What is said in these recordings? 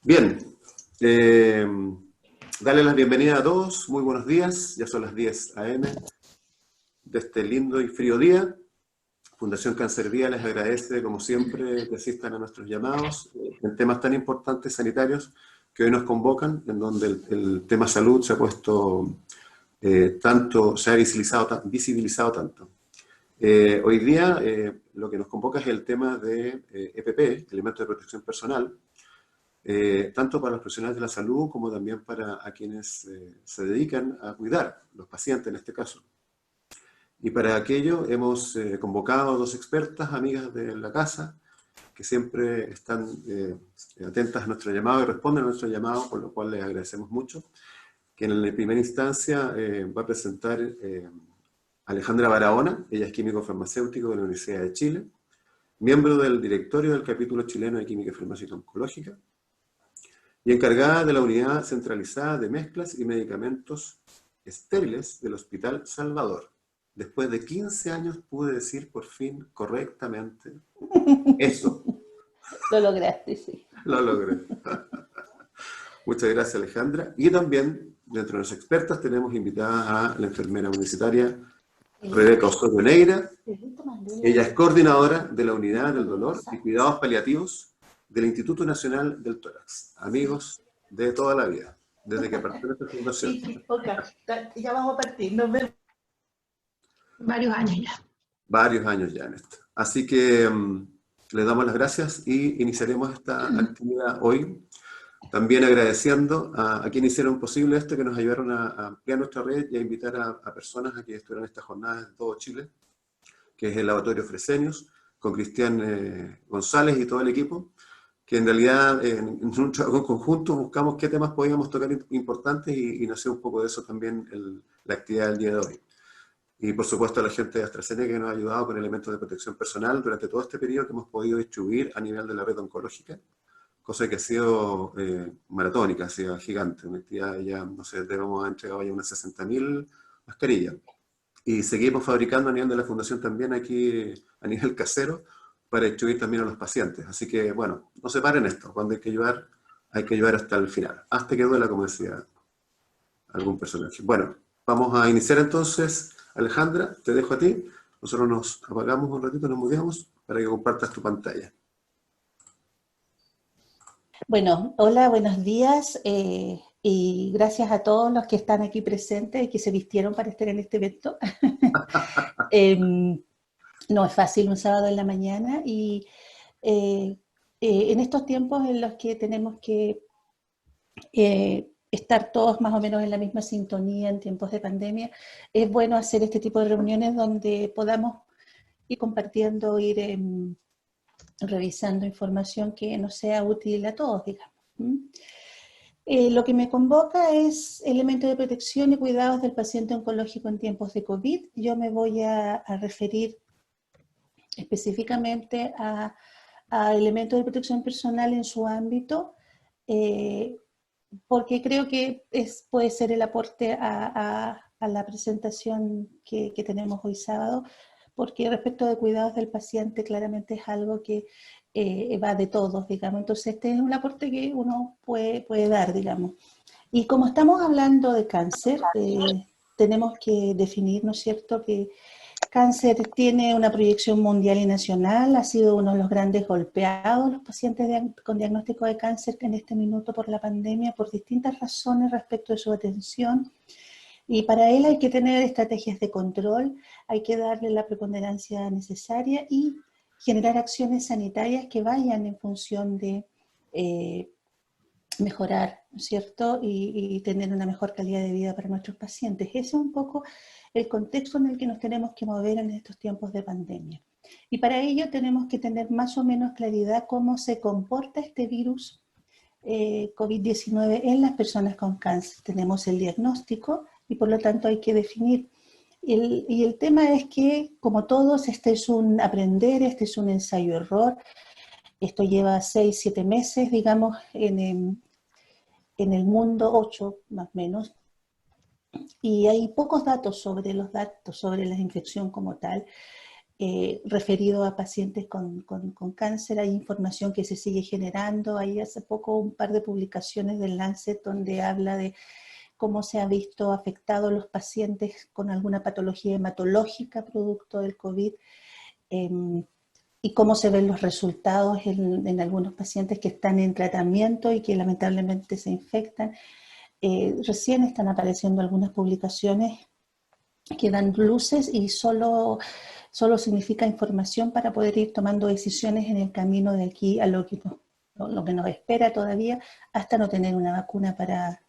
Bien, darle la bienvenida a todos, muy buenos días, ya son las 10 a.m. de este lindo y frío día. Fundación Cáncer Vía les agradece, como siempre, que asistan a nuestros llamados en temas tan importantes sanitarios que hoy nos convocan, en donde el tema salud se ha puesto se ha visibilizado tanto. Hoy día lo que nos convoca es el tema de EPP, elementos de protección personal, tanto para los profesionales de la salud como también para a quienes se dedican a cuidar, los pacientes en este caso. Y para aquello hemos convocado a dos expertas, amigas de la casa, que siempre están atentas a nuestro llamado y responden a nuestro llamado, por lo cual les agradecemos mucho, que en la primera instancia va a presentar Alejandra Barahona. Ella es químico farmacéutico de la Universidad de Chile, miembro del directorio del capítulo chileno de Química Farmacéutica Oncológica, y encargada de la unidad centralizada de mezclas y medicamentos estériles del Hospital Salvador. Después de 15 años pude decir por fin correctamente eso. Lo lograste, sí. Lo logré. Muchas gracias, Alejandra. Y también, dentro de los expertas, tenemos invitada a la enfermera universitaria Rebeca Osorio Neira. Ella es coordinadora de la Unidad del Dolor y Cuidados Paliativos del Instituto Nacional del Tórax. Amigos de toda la vida, desde que partió esta fundación. Sí, ok, ya vamos a partir, nos vemos. Varios años ya. Varios años ya en esto. Así que les damos las gracias y iniciaremos esta actividad hoy. También agradeciendo a quienes hicieron posible esto, que nos ayudaron a ampliar nuestra red y a invitar a personas a que estuvieran esta jornada de todo Chile, que es el Laboratorio Fresenius, con Cristian González y todo el equipo, que en realidad en un trabajo conjunto buscamos qué temas podíamos tocar importantes y nació un poco de eso también la actividad del día de hoy. Y por supuesto a la gente de AstraZeneca que nos ha ayudado con elementos de protección personal durante todo este periodo que hemos podido distribuir a nivel de la red oncológica, cosa que ha sido maratónica, ha sido gigante. Una actividad ya, no sé, debemos haber entregado ya unas 60.000 mascarillas. Y seguimos fabricando a nivel de la fundación también aquí a nivel casero para distribuir también a los pacientes. Así que, bueno, no se paren esto. Cuando hay que ayudar hasta el final. Hasta que duela, como decía algún personaje. Bueno, vamos a iniciar entonces. Alejandra, te dejo a ti. Nosotros nos apagamos un ratito, nos muteamos para que compartas tu pantalla. Bueno, hola, buenos días y gracias a todos los que están aquí presentes y que se vistieron para estar en este evento. No es fácil un sábado en la mañana y en estos tiempos en los que tenemos que estar todos más o menos en la misma sintonía en tiempos de pandemia, es bueno hacer este tipo de reuniones donde podamos ir compartiendo, ir revisando información que nos sea útil a todos, digamos. Lo que me convoca es elementos de protección y cuidados del paciente oncológico en tiempos de COVID. Yo me voy a referir específicamente a elementos de protección personal en su ámbito, porque creo que puede ser el aporte a la presentación que tenemos hoy sábado, porque respecto de cuidados del paciente claramente es algo que va de todos, digamos. Entonces este es un aporte que uno puede dar, digamos. Y como estamos hablando de cáncer, tenemos que definir, ¿no es cierto?, que cáncer tiene una proyección mundial y nacional, ha sido uno de los grandes golpeados los pacientes con diagnóstico de cáncer en este minuto por la pandemia, por distintas razones respecto de su atención. Y para él hay que tener estrategias de control, hay que darle la preponderancia necesaria y generar acciones sanitarias que vayan en función de mejorar, ¿no es cierto?, y tener una mejor calidad de vida para nuestros pacientes. Ese es un poco el contexto en el que nos tenemos que mover en estos tiempos de pandemia. Y para ello tenemos que tener más o menos claridad cómo se comporta este virus COVID-19 en las personas con cáncer. Tenemos el diagnóstico y por lo tanto hay que definir. Y el tema es que, como todos, este es un aprender, este es un ensayo-error. Esto lleva 6, 7 meses, digamos, en el mundo, 8 más o menos, y hay pocos datos sobre la infección como tal. referido a pacientes con cáncer. Hay información que se sigue generando. Hay hace poco un par de publicaciones del Lancet donde habla de cómo se han visto afectados los pacientes con alguna patología hematológica producto del COVID, y cómo se ven los resultados en algunos pacientes que están en tratamiento y que lamentablemente se infectan. Recién están apareciendo algunas publicaciones que dan luces y solo significa información para poder ir tomando decisiones en el camino de aquí a lo que nos espera todavía, hasta no tener una vacuna para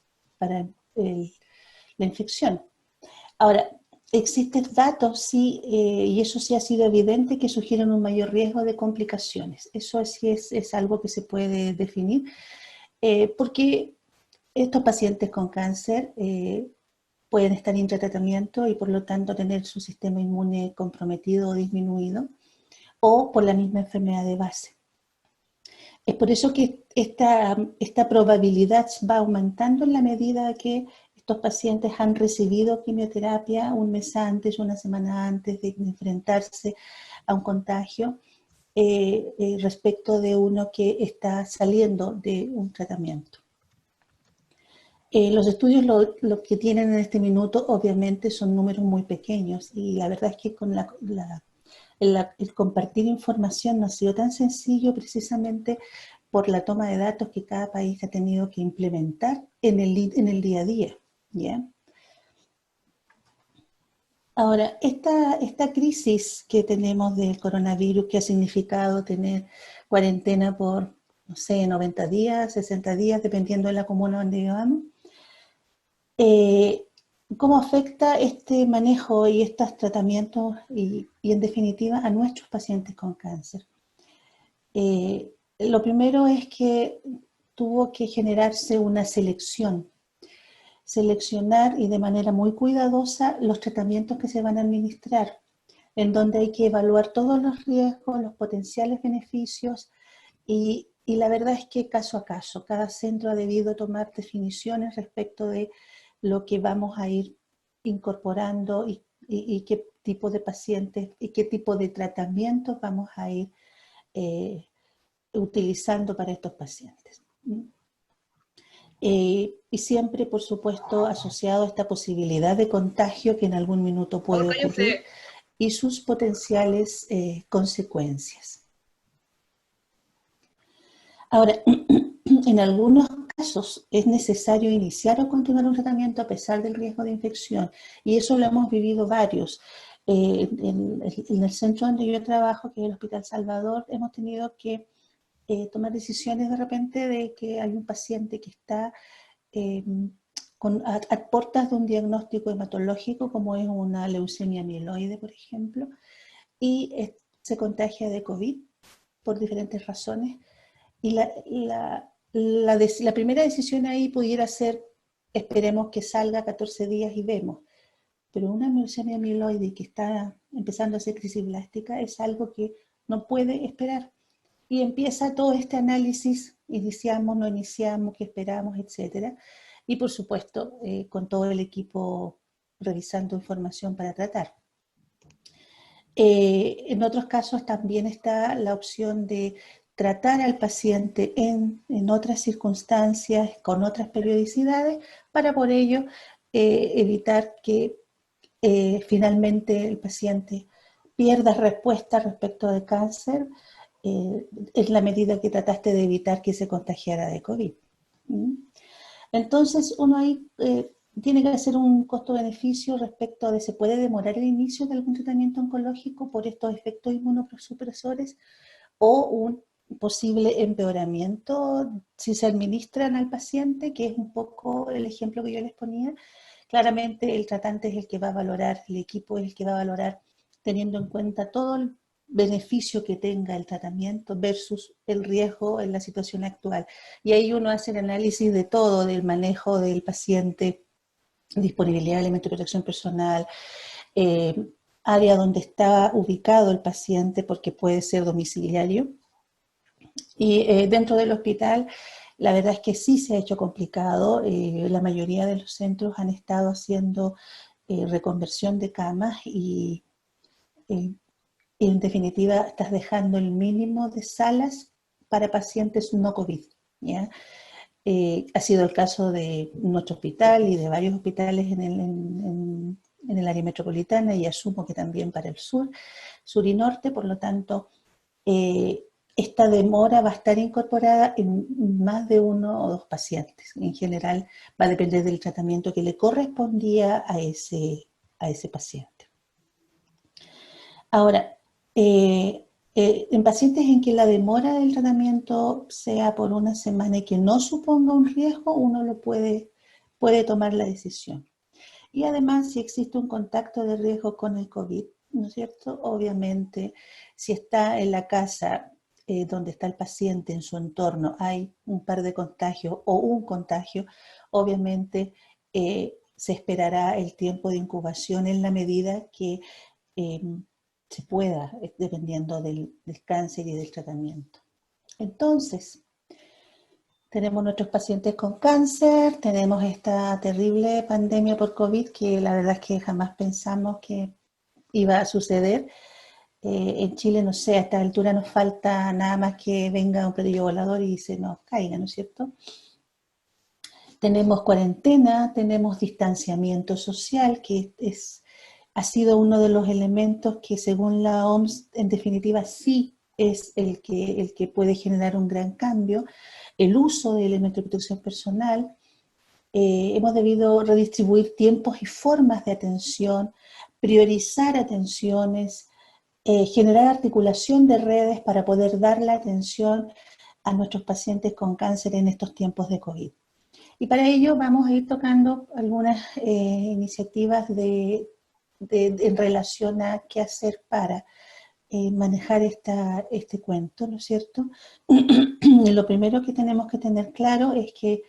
la infección. Ahora, existen datos, sí, y eso sí ha sido evidente, que sugieren un mayor riesgo de complicaciones. Eso sí es algo que se puede definir, porque estos pacientes con cáncer pueden estar en tratamiento y por lo tanto tener su sistema inmune comprometido o disminuido, o por la misma enfermedad de base. Es por eso que esta probabilidad va aumentando en la medida que estos pacientes han recibido quimioterapia un mes antes, una semana antes de enfrentarse a un contagio, respecto de uno que está saliendo de un tratamiento. Los estudios lo que tienen en este minuto obviamente son números muy pequeños, y la verdad es que con el compartir información no ha sido tan sencillo, precisamente por la toma de datos que cada país ha tenido que implementar en el día a día, ¿ya? Ahora, esta crisis que tenemos del coronavirus, que ha significado tener cuarentena por, no sé, 90 días, 60 días, dependiendo de la comuna donde vivamos, ¿cómo afecta este manejo y estos tratamientos y en definitiva a nuestros pacientes con cáncer? Lo primero es que tuvo que generarse una seleccionar y de manera muy cuidadosa los tratamientos que se van a administrar, en donde hay que evaluar todos los riesgos, los potenciales beneficios, y la verdad es que caso a caso, cada centro ha debido tomar definiciones respecto de lo que vamos a ir incorporando y qué tipo de pacientes y qué tipo de tratamientos vamos a ir utilizando para estos pacientes. Y siempre, por supuesto, asociado a esta posibilidad de contagio que en algún minuto puede ocurrir y sus potenciales consecuencias. Ahora, en algunos casos es necesario iniciar o continuar un tratamiento a pesar del riesgo de infección, y eso lo hemos vivido varios. En el centro donde yo trabajo, que es el Hospital Salvador, hemos tenido que tomar decisiones de repente de que hay un paciente que está a puertas de un diagnóstico hematológico, como es una leucemia mieloide, por ejemplo, y se contagia de COVID por diferentes razones. Y la primera decisión ahí pudiera ser: esperemos que salga 14 días y vemos. Pero una leucemia mieloide que está empezando a hacer crisis blástica es algo que no puede esperar. Y empieza todo este análisis: iniciamos, no iniciamos, qué esperamos, etcétera. Y por supuesto, con todo el equipo revisando información para tratar. En otros casos también está la opción de tratar al paciente en otras circunstancias, con otras periodicidades, para por ello evitar que finalmente el paciente pierda respuesta respecto de cáncer, en la medida que trataste de evitar que se contagiara de COVID. Entonces uno ahí tiene que hacer un costo-beneficio respecto de: ¿se puede demorar el inicio de algún tratamiento oncológico por estos efectos inmunosupresores o un posible empeoramiento si se administran al paciente? Que es un poco el ejemplo que yo les ponía. Claramente el tratante es el que va a valorar, el equipo es el que va a valorar, teniendo en cuenta todo el beneficio que tenga el tratamiento versus el riesgo en la situación actual. Y ahí uno hace el análisis de todo, del manejo del paciente, disponibilidad de elementos de protección personal, área donde está ubicado el paciente, porque puede ser domiciliario. Y dentro del hospital, la verdad es que sí se ha hecho complicado. La mayoría de los centros han estado haciendo reconversión de camas y y en definitiva estás dejando el mínimo de salas para pacientes no COVID, ¿ya? Ha sido el caso de nuestro hospital y de varios hospitales en el área metropolitana, y asumo que también para el sur y norte. Por lo tanto, esta demora va a estar incorporada en más de 1 o 2 pacientes. En general va a depender del tratamiento que le correspondía a ese paciente. Ahora, en pacientes en que la demora del tratamiento sea por 1 semana y que no suponga un riesgo, uno lo puede tomar la decisión. Y además, si existe un contacto de riesgo con el COVID, ¿no es cierto? Obviamente, si está en la casa donde está el paciente, en su entorno, hay un par de contagios o un contagio, obviamente se esperará el tiempo de incubación en la medida que se pueda, dependiendo del cáncer y del tratamiento. Entonces, tenemos nuestros pacientes con cáncer, tenemos esta terrible pandemia por COVID que la verdad es que jamás pensamos que iba a suceder. En Chile, no sé, a esta altura nos falta nada más que venga un platillo volador y se nos caiga, ¿no es cierto? Tenemos cuarentena, tenemos distanciamiento social, que ha sido uno de los elementos que según la OMS, en definitiva, sí es el que puede generar un gran cambio. El uso de elementos de protección personal, hemos debido redistribuir tiempos y formas de atención, priorizar atenciones, generar articulación de redes para poder dar la atención a nuestros pacientes con cáncer en estos tiempos de COVID. Y para ello vamos a ir tocando algunas iniciativas en relación a qué hacer para manejar este cuento, ¿no es cierto? Lo primero que tenemos que tener claro es que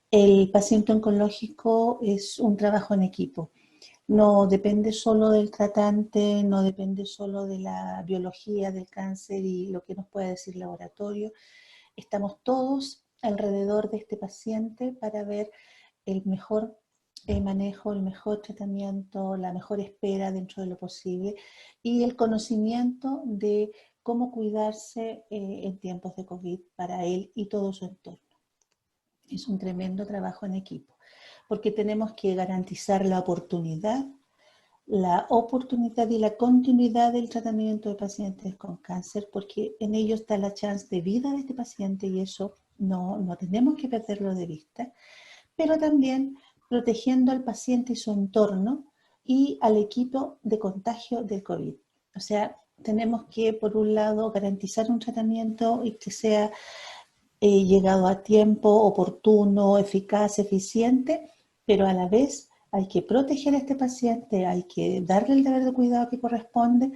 el paciente oncológico es un trabajo en equipo. No depende solo del tratante, no depende solo de la biología del cáncer y lo que nos pueda decir el laboratorio. Estamos todos alrededor de este paciente para ver el mejor manejo, el mejor tratamiento, la mejor espera dentro de lo posible y el conocimiento de cómo cuidarse en tiempos de COVID para él y todo su entorno. Es un tremendo trabajo en equipo, porque tenemos que garantizar la oportunidad y la continuidad del tratamiento de pacientes con cáncer, porque en ello está la chance de vida de este paciente y eso no tenemos que perderlo de vista, pero también protegiendo al paciente y su entorno y al equipo de contagio del COVID. O sea, tenemos que, por un lado, garantizar un tratamiento y que sea llegado a tiempo, oportuno, eficaz, eficiente, pero a la vez hay que proteger a este paciente, hay que darle el deber de cuidado que corresponde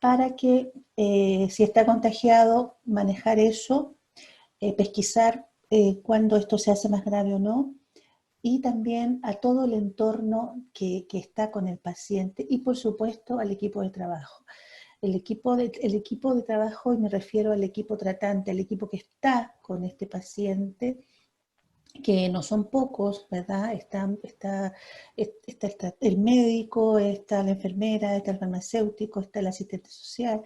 para que si está contagiado, manejar eso, pesquisar cuándo esto se hace más grave o no, y también a todo el entorno que está con el paciente y por supuesto al equipo de trabajo. El equipo de trabajo, y me refiero al equipo tratante, al equipo que está con este paciente, que no son pocos, ¿verdad? Está el médico, está la enfermera, está el farmacéutico, está el asistente social.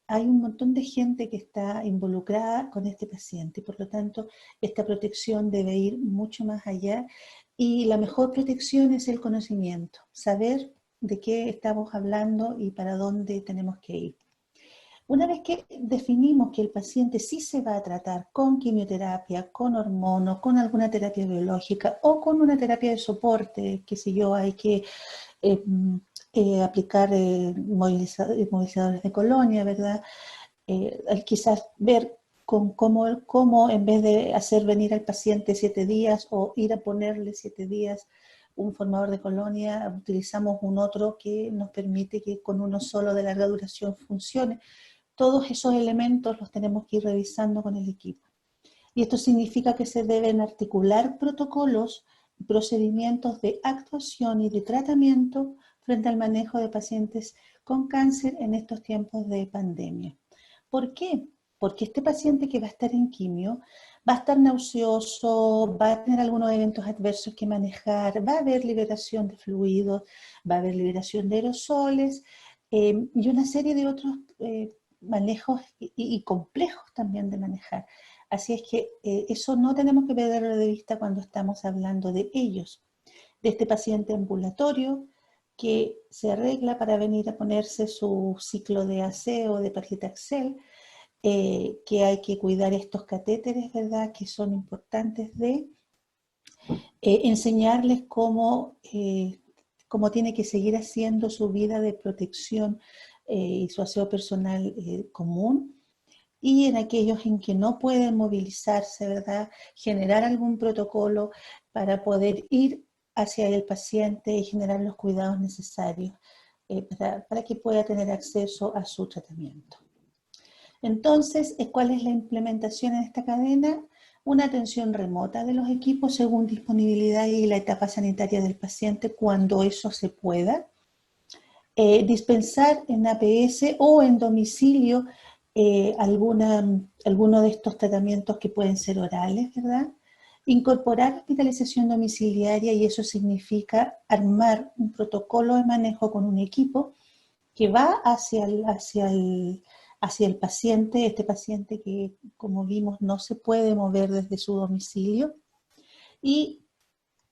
Hay un montón de gente que está involucrada con este paciente y por lo tanto esta protección debe ir mucho más allá y la mejor protección es el conocimiento, saber de qué estamos hablando y para dónde tenemos que ir. Una vez que definimos que el paciente sí se va a tratar con quimioterapia, con hormonas, con alguna terapia biológica o con una terapia de soporte, qué sé yo, hay que aplicar movilizadores de colonia, ¿verdad? Quizás ver cómo en vez de hacer venir al paciente 7 días o ir a ponerle 7 días un formador de colonia, utilizamos un otro que nos permite que con uno solo de larga duración funcione. Todos esos elementos los tenemos que ir revisando con el equipo. Y esto significa que se deben articular protocolos y procedimientos de actuación y de tratamiento frente al manejo de pacientes con cáncer en estos tiempos de pandemia. ¿Por qué? Porque este paciente que va a estar en quimio va a estar nauseoso, va a tener algunos eventos adversos que manejar, va a haber liberación de fluidos, va a haber liberación de aerosoles, y una serie de otros manejos y complejos también de manejar. Así es que eso no tenemos que perderlo de vista cuando estamos hablando de ellos, de este paciente ambulatorio que se arregla para venir a ponerse su ciclo de aseo de paclitaxel, que hay que cuidar estos catéteres, ¿verdad?, que son importantes de enseñarles cómo tiene que seguir haciendo su vida de protección y su aseo personal común, y en aquellos en que no pueden movilizarse, ¿verdad?, generar algún protocolo para poder ir hacia el paciente y generar los cuidados necesarios para que pueda tener acceso a su tratamiento. Entonces, ¿cuál es la implementación en esta cadena? Una atención remota de los equipos según disponibilidad y la etapa sanitaria del paciente cuando eso se pueda. Dispensar en APS o en domicilio alguno de estos tratamientos que pueden ser orales, ¿verdad? Incorporar hospitalización domiciliaria, y eso significa armar un protocolo de manejo con un equipo que va hacia el paciente, este paciente que, como vimos, no se puede mover desde su domicilio, y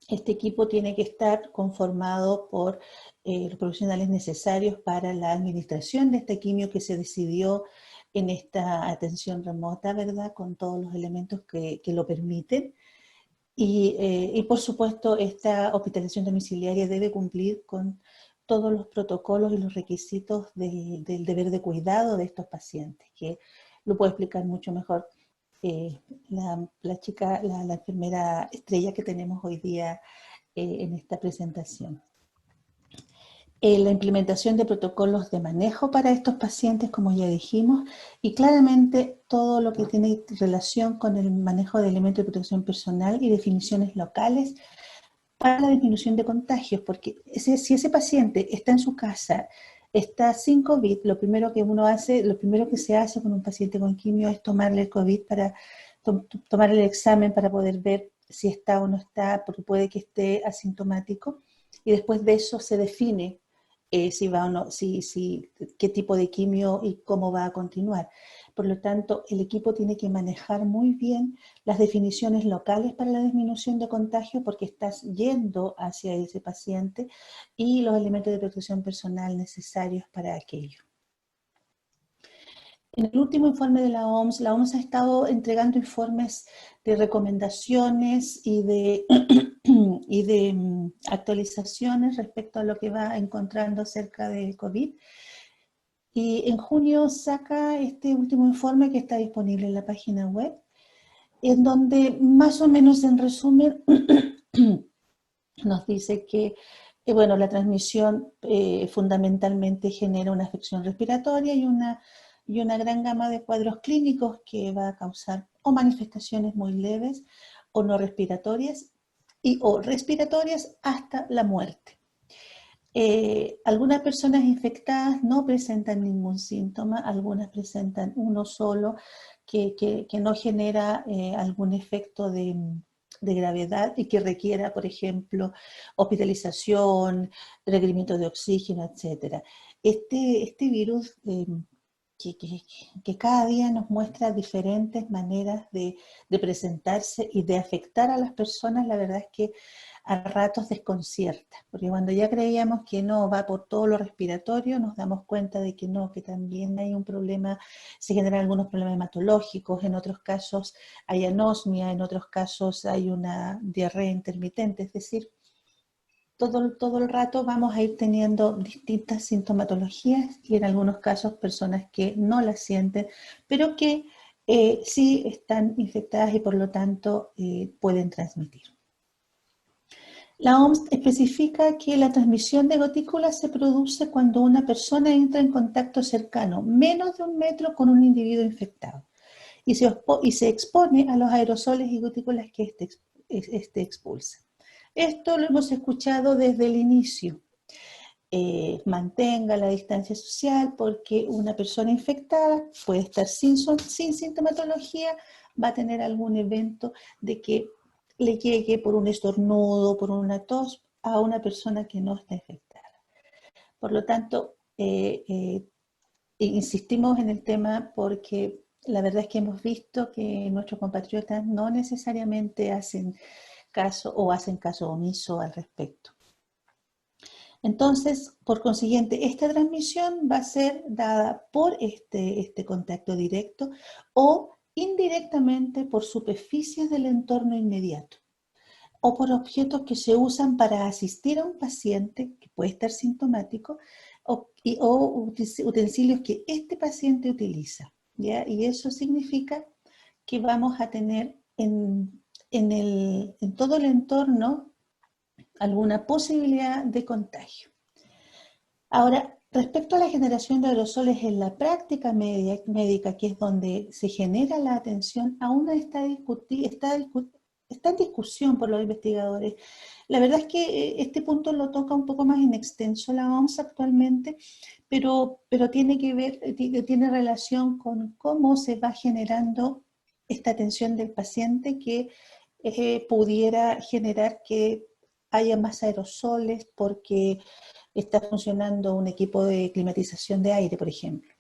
este equipo tiene que estar conformado por los profesionales necesarios para la administración de esta quimio que se decidió en esta atención remota, ¿verdad?, con todos los elementos que lo permiten. Y por supuesto, esta hospitalización domiciliaria debe cumplir con todos los protocolos y los requisitos del deber de cuidado de estos pacientes, que lo puede explicar mucho mejor la enfermera estrella que tenemos hoy día en esta presentación. La implementación de protocolos de manejo para estos pacientes, como ya dijimos, y claramente todo lo que tiene relación con el manejo de elementos de protección personal y definiciones locales para la disminución de contagios, porque si ese paciente está en su casa, está sin COVID, lo primero que se hace con un paciente con quimio es tomarle el COVID para tomarle el examen para poder ver si está o no está, porque puede que esté asintomático, y después de eso se define si va o no, qué tipo de quimio y cómo va a continuar. Por lo tanto, el equipo tiene que manejar muy bien las definiciones locales para la disminución de contagio, porque estás yendo hacia ese paciente, y los elementos de protección personal necesarios para aquello. En el último informe de la OMS ha estado entregando informes de recomendaciones y de actualizaciones respecto a lo que va encontrando acerca del COVID. Y en junio saca este último informe, que está disponible en la página web, en donde más o menos en resumen nos dice que bueno, la transmisión fundamentalmente genera una afección respiratoria y una gran gama de cuadros clínicos que va a causar o manifestaciones muy leves o no respiratorias o respiratorias hasta la muerte. Algunas personas infectadas no presentan ningún síntoma, algunas presentan uno solo que no genera algún efecto de gravedad y que requiera, por ejemplo, hospitalización, requerimiento de oxígeno, etc. Este virus que cada día nos muestra diferentes maneras de presentarse y de afectar a las personas, la verdad es que a ratos desconcierta, porque cuando ya creíamos que no va por todo lo respiratorio, nos damos cuenta de que no, que también hay un problema, se generan algunos problemas hematológicos, en otros casos hay anosmia, en otros casos hay una diarrea intermitente, es decir, todo el rato vamos a ir teniendo distintas sintomatologías y en algunos casos personas que no las sienten, pero que sí están infectadas y por lo tanto pueden transmitir. La OMS especifica que la transmisión de gotículas se produce cuando una persona entra en contacto cercano, menos de 1 metro, con un individuo infectado y se expone a los aerosoles y gotículas que este expulsa. Esto lo hemos escuchado desde el inicio. Mantenga la distancia social, porque una persona infectada puede estar sin sintomatología, va a tener algún evento de que le llegue por un estornudo, por una tos, a una persona que no está infectada. Por lo tanto, insistimos en el tema porque la verdad es que hemos visto que nuestros compatriotas no necesariamente hacen caso o hacen caso omiso al respecto. Entonces, por consiguiente, esta transmisión va a ser dada por este contacto directo o indirectamente por superficies del entorno inmediato o por objetos que se usan para asistir a un paciente que puede estar sintomático o utensilios que este paciente utiliza, ¿ya? Y eso significa que vamos a tener en todo el entorno alguna posibilidad de contagio. Ahora, respecto a la generación de aerosoles en la práctica médica, que es donde se genera la atención, aún está en discusión por los investigadores. La verdad es que este punto lo toca un poco más en extenso la OMS actualmente, pero tiene relación con cómo se va generando esta atención del paciente que pudiera generar que haya más aerosoles porque está funcionando un equipo de climatización de aire, por ejemplo.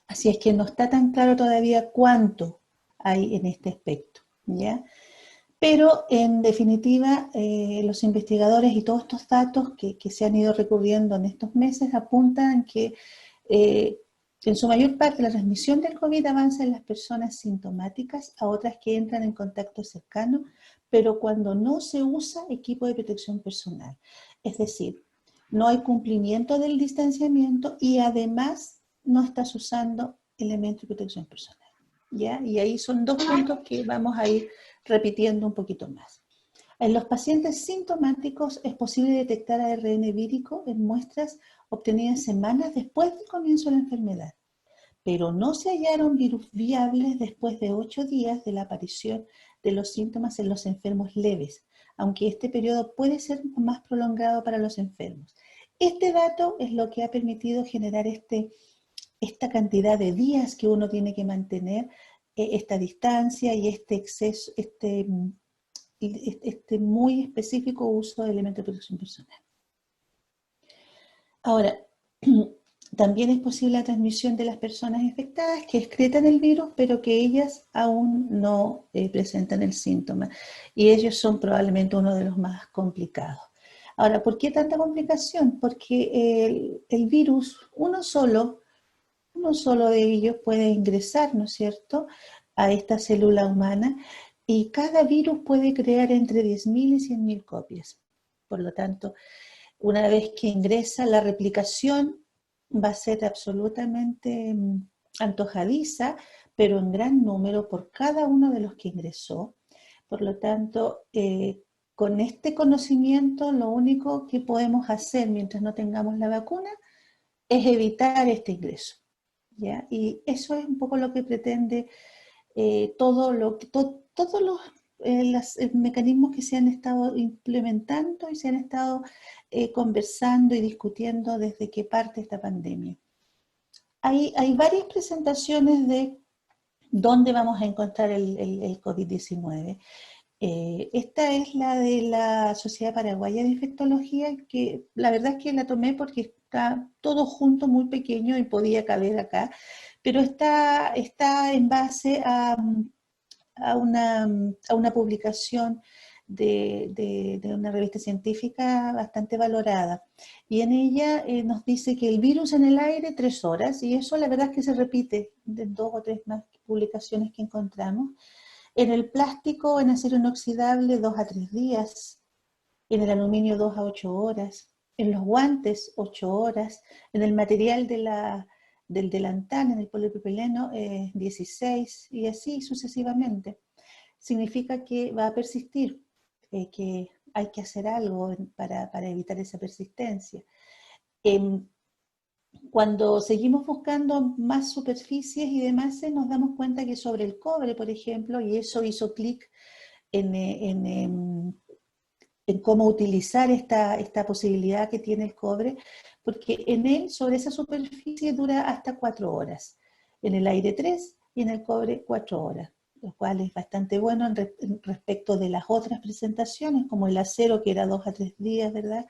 Así es que no está tan claro todavía cuánto hay en este aspecto, ¿ya? Pero en definitiva, los investigadores y todos estos datos que se han ido recurriendo en estos meses apuntan que en su mayor parte la transmisión del COVID avanza en las personas sintomáticas a otras que entran en contacto cercano, pero cuando no se usa equipo de protección personal. Es decir, no hay cumplimiento del distanciamiento y además no estás usando elementos de protección personal, ¿ya? Y ahí son dos puntos que vamos a ir repitiendo un poquito más. En los pacientes sintomáticos es posible detectar ARN vírico en muestras obtenidas semanas después del comienzo de la enfermedad, pero no se hallaron virus viables después de 8 días de la aparición de los síntomas en los enfermos leves, aunque este periodo puede ser más prolongado para los enfermos. Este dato es lo que ha permitido generar esta cantidad de días que uno tiene que mantener esta distancia y este exceso, este muy específico uso de elementos de protección personal. Ahora, también es posible la transmisión de las personas infectadas que excretan el virus, pero que ellas aún no presentan el síntoma. Y ellos son probablemente uno de los más complicados. Ahora, ¿por qué tanta complicación? Porque el virus, uno solo de ellos puede ingresar, ¿no es cierto?, a esta célula humana y cada virus puede crear entre 10.000 y 100.000 copias. Por lo tanto, una vez que ingresa, la replicación va a ser absolutamente antojadiza, pero en gran número por cada uno de los que ingresó. Por lo tanto, con este conocimiento, lo único que podemos hacer mientras no tengamos la vacuna es evitar este ingreso, ¿ya? Y eso es un poco lo que pretende todos los mecanismos que se han estado implementando y se han estado conversando y discutiendo desde que parte esta pandemia. Hay varias presentaciones de dónde vamos a encontrar el COVID-19. Esta es la de la Sociedad Paraguaya de Infectología, que la verdad es que la tomé porque está todo junto, muy pequeño y podía caber acá, pero está en base a una publicación de una revista científica bastante valorada. Y en ella nos dice que el virus en el aire 3 horas, y eso la verdad es que se repite de 2 o 3 más publicaciones que encontramos. En el plástico, en acero inoxidable, 2 a 3 días. En el aluminio, 2 a 8 horas. En los guantes, 8 horas. En el material del delantal, en el polipropileno, 16, y así sucesivamente. Significa que va a persistir, que hay que hacer algo para evitar esa persistencia. Cuando seguimos buscando más superficies y demás, nos damos cuenta que sobre el cobre, por ejemplo, y eso hizo clic en cómo utilizar esta posibilidad que tiene el cobre, porque en él, sobre esa superficie, dura hasta 4 horas. En el aire 3 y en el cobre 4 horas, lo cual es bastante bueno respecto de las otras presentaciones, como el acero, que era 2 a 3 días, ¿verdad?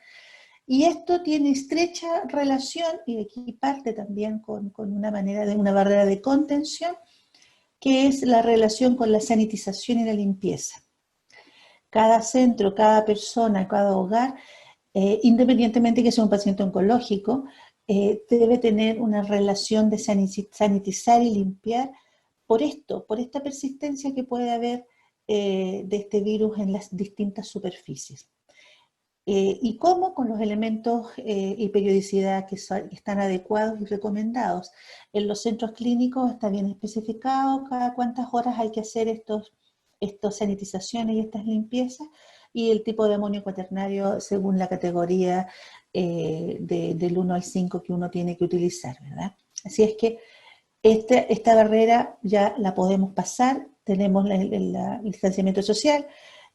Y esto tiene estrecha relación, y aquí parte también con una manera de una barrera de contención, que es la relación con la sanitización y la limpieza. Cada centro, cada persona, cada hogar, independientemente que sea un paciente oncológico, debe tener una relación de sanitizar y limpiar por esto, por esta persistencia que puede haber de este virus en las distintas superficies. ¿Y cómo? Con los elementos y periodicidad que están adecuados y recomendados. En los centros clínicos está bien especificado cada cuántas horas hay que hacer estos sanitizaciones y estas limpiezas, y el tipo de amonio cuaternario según la categoría del 1 al 5 que uno tiene que utilizar, ¿verdad? Así es que esta barrera ya la podemos pasar, tenemos el distanciamiento social,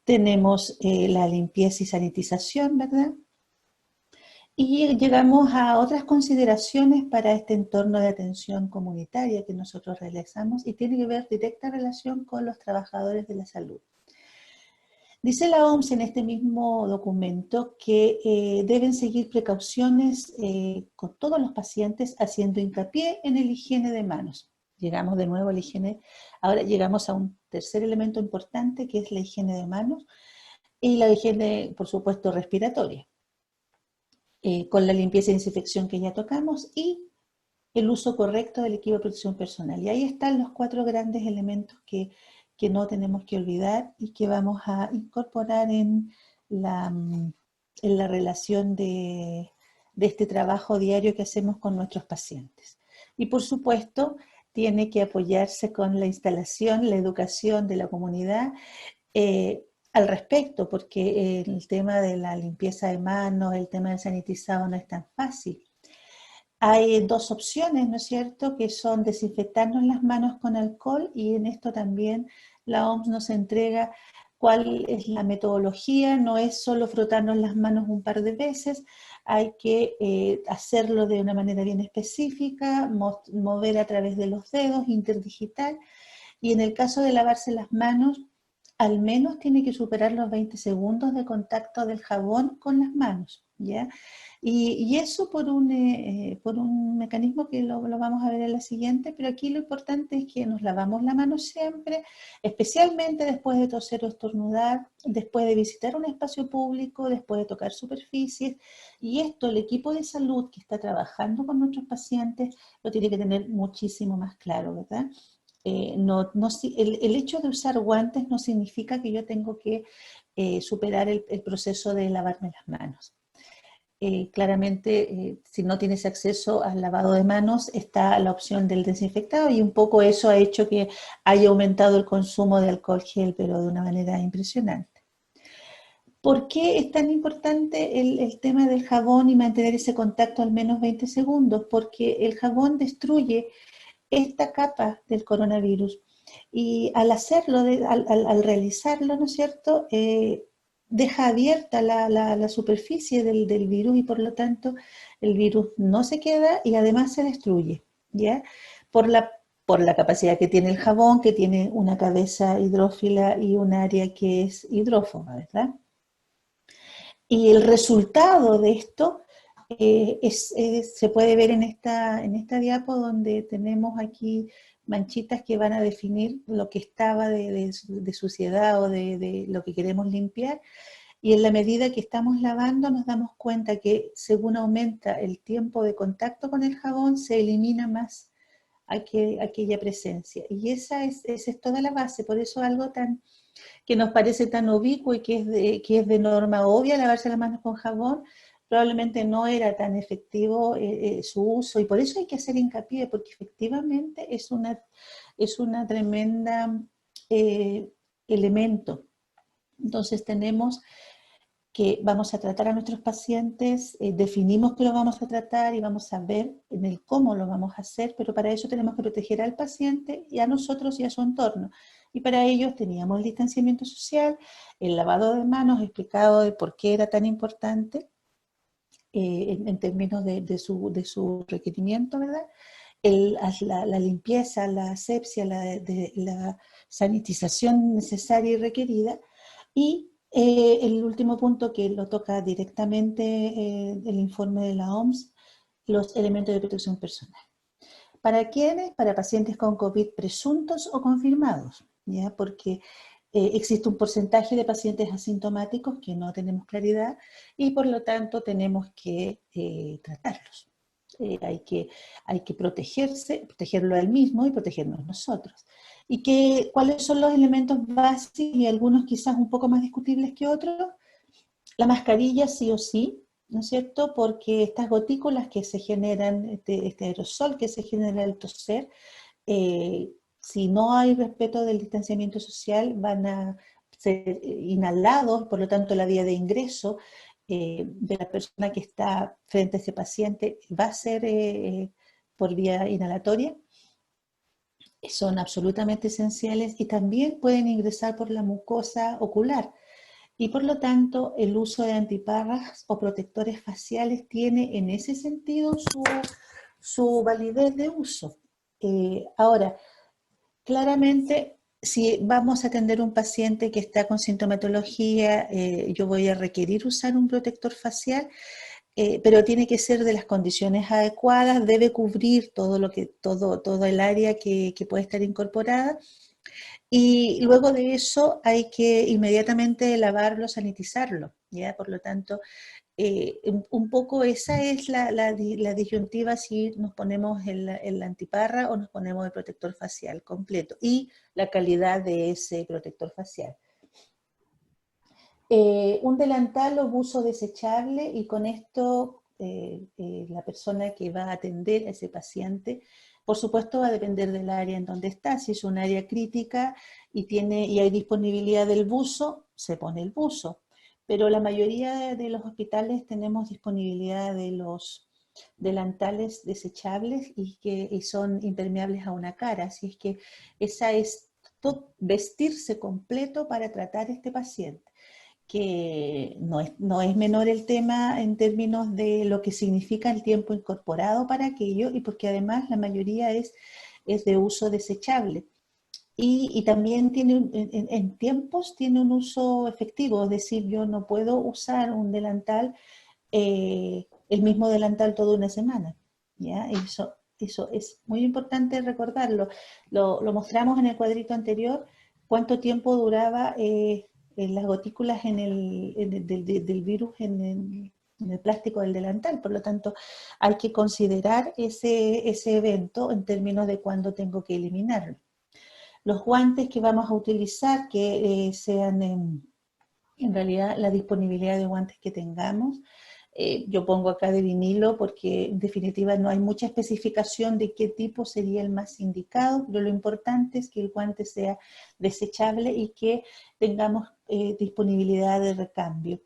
tenemos la limpieza y sanitización, ¿verdad? Y llegamos a otras consideraciones para este entorno de atención comunitaria que nosotros realizamos y tiene que ver directa relación con los trabajadores de la salud. Dice la OMS en este mismo documento que deben seguir precauciones con todos los pacientes, haciendo hincapié en el higiene de manos. Llegamos de nuevo a la higiene, ahora llegamos a un tercer elemento importante que es la higiene de manos y la higiene, por supuesto, respiratoria, con la limpieza y desinfección que ya tocamos y el uso correcto del equipo de protección personal. Y ahí están los 4 grandes elementos que no tenemos que olvidar y que vamos a incorporar en la relación de este trabajo diario que hacemos con nuestros pacientes. Y por supuesto, tiene que apoyarse con la instalación, la educación de la comunidad al respecto, porque el tema de la limpieza de manos, el tema del sanitizado no es tan fácil. Hay 2 opciones, ¿no es cierto?, que son desinfectarnos las manos con alcohol, y en esto también la OMS nos entrega cuál es la metodología. No es solo frotarnos las manos un par de veces, hay que hacerlo de una manera bien específica, mover a través de los dedos, interdigital, y en el caso de lavarse las manos, al menos tiene que superar los 20 segundos de contacto del jabón con las manos, ¿ya? Y eso por un mecanismo que lo vamos a ver en la siguiente, pero aquí lo importante es que nos lavamos la mano siempre, especialmente después de toser o estornudar, después de visitar un espacio público, después de tocar superficies, y esto el equipo de salud que está trabajando con nuestros pacientes lo tiene que tener muchísimo más claro, ¿verdad? El hecho de usar guantes no significa que yo tengo que superar el proceso de lavarme las manos. Claramente, si no tienes acceso al lavado de manos, está la opción del desinfectado, y un poco eso ha hecho que haya aumentado el consumo de alcohol gel, pero de una manera impresionante. ¿Por qué es tan importante el tema del jabón y mantener ese contacto al menos 20 segundos? Porque el jabón destruye esta capa del coronavirus, y al hacerlo, al realizarlo, ¿no es cierto?, deja abierta la superficie del virus, y por lo tanto el virus no se queda y además se destruye, ¿ya? Por la capacidad que tiene el jabón, que tiene una cabeza hidrófila y un área que es hidrófoba, ¿verdad? Y el resultado de esto se puede ver en esta diapo, donde tenemos aquí manchitas que van a definir lo que estaba de suciedad o de lo que queremos limpiar, y en la medida que estamos lavando nos damos cuenta que según aumenta el tiempo de contacto con el jabón, se elimina más aquella presencia, y esa es toda la base. Por eso algo que nos parece tan ubicuo y que es de norma obvia, lavarse las manos con jabón, probablemente no era tan efectivo su uso, y por eso hay que hacer hincapié, porque efectivamente es una tremenda elemento. Entonces tenemos que vamos a tratar a nuestros pacientes, definimos que lo vamos a tratar y vamos a ver en el cómo lo vamos a hacer, pero para eso tenemos que proteger al paciente y a nosotros y a su entorno. Y para ello teníamos el distanciamiento social, el lavado de manos, explicado de por qué era tan importante en términos de su requerimiento, ¿verdad? La limpieza, la asepsia, la sanitización necesaria y requerida, y El último punto que lo toca directamente el informe de la OMS, los elementos de protección personal. ¿Para quiénes? Para pacientes con COVID presuntos o confirmados, ¿ya? Porque existe un porcentaje de pacientes asintomáticos que no tenemos claridad y por lo tanto tenemos que tratarlos. Hay que protegerlo al mismo y protegernos nosotros. ¿Y cuáles son los elementos básicos y algunos quizás un poco más discutibles que otros? La mascarilla sí o sí, ¿no es cierto? Porque estas gotículas que se generan, este aerosol que se genera al toser, si no hay respeto del distanciamiento social, van a ser inhalados, por lo tanto la vía de ingreso de la persona que está frente a ese paciente va a ser por vía inhalatoria. Son absolutamente esenciales y también pueden ingresar por la mucosa ocular. Y por lo tanto, el uso de antiparras o protectores faciales tiene en ese sentido su validez de uso. Ahora, claramente, si vamos a atender a un paciente que está con sintomatología, yo voy a requerir usar un protector facial, pero tiene que ser de las condiciones adecuadas, debe cubrir todo el área que puede estar incorporada. Y luego de eso hay que inmediatamente lavarlo, sanitizarlo, ¿ya? Por lo tanto, un poco esa es la disyuntiva si nos ponemos el antiparra o nos ponemos el protector facial completo y la calidad de ese protector facial. Un delantal o buzo desechable y con esto la persona que va a atender a ese paciente, por supuesto va a depender del área en donde está. Si es un área crítica y hay disponibilidad del buzo, se pone el buzo. Pero la mayoría de los hospitales tenemos disponibilidad de los delantales desechables y son impermeables a una cara. Así es que esa es vestirse completo para tratar a este paciente, que no es menor el tema en términos de lo que significa el tiempo incorporado para aquello y porque además la mayoría es de uso desechable. Y también tiene, en tiempos tiene un uso efectivo, es decir, yo no puedo usar un delantal, el mismo delantal toda una semana, ¿ya? Eso es muy importante recordarlo. Lo mostramos en el cuadrito anterior, cuánto tiempo duraba las gotículas del virus en el plástico del delantal. Por lo tanto, hay que considerar ese evento en términos de cuándo tengo que eliminarlo. Los guantes que vamos a utilizar, que sean en realidad la disponibilidad de guantes que tengamos. Yo pongo acá de vinilo porque en definitiva no hay mucha especificación de qué tipo sería el más indicado, pero lo importante es que el guante sea desechable y que tengamos disponibilidad de recambio.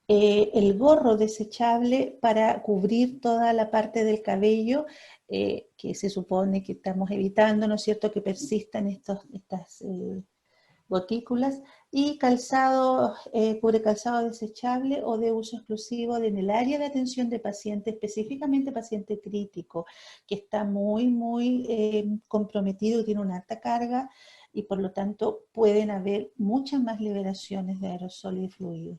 El gorro desechable para cubrir toda la parte del cabello que se supone que estamos evitando, ¿no es cierto?, que persistan estas gotículas, y calzado, cubrecalzado desechable o de uso exclusivo en el área de atención de paciente, específicamente paciente crítico, que está muy comprometido y tiene una alta carga y por lo tanto pueden haber muchas más liberaciones de aerosol y fluido.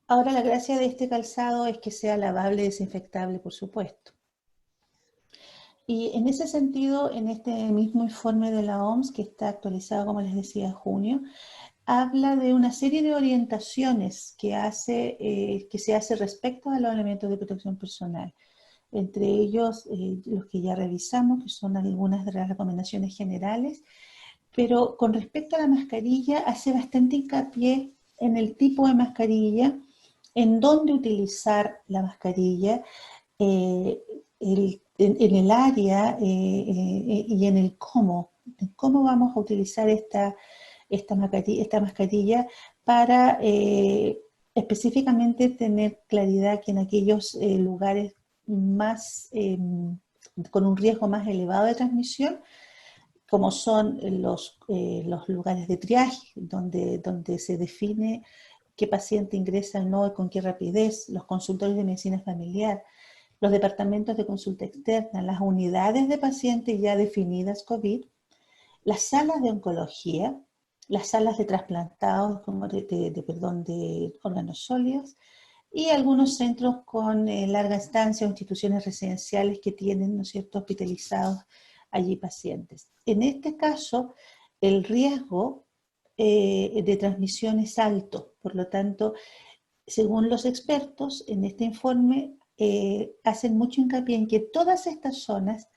Ahora la gracia de este calzado es que sea lavable y desinfectable, por supuesto. Y en ese sentido, en este mismo informe de la OMS, que está actualizado, como les decía, en junio, habla de una serie de orientaciones que se hace respecto a los elementos de protección personal. Entre ellos, los que ya revisamos, que son algunas de las recomendaciones generales, pero con respecto a la mascarilla, hace bastante hincapié en el tipo de mascarilla, en dónde utilizar la mascarilla, en el área y en el cómo vamos a utilizar esta mascarilla para específicamente tener claridad que en aquellos lugares con un riesgo más elevado de transmisión, como son los lugares de triaje, donde se define qué paciente ingresa o no y con qué rapidez, los consultorios de medicina familiar, los departamentos de consulta externa, las unidades de pacientes ya definidas COVID, las salas de oncología, las salas de trasplantados de órganos sólidos, y algunos centros con larga estancia o instituciones residenciales que tienen, ¿no es cierto?, hospitalizados allí pacientes. En este caso, el riesgo de transmisión es alto, por lo tanto, según los expertos en este informe, hacen mucho hincapié en que todas estas zonas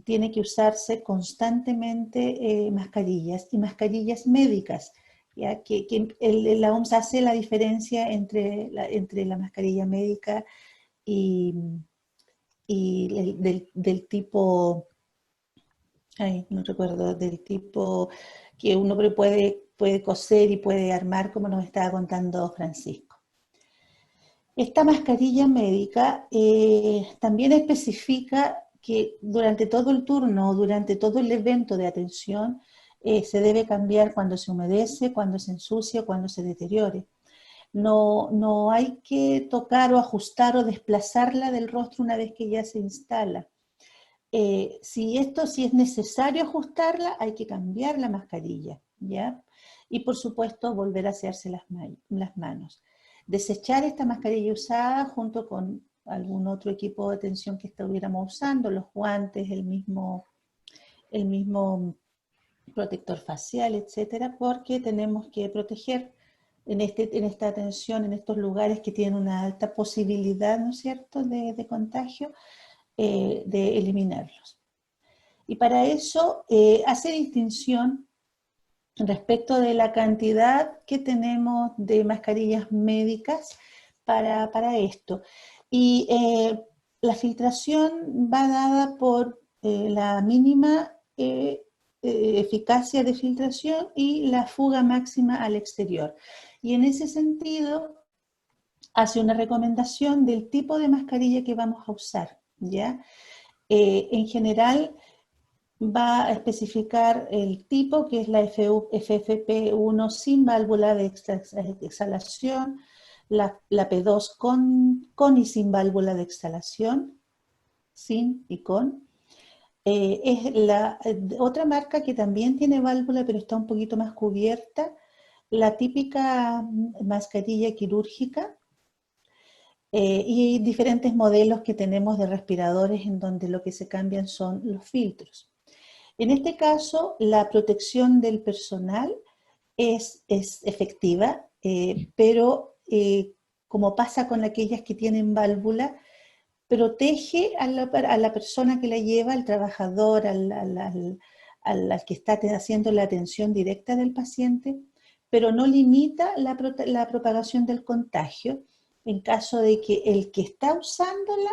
tiene que usarse constantemente mascarillas, y mascarillas médicas, ¿ya? La OMS hace la diferencia entre la mascarilla médica y del tipo, no recuerdo, del tipo que uno puede coser y puede armar, como nos estaba contando Francisco. Esta mascarilla médica también especifica que durante todo el turno o durante todo el evento de atención se debe cambiar cuando se humedece, cuando se ensucia, cuando se deteriore. No hay que tocar o ajustar o desplazarla del rostro una vez que ya se instala. Si es necesario ajustarla, hay que cambiar la mascarilla, ¿ya? Y por supuesto volver a asearse las manos. Desechar esta mascarilla usada junto con algún otro equipo de atención que estuviéramos usando, los guantes, el mismo protector facial, etcétera, porque tenemos que proteger en esta atención, en estos lugares que tienen una alta posibilidad, ¿no es cierto?, de contagio, de eliminarlos. Y para eso hace distinción respecto de la cantidad que tenemos de mascarillas médicas para esto. Y la filtración va dada por la mínima eficacia de filtración y la fuga máxima al exterior. Y en ese sentido hace una recomendación del tipo de mascarilla que vamos a usar, ¿ya? En general va a especificar el tipo, que es la FFP1 sin válvula de exhalación, la P2 con y sin válvula de exhalación, sin y con. Es la otra marca que también tiene válvula, pero está un poquito más cubierta, la típica mascarilla quirúrgica, y diferentes modelos que tenemos de respiradores en donde lo que se cambian son los filtros. En este caso, la protección del personal es efectiva, pero como pasa con aquellas que tienen válvula, protege a la persona que la lleva, al trabajador, al que está haciendo la atención directa del paciente, pero no limita la propagación del contagio en caso de que el que está usándola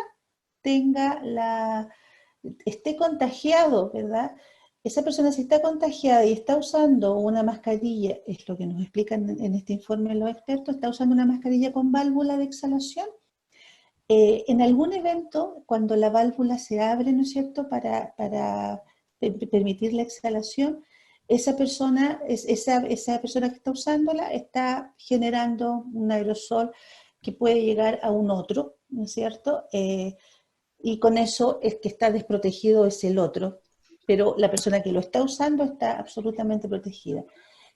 esté contagiado, ¿verdad? Esa persona, si está contagiada y está usando una mascarilla, es lo que nos explican en este informe los expertos, está usando una mascarilla con válvula de exhalación, en algún evento, cuando la válvula se abre, ¿no es cierto?, para permitir la exhalación, esa persona que está usándola está generando un aerosol que puede llegar a un otro, ¿no es cierto?, y con eso es que está desprotegido es el otro, pero la persona que lo está usando está absolutamente protegida.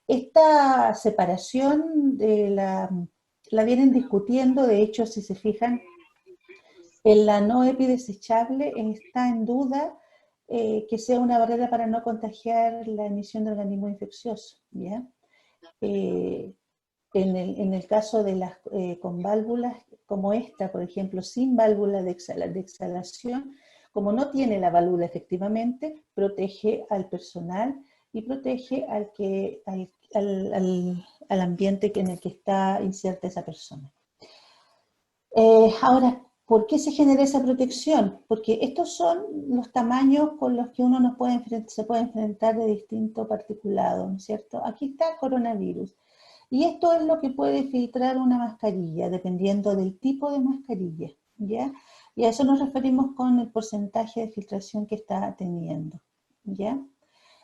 Esta separación la vienen discutiendo, de hecho, si se fijan, en la no epidesechable está en duda que sea una barrera para no contagiar la emisión de organismo infeccioso, ¿ya? En el caso de las con válvulas como esta, por ejemplo, sin válvula de exhalación, como no tiene la válvula efectivamente, protege al personal y protege al ambiente en el que está inserta esa persona. Ahora, ¿por qué se genera esa protección? Porque estos son los tamaños con los que uno se puede enfrentar de distinto particulado, ¿no es cierto? Aquí está coronavirus. Y esto es lo que puede filtrar una mascarilla, dependiendo del tipo de mascarilla, ¿ya? Y a eso nos referimos con el porcentaje de filtración que está teniendo, ¿ya?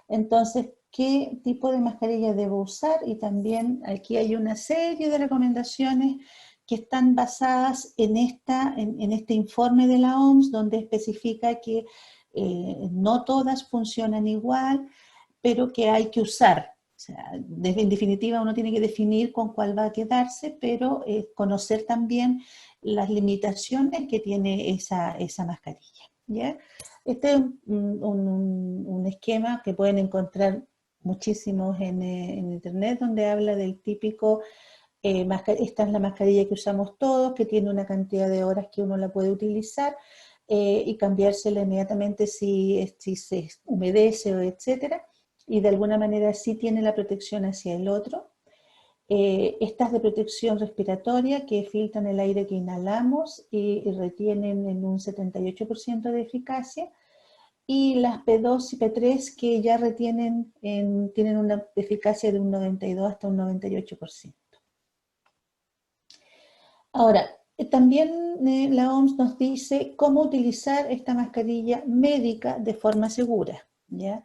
Entonces, ¿qué tipo de mascarilla debo usar? Y también aquí hay una serie de recomendaciones que están basadas en este informe de la OMS, donde especifica que no todas funcionan igual, pero que hay que usar sea, en definitiva uno tiene que definir con cuál va a quedarse, pero conocer también las limitaciones que tiene esa mascarilla, ¿ya? Este es un esquema que pueden encontrar muchísimos en internet, donde habla del típico, esta es la mascarilla que usamos todos, que tiene una cantidad de horas que uno la puede utilizar, y cambiársela inmediatamente si se humedece o etcétera, y de alguna manera sí tiene la protección hacia el otro. Estas de protección respiratoria que filtran el aire que inhalamos y retienen en un 78% de eficacia, y las P2 y P3 que ya retienen, tienen una eficacia de un 92 hasta un 98%. Ahora, también la OMS nos dice cómo utilizar esta mascarilla médica de forma segura, ¿ya?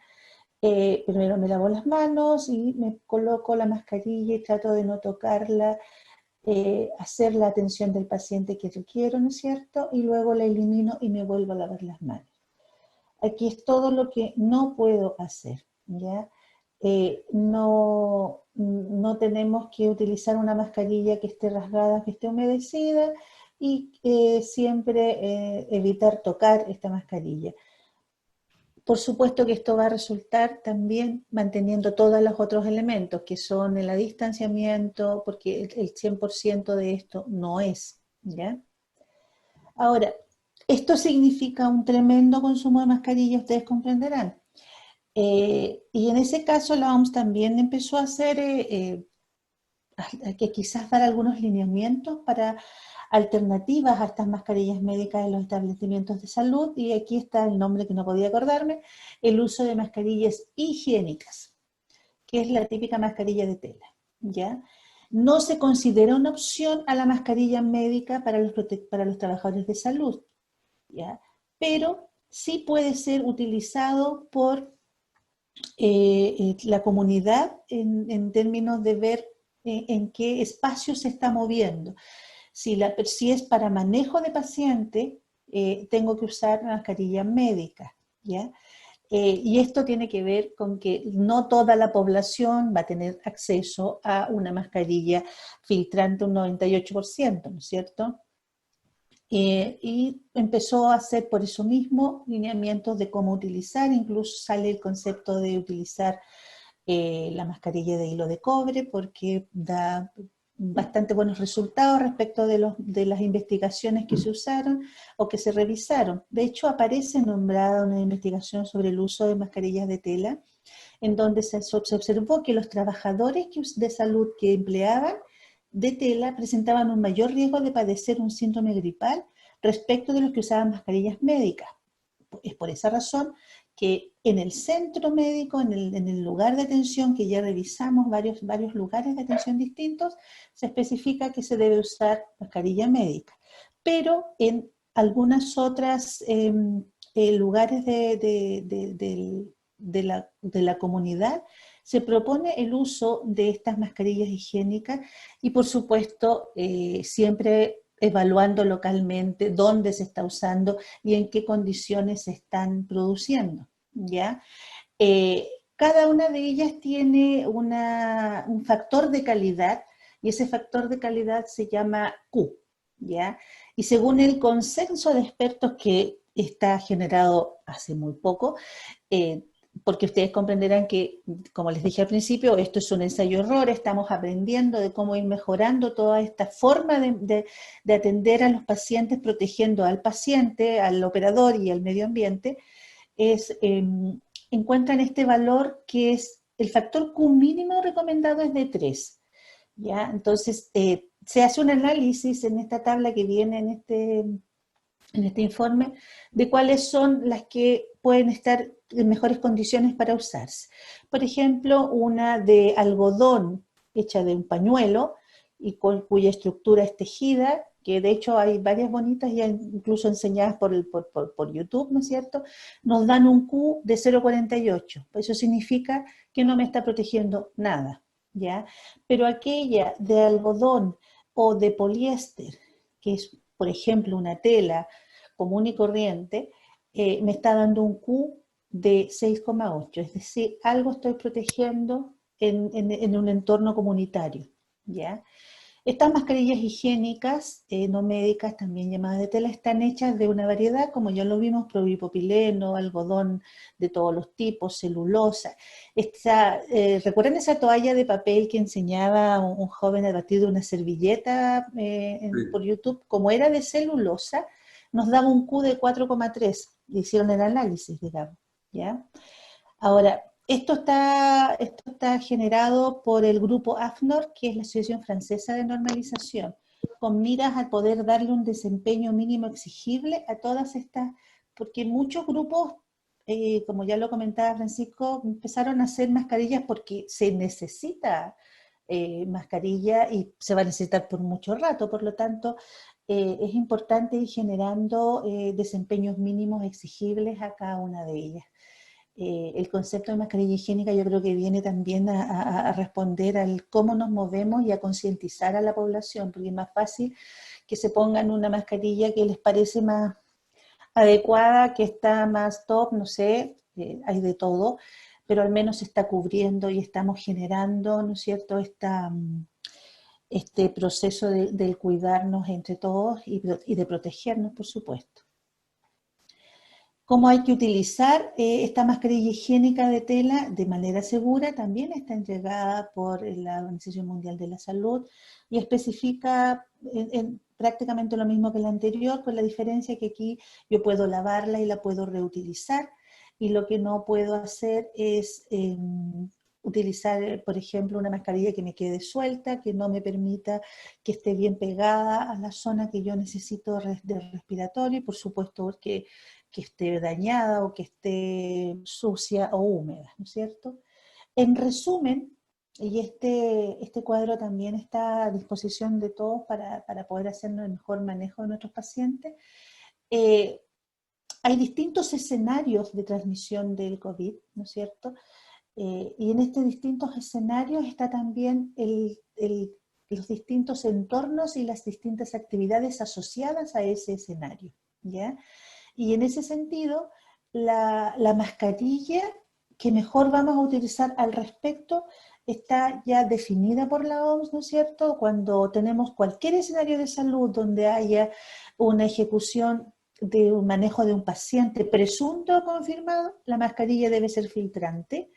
Primero me lavo las manos y me coloco la mascarilla y trato de no tocarla, hacer la atención del paciente que requiero, ¿no es cierto? Y luego la elimino y me vuelvo a lavar las manos. Aquí es todo lo que no puedo hacer, ¿ya? No tenemos que utilizar una mascarilla que esté rasgada, que esté humedecida, y siempre evitar tocar esta mascarilla. Por supuesto que esto va a resultar también manteniendo todos los otros elementos, que son el distanciamiento, porque el 100% de esto no es, ¿ya? Ahora, esto significa un tremendo consumo de mascarilla, ustedes comprenderán. Y en ese caso la OMS también empezó a hacer, que quizás dar algunos lineamientos para alternativas a estas mascarillas médicas en los establecimientos de salud, y aquí está el nombre que no podía acordarme: el uso de mascarillas higiénicas, que es la típica mascarilla de tela, ¿ya? No se considera una opción a la mascarilla médica para los trabajadores de salud, ¿ya? Pero sí puede ser utilizado por la comunidad en términos de ver en qué espacio se está moviendo. Si es para manejo de paciente, tengo que usar mascarilla médica, ¿ya? Y esto tiene que ver con que no toda la población va a tener acceso a una mascarilla filtrante un 98%, ¿no es cierto? Y empezó a hacer por eso mismo lineamientos de cómo utilizar, incluso sale el concepto de utilizar la mascarilla de hilo de cobre, porque da bastante buenos resultados respecto de las investigaciones que se usaron o que se revisaron. De hecho, aparece nombrada una investigación sobre el uso de mascarillas de tela, en donde se observó que los trabajadores de salud que empleaban de tela presentaban un mayor riesgo de padecer un síndrome gripal respecto de los que usaban mascarillas médicas. Es por esa razón que en el centro médico, en el lugar de atención, que ya revisamos varios lugares de atención distintos, se especifica que se debe usar mascarilla médica. Pero en algunas otras lugares de la comunidad se propone el uso de estas mascarillas higiénicas, y por supuesto siempre evaluando localmente dónde se está usando y en qué condiciones se están produciendo, ¿ya? Cada una de ellas tiene un factor de calidad, y ese factor de calidad se llama Q, ¿ya? Y según el consenso de expertos que está generado hace muy poco, porque ustedes comprenderán que, como les dije al principio, esto es un ensayo-error, estamos aprendiendo de cómo ir mejorando toda esta forma de atender a los pacientes, protegiendo al paciente, al operador y al medio ambiente. Encuentran este valor que es el factor Q mínimo recomendado es de 3, ¿ya? Entonces, se hace un análisis en esta tabla que viene en este informe, de cuáles son las que pueden estar en mejores condiciones para usarse. Por ejemplo, una de algodón hecha de un pañuelo y cuya estructura es tejida, que de hecho hay varias bonitas ya incluso enseñadas por YouTube, ¿no es cierto? Nos dan un Q de 0,48. Eso significa que no me está protegiendo nada, ¿ya? Pero aquella de algodón o de poliéster, que es, por ejemplo, una tela común y corriente, me está dando un Q de 6,8, es decir, algo estoy protegiendo en un entorno comunitario, ¿ya? Estas mascarillas higiénicas, no médicas, también llamadas de tela, están hechas de una variedad, como ya lo vimos, polipropileno, algodón de todos los tipos, celulosa. ¿Recuerdan esa toalla de papel que enseñaba un joven a partir de una servilleta por YouTube? Como era de celulosa, nos daba un Q de 4,3. Hicieron el análisis, digamos, ¿ya? Ahora, esto está generado por el grupo AFNOR, que es la Asociación Francesa de Normalización, con miras a poder darle un desempeño mínimo exigible a todas estas, porque muchos grupos, como ya lo comentaba Francisco, empezaron a hacer mascarillas porque se necesita mascarilla y se va a necesitar por mucho rato, por lo tanto, es importante ir generando desempeños mínimos exigibles a cada una de ellas. El concepto de mascarilla higiénica yo creo que viene también a responder al cómo nos movemos y a concientizar a la población, porque es más fácil que se pongan una mascarilla que les parece más adecuada, que está más top, no sé, hay de todo, pero al menos se está cubriendo y estamos generando, ¿no es cierto?, este proceso del cuidarnos entre todos y de protegernos, por supuesto. Cómo hay que utilizar esta mascarilla higiénica de tela de manera segura también está entregada por la Organización Mundial de la Salud y especifica prácticamente lo mismo que la anterior, con la diferencia que aquí yo puedo lavarla y la puedo reutilizar, y lo que no puedo hacer es utilizar, por ejemplo, una mascarilla que me quede suelta, que no me permita que esté bien pegada a la zona que yo necesito de respiratorio, y por supuesto que esté dañada o que esté sucia o húmeda, ¿no es cierto? En resumen, y este cuadro también está a disposición de todos para poder hacer el mejor manejo de nuestros pacientes, hay distintos escenarios de transmisión del COVID, ¿no es cierto? Y en estos distintos escenarios está también los distintos entornos y las distintas actividades asociadas a ese escenario, ¿ya? Y en ese sentido, la mascarilla que mejor vamos a utilizar al respecto está ya definida por la OMS, ¿no es cierto? Cuando tenemos cualquier escenario de salud donde haya una ejecución de un manejo de un paciente presunto o confirmado, la mascarilla debe ser filtrante.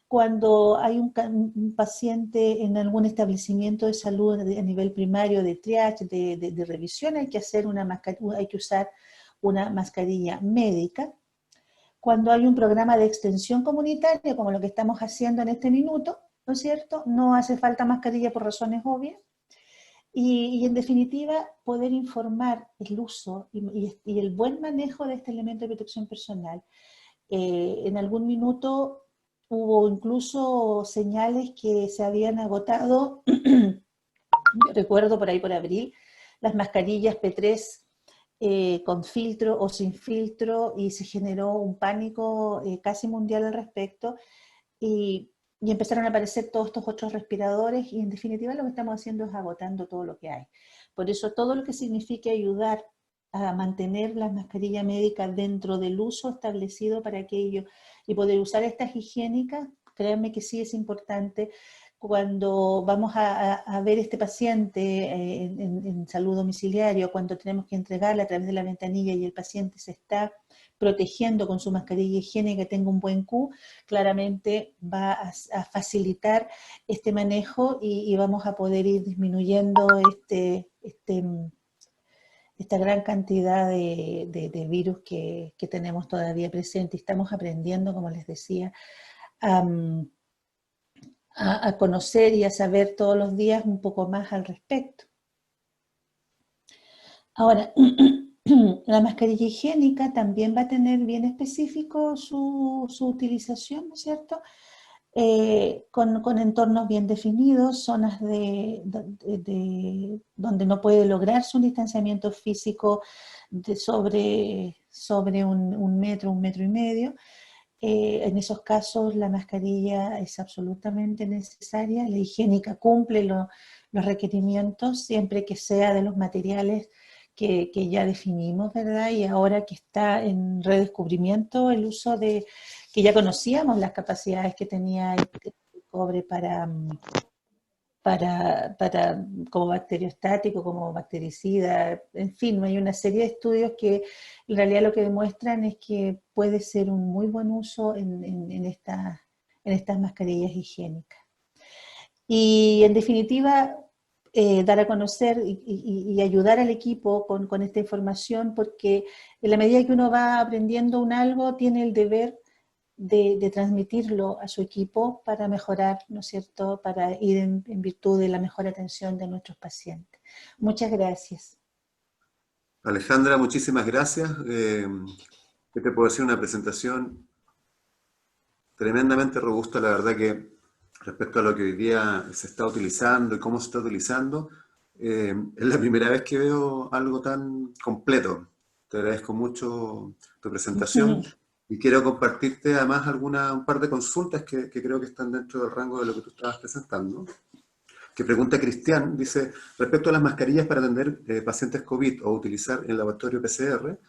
Cuando hay un paciente en algún establecimiento de salud a nivel primario, de triage, de revisión, hay que usar una mascarilla médica. Cuando hay un programa de extensión comunitaria, como lo que estamos haciendo en este minuto, ¿no es cierto?, no hace falta mascarilla por razones obvias. Y en definitiva, poder informar el uso y el buen manejo de este elemento de protección personal. En algún minuto hubo incluso señales que se habían agotado, yo recuerdo por ahí por abril, las mascarillas P3 con filtro o sin filtro, y se generó un pánico casi mundial al respecto, y empezaron a aparecer todos estos otros respiradores, y en definitiva lo que estamos haciendo es agotando todo lo que hay. Por eso todo lo que signifique ayudar a mantener las mascarillas médicas dentro del uso establecido para aquello y poder usar estas higiénicas, créanme que sí es importante. Cuando vamos a ver este paciente en salud domiciliario, cuando tenemos que entregarla a través de la ventanilla y el paciente se está protegiendo con su mascarilla higiénica, tenga un buen Q, claramente va a facilitar este manejo y vamos a poder ir disminuyendo esta gran cantidad de virus que tenemos todavía presente. Estamos aprendiendo, como les decía, a conocer y a saber todos los días un poco más al respecto. Ahora, la mascarilla higiénica también va a tener bien específico su utilización, ¿no es cierto? Con entornos bien definidos, zonas donde no puede lograrse un distanciamiento físico sobre 1 metro, 1,5 metros. En esos casos la mascarilla es absolutamente necesaria. La higiénica cumple los requerimientos siempre que sea de los materiales que ya definimos, ¿verdad? Y ahora que está en redescubrimiento el uso que ya conocíamos las capacidades que tenía el cobre como bacteriostático, como bactericida, en fin, hay una serie de estudios que en realidad lo que demuestran es que puede ser un muy buen uso en estas mascarillas higiénicas. Y en definitiva, dar a conocer y ayudar al equipo con esta información, porque en la medida que uno va aprendiendo un algo, tiene el deber de transmitirlo a su equipo para mejorar, ¿no es cierto?, para ir en virtud de la mejor atención de nuestros pacientes. Muchas gracias. Alejandra, muchísimas gracias. ¿Qué te puedo decir? Una presentación tremendamente robusta, la verdad que respecto a lo que hoy día se está utilizando y cómo se está utilizando, es la primera vez que veo algo tan completo. Te agradezco mucho tu presentación y quiero compartirte además un par de consultas que creo que están dentro del rango de lo que tú estabas presentando. Que pregunta Cristian, dice, respecto a las mascarillas para atender pacientes COVID o utilizar el laboratorio PCR,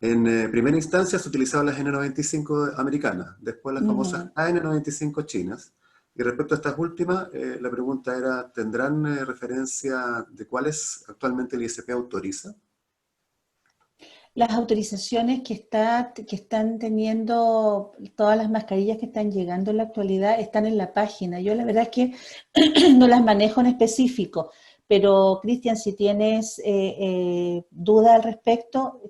en primera instancia se utilizaban las N95 americanas, después las famosas AN95 chinas. Y respecto a estas últimas, la pregunta era, ¿tendrán referencia de cuáles actualmente el ISP autoriza? Las autorizaciones que están teniendo todas las mascarillas que están llegando en la actualidad están en la página. Yo la verdad es que no las manejo en específico, pero Cristian, si tienes duda al respecto,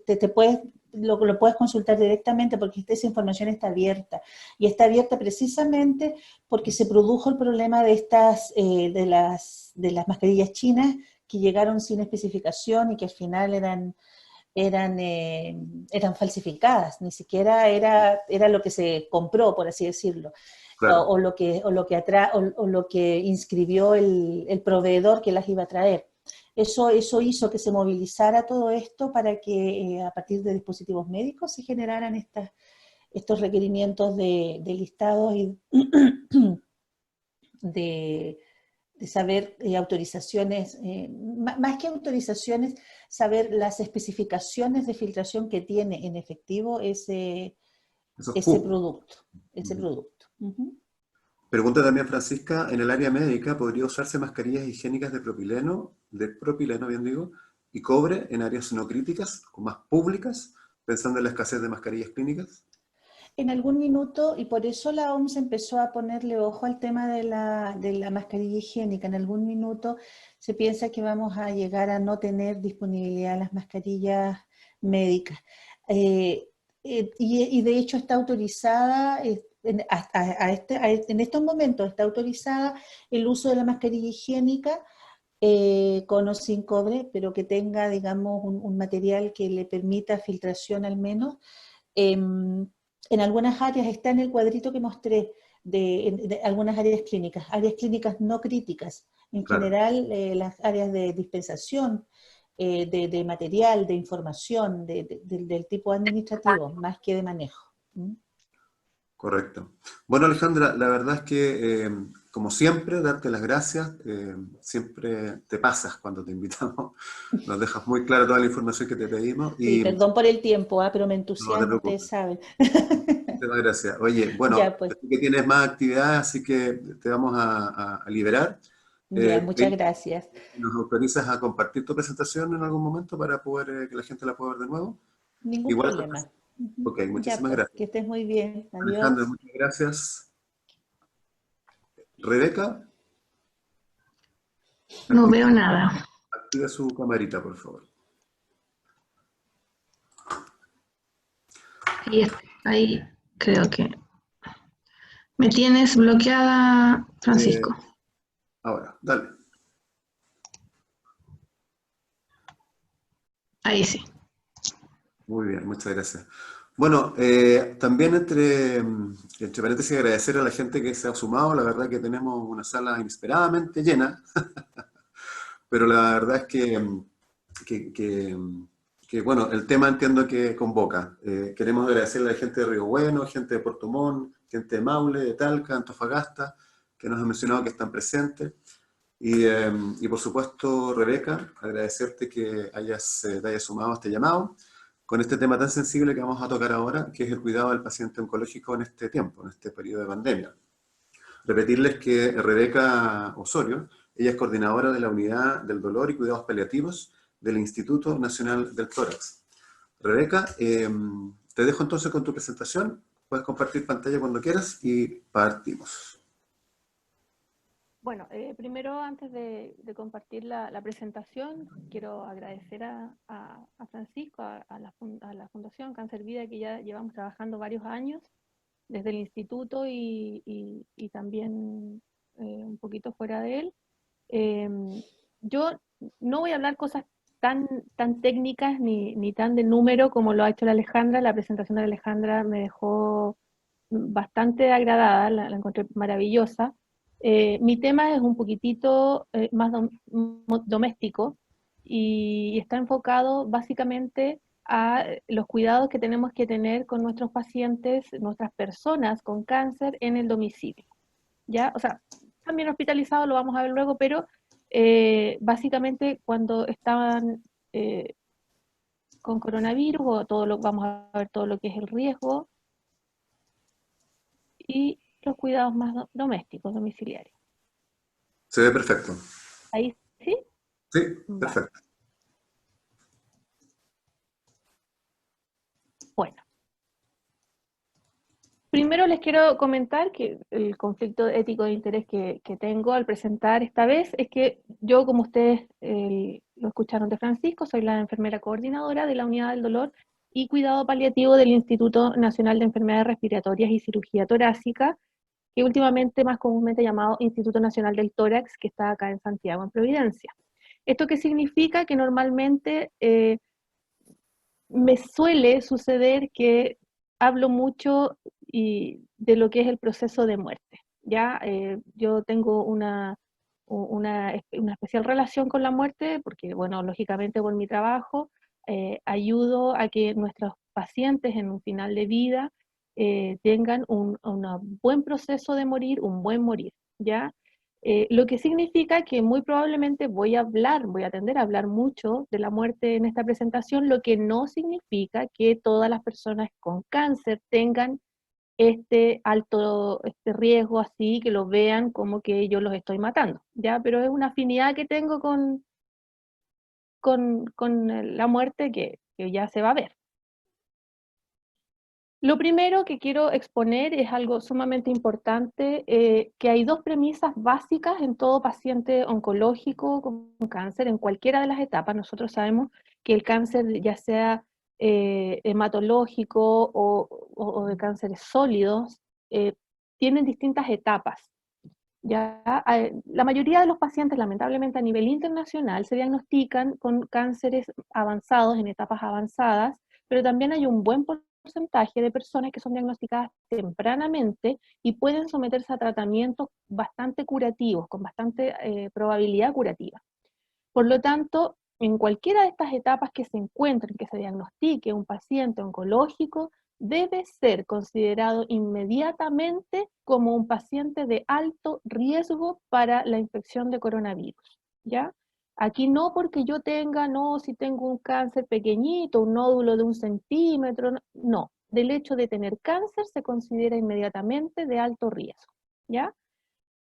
lo puedes consultar directamente porque esa información está abierta. Y está abierta precisamente porque se produjo el problema de de las mascarillas chinas que llegaron sin especificación y que al final eran falsificadas, ni siquiera era lo que se compró, por así decirlo, Claro. o lo que inscribió el proveedor que las iba a traer. Eso hizo que se movilizara todo esto para que a partir de dispositivos médicos se generaran estos requerimientos de listados y de saber autorizaciones, más que autorizaciones, saber las especificaciones de filtración que tiene en efectivo ese producto. Pregunta también Francisca, ¿en el área médica podría usarse mascarillas higiénicas de propileno, bien digo, y cobre en áreas no críticas o más públicas, pensando en la escasez de mascarillas clínicas? En algún minuto, y por eso la OMS empezó a ponerle ojo al tema de la mascarilla higiénica, en algún minuto se piensa que vamos a llegar a no tener disponibilidad de las mascarillas médicas. Y de hecho está autorizada, en estos momentos está autorizada el uso de la mascarilla higiénica con o sin cobre, pero que tenga, digamos, un material que le permita filtración al menos. En algunas áreas está en el cuadrito que mostré de algunas áreas clínicas no críticas. En Claro. general, las áreas de dispensación de material, de información, del tipo administrativo, más que de manejo. Correcto. Bueno, Alejandra, la verdad es que, como siempre, darte las gracias. Siempre te pasas cuando te invitamos. Nos dejas muy clara toda la información que te pedimos. Sí, Y perdón por el tiempo, pero me no te entusiasmo, ustedes preocupes. saben. Muchas gracias. Oye, bueno, Ya, pues, sé que tienes más actividades, así que te vamos a liberar. ya, muchas gracias. ¿Nos autorizas a compartir tu presentación en algún momento para poder que la gente la pueda ver de nuevo? Ningún Igual. problema. Ok, Ya, muchísimas pues, gracias. que estés muy bien. Alejandra, Adiós. muchas gracias. Rebeca, No veo nada. activa su camarita, por favor. Ahí creo que me tienes bloqueada, Francisco. Ahora, dale. Ahí sí. Muy bien, muchas gracias. Bueno, también entre paréntesis agradecer a la gente que se ha sumado. La verdad que tenemos una sala inesperadamente llena, pero la verdad es que, bueno, el tema entiendo que convoca. Queremos agradecerle a la gente de Río Bueno, gente de Puerto Montt, gente de Maule, de Talca, Antofagasta, que nos han mencionado que están presentes. Y por supuesto, Rebeca, agradecerte que te hayas sumado a este llamado con este tema tan sensible que vamos a tocar ahora, que es el cuidado del paciente oncológico en este tiempo, en este periodo de pandemia. Repetirles que Rebeca Osorio, ella es coordinadora de la Unidad del Dolor y Cuidados Paliativos del Instituto Nacional del Tórax. Rebeca, te dejo entonces con tu presentación. Puedes compartir pantalla cuando quieras y partimos. Bueno, primero, antes de compartir la presentación, quiero agradecer a Francisco, a la Fundación Cáncer Vida, que ya llevamos trabajando varios años, desde el instituto y también un poquito fuera de él. Yo no voy a hablar cosas tan técnicas ni tan de número como lo ha hecho la Alejandra. La presentación de la Alejandra me dejó bastante agradada, la encontré maravillosa. Mi tema es un poquitito más doméstico y está enfocado básicamente a los cuidados que tenemos que tener con nuestros pacientes, nuestras personas con cáncer en el domicilio. ¿Ya? O sea, también hospitalizados, lo vamos a ver luego, pero básicamente cuando estaban con coronavirus, vamos a ver todo lo que es el riesgo, y los cuidados más domésticos, domiciliarios. Se ve perfecto. ¿Ahí sí? Sí, Vale. perfecto. Bueno. Primero les quiero comentar que el conflicto ético de interés que tengo al presentar esta vez es que yo, como ustedes lo escucharon de Francisco, soy la enfermera coordinadora de la Unidad del Dolor y Cuidado Paliativo del Instituto Nacional de Enfermedades Respiratorias y Cirugía Torácica, que últimamente más comúnmente llamado Instituto Nacional del Tórax, que está acá en Santiago, en Providencia. ¿Esto qué significa? Que normalmente me suele suceder que hablo mucho de lo que es el proceso de muerte. ¿Ya? Yo tengo una especial relación con la muerte, porque, bueno, lógicamente por mi trabajo ayudo a que nuestros pacientes en un final de vida tengan un buen proceso de morir, un buen morir, ¿ya? Lo que significa que muy probablemente voy a tender a hablar mucho de la muerte en esta presentación, lo que no significa que todas las personas con cáncer tengan este riesgo así, que lo vean como que yo los estoy matando, ¿ya? Pero es una afinidad que tengo con la muerte que ya se va a ver. Lo primero que quiero exponer es algo sumamente importante, que hay dos premisas básicas en todo paciente oncológico con cáncer, en cualquiera de las etapas. Nosotros sabemos que el cáncer, ya sea hematológico o de cánceres sólidos, tienen distintas etapas. Ya, la mayoría de los pacientes, lamentablemente a nivel internacional, se diagnostican con cánceres avanzados, en etapas avanzadas, pero también hay un buen porcentaje de personas que son diagnosticadas tempranamente y pueden someterse a tratamientos bastante curativos, con bastante probabilidad curativa. Por lo tanto, en cualquiera de estas etapas que se encuentren, que se diagnostique un paciente oncológico, debe ser considerado inmediatamente como un paciente de alto riesgo para la infección de coronavirus, ¿ya? Aquí no porque yo tenga, no, si tengo un cáncer pequeñito, un nódulo de 1 centímetro, no. Del hecho de tener cáncer se considera inmediatamente de alto riesgo, ¿ya?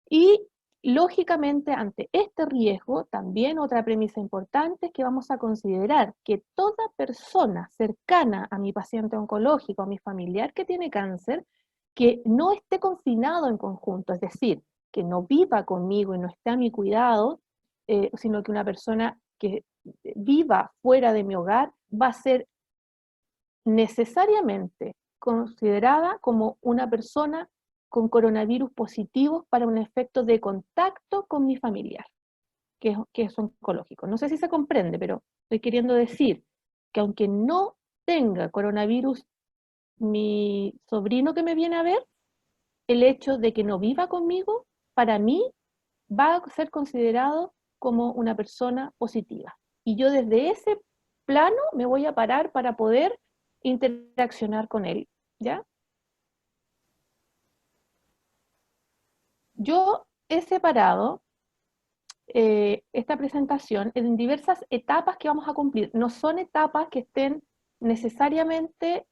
Y lógicamente, ante este riesgo, también otra premisa importante es que vamos a considerar que toda persona cercana a mi paciente oncológico, a mi familiar que tiene cáncer, que no esté confinado en conjunto, es decir, que no viva conmigo y no esté a mi cuidado, sino que una persona que viva fuera de mi hogar va a ser necesariamente considerada como una persona con coronavirus positivos para un efecto de contacto con mi familiar, que es oncológico. No sé si se comprende, pero estoy queriendo decir que aunque no tenga coronavirus mi sobrino que me viene a ver, el hecho de que no viva conmigo, para mí, va a ser considerado como una persona positiva. Y yo desde ese plano me voy a parar para poder interaccionar con él, ¿ya? Yo he separado esta presentación en diversas etapas que vamos a cumplir. No son etapas que estén necesariamente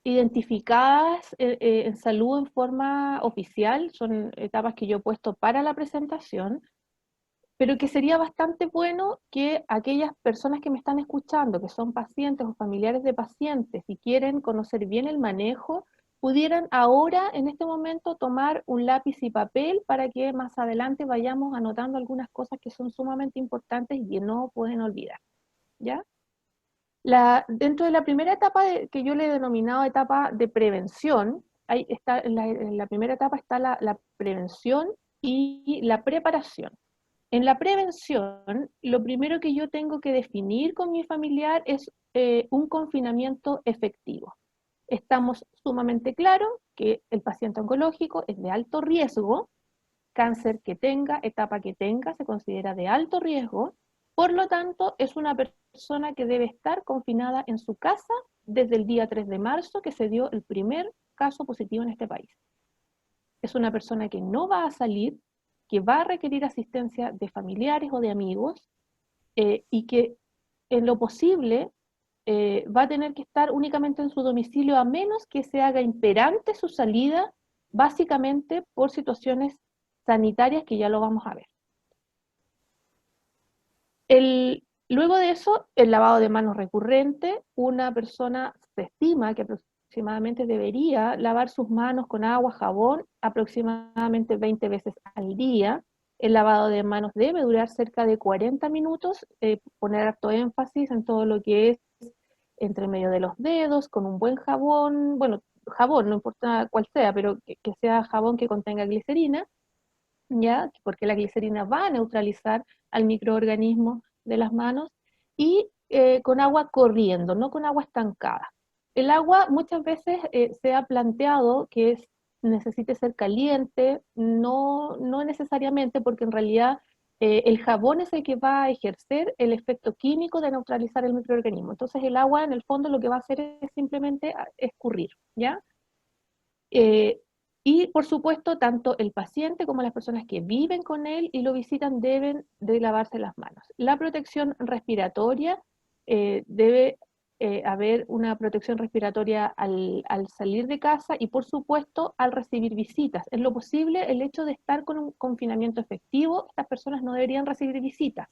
identificadas en salud en forma oficial, son etapas que yo he puesto para la presentación, pero que sería bastante bueno que aquellas personas que me están escuchando, que son pacientes o familiares de pacientes y quieren conocer bien el manejo, pudieran ahora, en este momento, tomar un lápiz y papel para que más adelante vayamos anotando algunas cosas que son sumamente importantes y que no pueden olvidar, ¿ya? Dentro de la primera etapa que yo le he denominado etapa de prevención, ahí está, en la primera etapa está la prevención y la preparación. En la prevención, lo primero que yo tengo que definir con mi familiar es un confinamiento efectivo. Estamos sumamente claros que el paciente oncológico es de alto riesgo, cáncer que tenga, etapa que tenga, se considera de alto riesgo, por lo tanto es una persona que debe estar confinada en su casa desde el día 3 de marzo que se dio el primer caso positivo en este país. Es una persona que no va a salir, que va a requerir asistencia de familiares o de amigos y que en lo posible va a tener que estar únicamente en su domicilio a menos que se haga imperante su salida, básicamente por situaciones sanitarias que ya lo vamos a ver. Luego de eso, el lavado de manos recurrente, una persona se estima que aproximadamente debería lavar sus manos con agua, jabón, aproximadamente 20 veces al día. El lavado de manos debe durar cerca de 40 minutos, poner harto énfasis en todo lo que es entre medio de los dedos, con un buen jabón, bueno, jabón, no importa cuál sea, pero que sea jabón que contenga glicerina, ¿ya? Porque la glicerina va a neutralizar al microorganismo de las manos, y con agua corriendo, no con agua estancada. El agua muchas veces se ha planteado que necesite ser caliente, no necesariamente, porque en realidad el jabón es el que va a ejercer el efecto químico de neutralizar el microorganismo. Entonces el agua en el fondo lo que va a hacer es simplemente escurrir, ¿ya? Y por supuesto, tanto el paciente como las personas que viven con él y lo visitan deben de lavarse las manos. La protección respiratoria, debe haber una protección respiratoria al salir de casa y por supuesto al recibir visitas. En lo posible, el hecho de estar con un confinamiento efectivo, estas personas no deberían recibir visitas,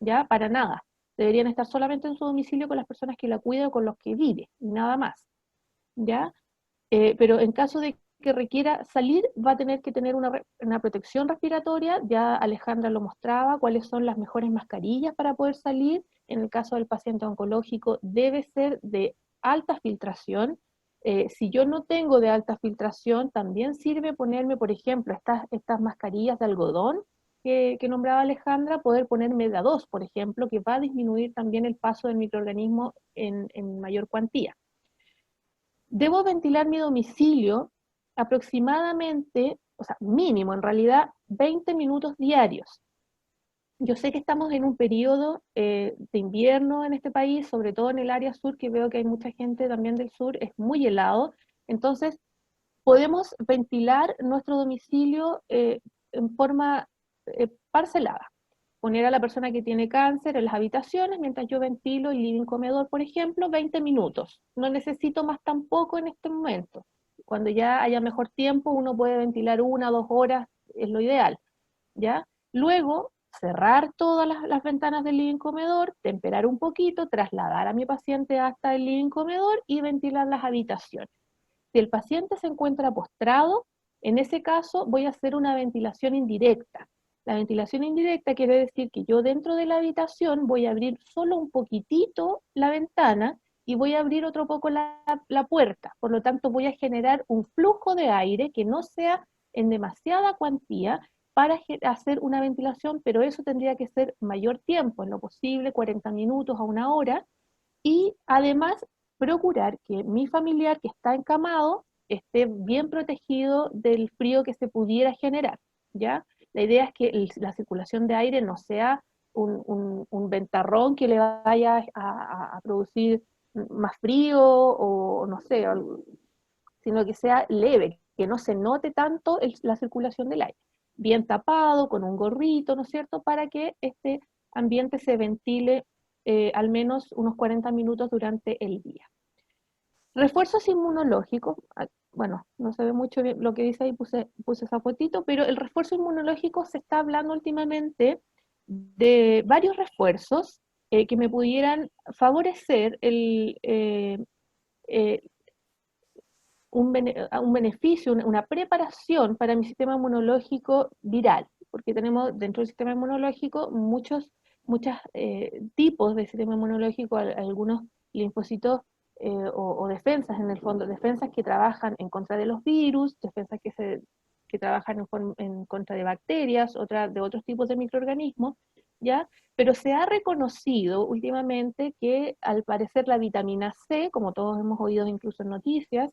¿ya? Para nada. Deberían estar solamente en su domicilio con las personas que la cuidan o con los que vive, y nada más, ¿ya? Pero en caso de que requiera salir, va a tener que tener una protección respiratoria. Ya Alejandra lo mostraba, cuáles son las mejores mascarillas para poder salir. En el caso del paciente oncológico, debe ser de alta filtración. Si yo no tengo de alta filtración, también sirve ponerme, por ejemplo, estas mascarillas de algodón que nombraba Alejandra, poder ponerme de a 2, por ejemplo, que va a disminuir también el paso del microorganismo en mayor cuantía. Debo ventilar mi domicilio aproximadamente, o sea, mínimo en realidad, 20 minutos diarios. Yo sé que estamos en un periodo de invierno en este país, sobre todo en el área sur, que veo que hay mucha gente también del sur, es muy helado, entonces podemos ventilar nuestro domicilio en forma parcelada. Poner a la persona que tiene cáncer en las habitaciones, mientras yo ventilo el living comedor, por ejemplo, 20 minutos. No necesito más tampoco en este momento. Cuando ya haya mejor tiempo, uno puede ventilar 1 o 2 horas, es lo ideal, ¿ya? Luego, cerrar todas las ventanas del living comedor, temperar un poquito, trasladar a mi paciente hasta el living comedor y ventilar las habitaciones. Si el paciente se encuentra postrado, en ese caso voy a hacer una ventilación indirecta. La ventilación indirecta quiere decir que yo dentro de la habitación voy a abrir solo un poquitito la ventana y voy a abrir otro poco la puerta. Por lo tanto, voy a generar un flujo de aire que no sea en demasiada cuantía para hacer una ventilación, pero eso tendría que ser mayor tiempo, en lo posible 40 minutos a 1 hora, y además procurar que mi familiar que está encamado esté bien protegido del frío que se pudiera generar, ¿ya? La idea es que la circulación de aire no sea un ventarrón que le vaya a producir más frío o no sé, sino que sea leve, que no se note tanto la circulación del aire. Bien tapado, con un gorrito, ¿no es cierto?, para que este ambiente se ventile al menos unos 40 minutos durante el día. Refuerzos inmunológicos, bueno, no se ve mucho bien lo que dice ahí, puse esa fotito, pero el refuerzo inmunológico se está hablando últimamente de varios refuerzos que me pudieran favorecer un beneficio, una preparación para mi sistema inmunológico viral, porque tenemos dentro del sistema inmunológico muchos tipos de sistema inmunológico, algunos linfocitos o defensas en el fondo, defensas que trabajan en contra de los virus, defensas que trabajan en contra de bacterias, otras de otros tipos de microorganismos, ¿ya? Pero se ha reconocido últimamente que al parecer la vitamina C, como todos hemos oído incluso en noticias,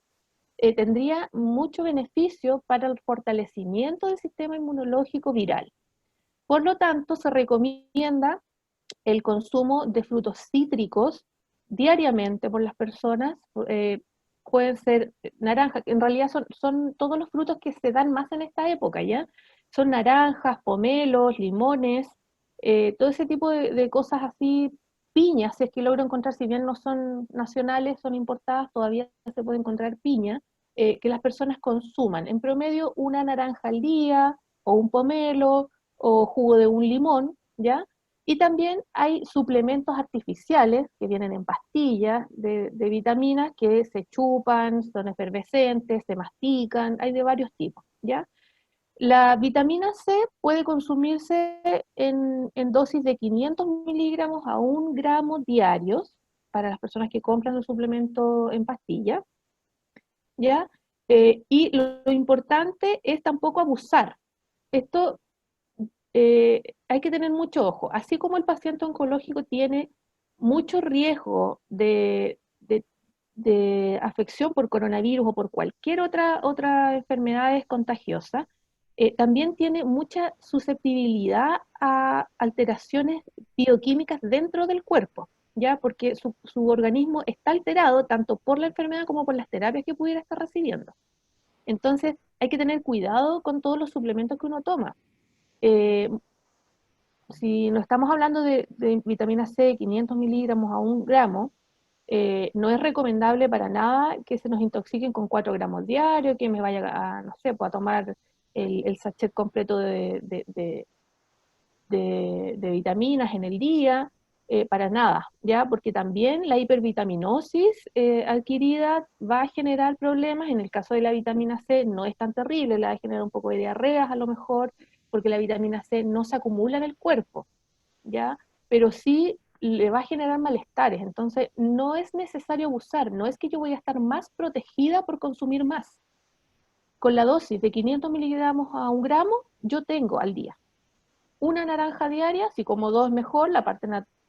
tendría mucho beneficio para el fortalecimiento del sistema inmunológico viral. Por lo tanto, se recomienda el consumo de frutos cítricos diariamente por las personas. Pueden ser naranjas, en realidad son todos los frutos que se dan más en esta época, ¿ya? Son naranjas, pomelos, limones, todo ese tipo de cosas así, piñas, si es que logro encontrar, si bien no son nacionales, son importadas, todavía se puede encontrar piña, que las personas consuman. En promedio, una naranja al día, o un pomelo, o jugo de un limón, ¿ya? Y también hay suplementos artificiales que vienen en pastillas de vitaminas que se chupan, son efervescentes, se mastican, hay de varios tipos, ¿ya? La vitamina C puede consumirse en dosis de 500 miligramos a 1 gramo diarios para las personas que compran el suplemento en pastilla, ¿ya? Y lo importante es tampoco abusar. Esto hay que tener mucho ojo. Así como el paciente oncológico tiene mucho riesgo de afección por coronavirus o por cualquier otra enfermedad contagiosa, también tiene mucha susceptibilidad a alteraciones bioquímicas dentro del cuerpo, ¿ya? Porque su organismo está alterado tanto por la enfermedad como por las terapias que pudiera estar recibiendo. Entonces, hay que tener cuidado con todos los suplementos que uno toma. Eh, si no estamos hablando de vitamina C, 500 miligramos a 1 gramo, no es recomendable para nada que se nos intoxiquen con 4 gramos diarios, que me vaya a, no sé, pues a tomar el sachet completo de vitaminas en el día, para nada, ¿ya? Porque también la hipervitaminosis adquirida va a generar problemas. En el caso de la vitamina C no es tan terrible, la va a generar un poco de diarreas a lo mejor, porque la vitamina C no se acumula en el cuerpo, ¿ya? Pero sí le va a generar malestares, entonces no es necesario abusar, no es que yo voy a estar más protegida por consumir más. Con la dosis de 500 miligramos a 1 gramo, yo tengo al día una naranja diaria, si como dos mejor,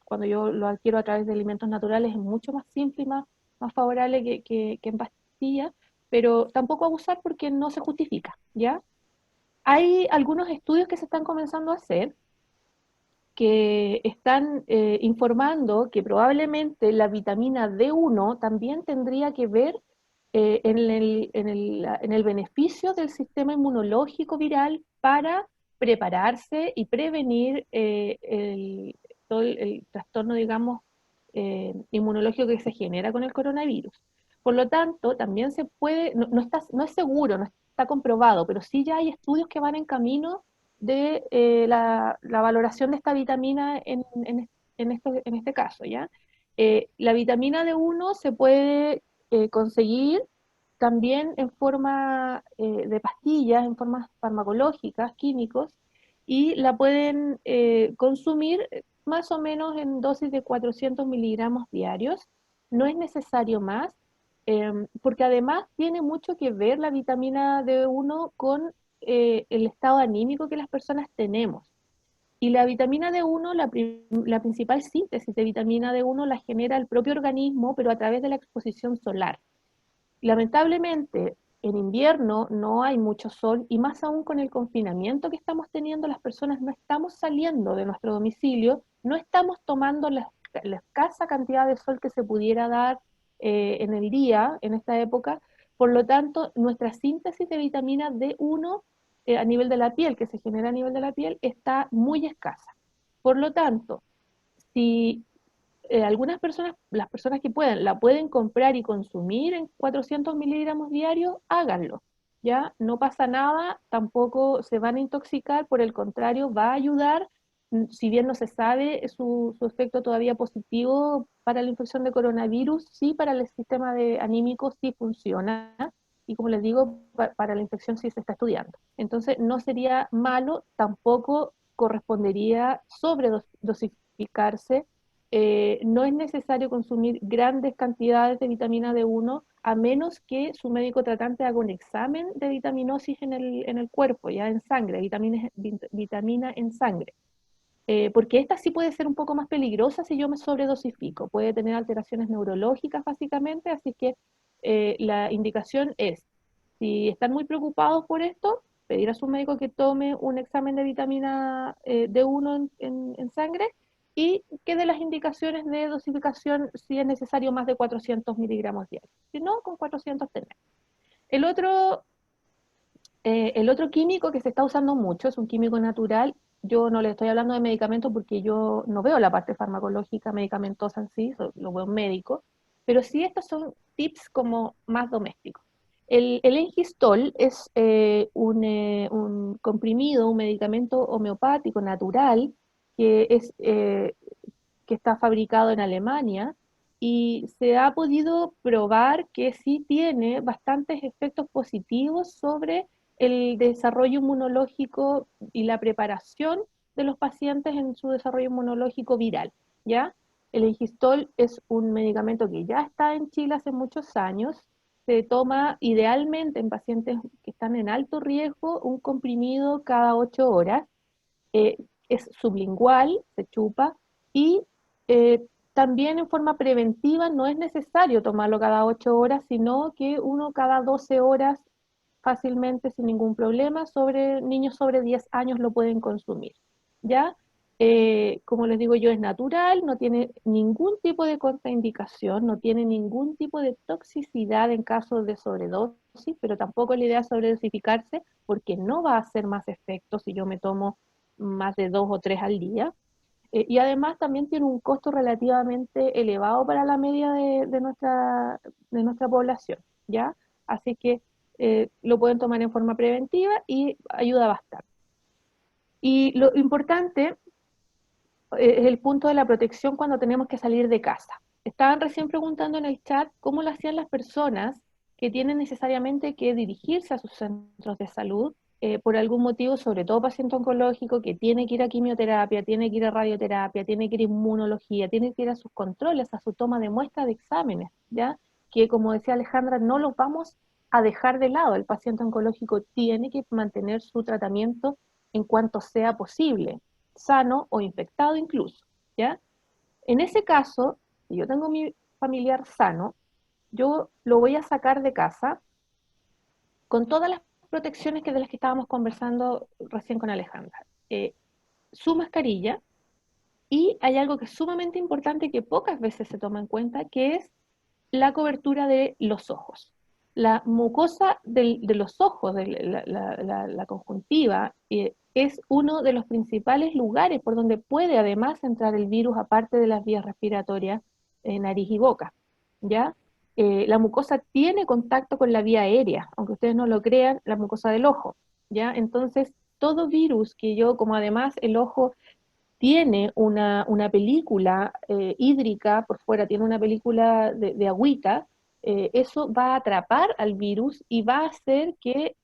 cuando yo lo adquiero a través de alimentos naturales es mucho más simple y más favorable que en pastillas, pero tampoco abusar porque no se justifica, ¿ya? Hay algunos estudios que se están comenzando a hacer que están informando que probablemente la vitamina D1 también tendría que ver en el beneficio del sistema inmunológico viral para prepararse y prevenir todo el trastorno, digamos, inmunológico que se genera con el coronavirus. Por lo tanto, también se puede, no es seguro, no está comprobado, pero sí ya hay estudios que van en camino de la valoración de esta vitamina en este caso, ¿ya? La vitamina D1 se puede conseguir también en forma de pastillas, en formas farmacológicas, químicos, y la pueden consumir más o menos en dosis de 400 miligramos diarios. No es necesario más, porque además tiene mucho que ver la vitamina D1 con el estado anímico que las personas tenemos. Y la vitamina D1, la principal síntesis de vitamina D1 la genera el propio organismo, pero a través de la exposición solar. Lamentablemente, en invierno no hay mucho sol y más aún con el confinamiento que estamos teniendo, las personas no estamos saliendo de nuestro domicilio, no estamos tomando la escasa cantidad de sol que se pudiera dar en el día, en esta época. Por lo tanto, nuestra síntesis de vitamina D1 a nivel de la piel, que se genera a nivel de la piel, está muy escasa. Por lo tanto, si algunas personas, las personas que pueden, la pueden comprar y consumir en 400 miligramos diarios, háganlo, ¿ya? No pasa nada, tampoco se van a intoxicar, por el contrario, va a ayudar, si bien no se sabe su efecto todavía positivo para la infección de coronavirus, sí para el sistema anímico sí funciona, y como les digo, para la infección sí se está estudiando. Entonces, no sería malo, tampoco correspondería sobredosificarse. No es necesario consumir grandes cantidades de vitamina D1 a menos que su médico tratante haga un examen de vitaminosis en el cuerpo, ya en sangre, vitamina en sangre. Porque esta sí puede ser un poco más peligrosa si yo me sobredosifico, puede tener alteraciones neurológicas básicamente, así que la indicación es, si están muy preocupados por esto, pedir a su médico que tome un examen de vitamina D1 en sangre y que dé las indicaciones de dosificación si es necesario más de 400 miligramos diarios. Si no, con 400 tenemos. El otro químico que se está usando mucho es un químico natural. Yo no le estoy hablando de medicamentos porque yo no veo la parte farmacológica, medicamentosa en sí, lo veo en médico, pero sí estos son tips como más domésticos. El Engistol es un comprimido, un medicamento homeopático natural que está fabricado en Alemania y se ha podido probar que sí tiene bastantes efectos positivos sobre el desarrollo inmunológico y la preparación de los pacientes en su desarrollo inmunológico viral, ¿ya? El Engistol es un medicamento que ya está en Chile hace muchos años, se toma idealmente en pacientes que están en alto riesgo, un comprimido cada 8 horas, eh, es sublingual, se chupa, y también en forma preventiva no es necesario tomarlo cada 8 horas, sino que uno cada 12 horas fácilmente sin ningún problema, niños sobre 10 años lo pueden consumir, ¿ya? Como les digo yo, es natural, no tiene ningún tipo de contraindicación, no tiene ningún tipo de toxicidad en caso de sobredosis, pero tampoco es la idea sobredosificarse porque no va a hacer más efecto si yo me tomo más de 2 o 3 al día. Y además también tiene un costo relativamente elevado para la media de nuestra población, ¿ya? Así que lo pueden tomar en forma preventiva y ayuda bastante. Y lo importante es el punto de la protección cuando tenemos que salir de casa. Estaban recién preguntando en el chat cómo lo hacían las personas que tienen necesariamente que dirigirse a sus centros de salud por algún motivo, sobre todo paciente oncológico que tiene que ir a quimioterapia, tiene que ir a radioterapia, tiene que ir a inmunología, tiene que ir a sus controles, a su toma de muestra de exámenes, ¿ya? Que como decía Alejandra, no los vamos a dejar de lado. El paciente oncológico tiene que mantener su tratamiento en cuanto sea posible, sano o infectado incluso, ¿ya? En ese caso, si yo tengo mi familiar sano, yo lo voy a sacar de casa con todas las protecciones de las que estábamos conversando recién con Alejandra. Su mascarilla, y hay algo que es sumamente importante que pocas veces se toma en cuenta, que es la cobertura de los ojos. La mucosa de los ojos, de la conjuntiva, es uno de los principales lugares por donde puede además entrar el virus, aparte de las vías respiratorias, nariz y boca, ¿ya? La mucosa tiene contacto con la vía aérea, aunque ustedes no lo crean, la mucosa del ojo, ¿ya? Entonces, todo virus que como además el ojo tiene una película hídrica por fuera, tiene una película de agüita, eso va a atrapar al virus y va a hacer que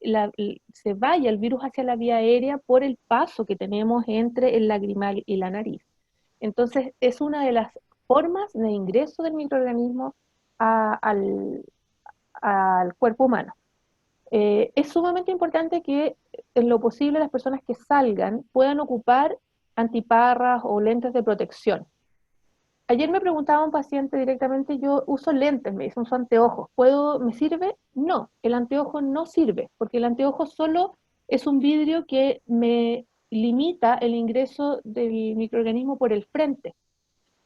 se vaya el virus hacia la vía aérea por el paso que tenemos entre el lagrimal y la nariz. Entonces, es una de las formas de ingreso del microorganismo al cuerpo humano. Es sumamente importante que en lo posible las personas que salgan puedan ocupar antiparras o lentes de protección. Ayer me preguntaba un paciente directamente, yo uso lentes, me dice, uso anteojos, ¿me sirve? No, el anteojo no sirve, porque el anteojo solo es un vidrio que me limita el ingreso del microorganismo por el frente,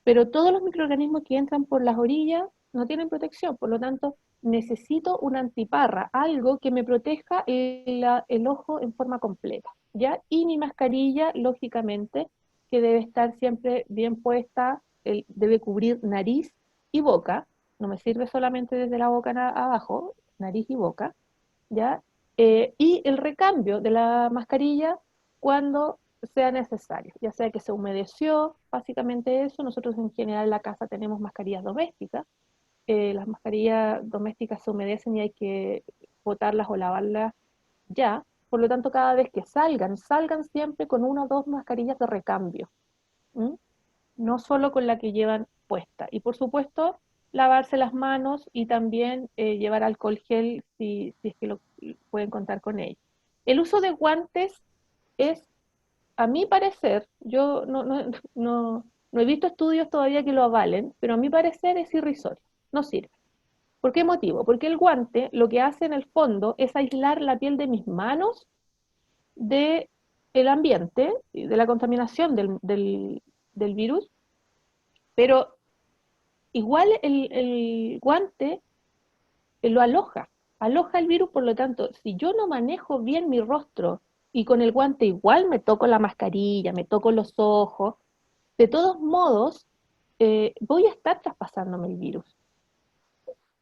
pero todos los microorganismos que entran por las orillas no tienen protección, por lo tanto necesito una antiparra, algo que me proteja el ojo en forma completa, ¿ya? Y mi mascarilla, lógicamente, que debe estar siempre bien puesta debe cubrir nariz y boca, no me sirve solamente desde la boca abajo, nariz y boca, ¿ya? Y el recambio de la mascarilla cuando sea necesario, ya sea que se humedeció, básicamente eso. Nosotros en general en la casa tenemos mascarillas domésticas, las mascarillas domésticas se humedecen y hay que botarlas o lavarlas ya, por lo tanto cada vez que salgan siempre con una o dos mascarillas de recambio, ¿m? No solo con la que llevan puesta. Y por supuesto, lavarse las manos y también llevar alcohol gel si es que lo pueden contar con ello. El uso de guantes es, a mi parecer, yo no he visto estudios todavía que lo avalen, pero a mi parecer es irrisorio, no sirve. ¿Por qué motivo? Porque el guante lo que hace en el fondo es aislar la piel de mis manos del ambiente, de la contaminación del virus, pero igual el guante lo aloja el virus. Por lo tanto, si yo no manejo bien mi rostro y con el guante igual me toco la mascarilla, me toco los ojos, de todos modos voy a estar traspasándome el virus.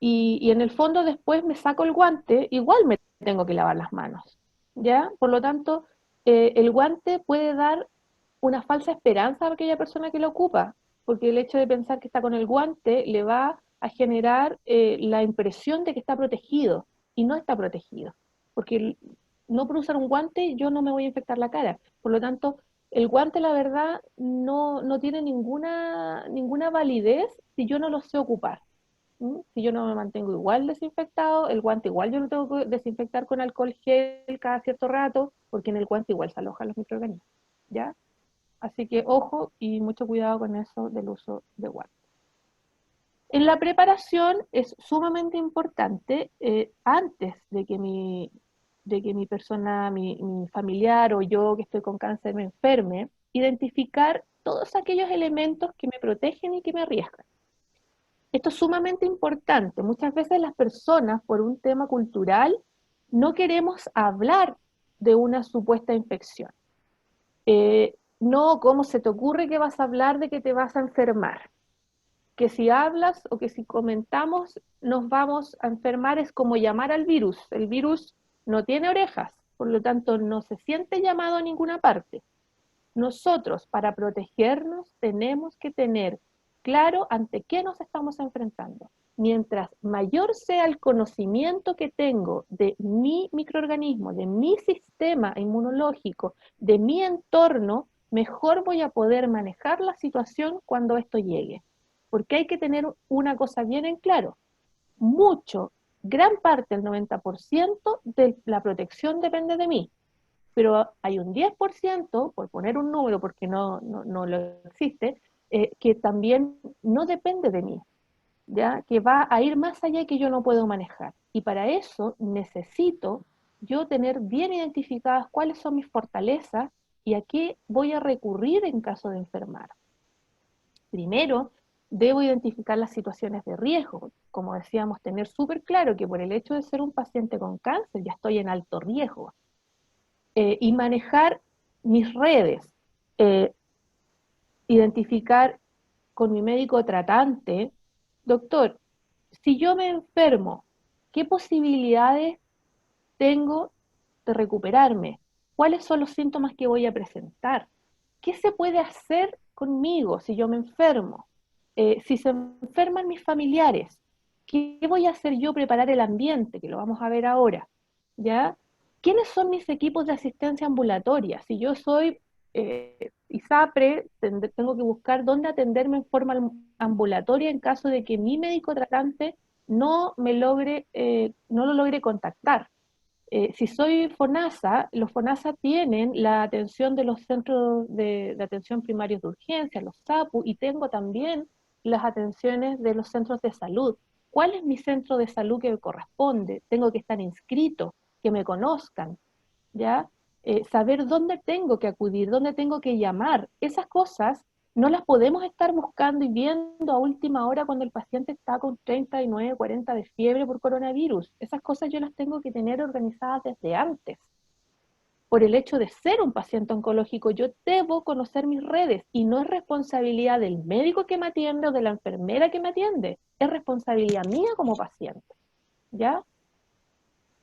Y en el fondo después me saco el guante, igual me tengo que lavar las manos, ¿ya? Por lo tanto, el guante puede dar una falsa esperanza a aquella persona que lo ocupa, porque el hecho de pensar que está con el guante le va a generar la impresión de que está protegido, y no está protegido, porque no por usar un guante yo no me voy a infectar la cara. Por lo tanto, el guante, la verdad, no tiene ninguna validez si yo no lo sé ocupar. Si yo no me mantengo igual desinfectado, el guante igual yo lo tengo que desinfectar con alcohol gel cada cierto rato, porque en el guante igual se alojan los microorganismos, ¿ya? Así que ojo y mucho cuidado con eso del uso de guantes. En la preparación es sumamente importante, antes de que mi persona, mi familiar o yo que estoy con cáncer me enferme, identificar todos aquellos elementos que me protegen y que me arriesgan. Esto es sumamente importante. Muchas veces las personas, por un tema cultural, no queremos hablar de una supuesta infección. No, ¿cómo se te ocurre que vas a hablar de que te vas a enfermar? Que si hablas o que si comentamos nos vamos a enfermar es como llamar al virus. El virus no tiene orejas, por lo tanto no se siente llamado a ninguna parte. Nosotros, para protegernos, tenemos que tener claro ante qué nos estamos enfrentando. Mientras mayor sea el conocimiento que tengo de mi microorganismo, de mi sistema inmunológico, de mi entorno, mejor voy a poder manejar la situación cuando esto llegue. Porque hay que tener una cosa bien en claro. Gran parte, el 90% de la protección depende de mí. Pero hay un 10%, por poner un número porque no lo existe, que también no depende de mí, ¿ya? Que va a ir más allá y que yo no puedo manejar. Y para eso necesito yo tener bien identificadas cuáles son mis fortalezas y a qué voy a recurrir en caso de enfermar. Primero, debo identificar las situaciones de riesgo. Como decíamos, tener súper claro que por el hecho de ser un paciente con cáncer ya estoy en alto riesgo. Y manejar mis redes, identificar con mi médico tratante, doctor, si yo me enfermo, ¿qué posibilidades tengo de recuperarme? ¿Cuáles son los síntomas que voy a presentar? ¿Qué se puede hacer conmigo si yo me enfermo? Si se enferman mis familiares, ¿qué voy a hacer yo? Preparar el ambiente, que lo vamos a ver ahora, ¿ya? ¿Quiénes son mis equipos de asistencia ambulatoria? Si yo soy ISAPRE, tengo que buscar dónde atenderme en forma ambulatoria en caso de que mi médico tratante no lo logre contactar. Si soy FONASA, los FONASA tienen la atención de los centros de atención primarios de urgencia, los SAPU, y tengo también las atenciones de los centros de salud. ¿Cuál es mi centro de salud que me corresponde? Tengo que estar inscrito, que me conozcan, ¿ya? Saber dónde tengo que acudir, dónde tengo que llamar. Esas cosas no las podemos estar buscando y viendo a última hora cuando el paciente está con 39, 40 de fiebre por coronavirus. Esas cosas yo las tengo que tener organizadas desde antes. por el hecho de ser un paciente oncológico, yo debo conocer mis redes y no es responsabilidad del médico que me atiende o de la enfermera que me atiende, es responsabilidad mía como paciente, ¿ya?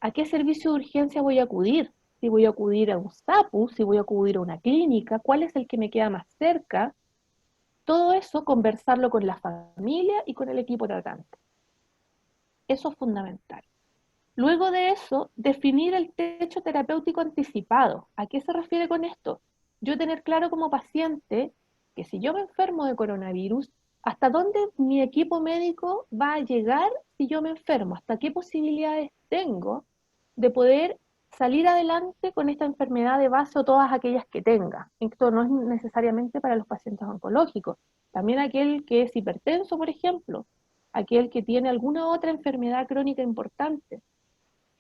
¿A qué servicio de urgencia voy a acudir? Si voy a acudir a un SAPU, si voy a acudir a una clínica, ¿cuál es el que me queda más cerca? Todo eso, conversarlo con la familia y con el equipo tratante. Eso es fundamental. Luego de eso, definir el techo terapéutico anticipado. ¿A qué se refiere con esto? Yo tener claro como paciente que si yo me enfermo de coronavirus, ¿hasta dónde mi equipo médico va a llegar si yo me enfermo? ¿Hasta qué posibilidades tengo de poder salir adelante con esta enfermedad de base o todas aquellas que tenga? Esto no es necesariamente para los pacientes oncológicos. También aquel que es hipertenso, por ejemplo, aquel que tiene alguna otra enfermedad crónica importante.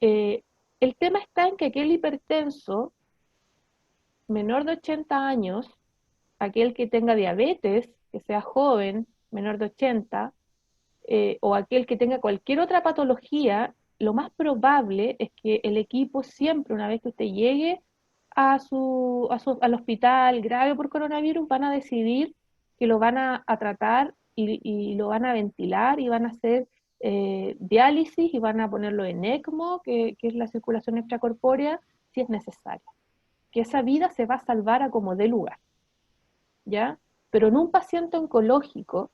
El tema está en que aquel hipertenso menor de 80 años, aquel que tenga diabetes, que sea joven, menor de 80, o aquel que tenga cualquier otra patología, lo más probable es que el equipo siempre, una vez que usted llegue al hospital grave por coronavirus, van a decidir que lo van a tratar y lo van a ventilar y van a hacer diálisis y van a ponerlo en ECMO, que es la circulación extracorpórea, si es necesario. Que esa vida se va a salvar a como dé lugar, ¿ya? Pero en un paciente oncológico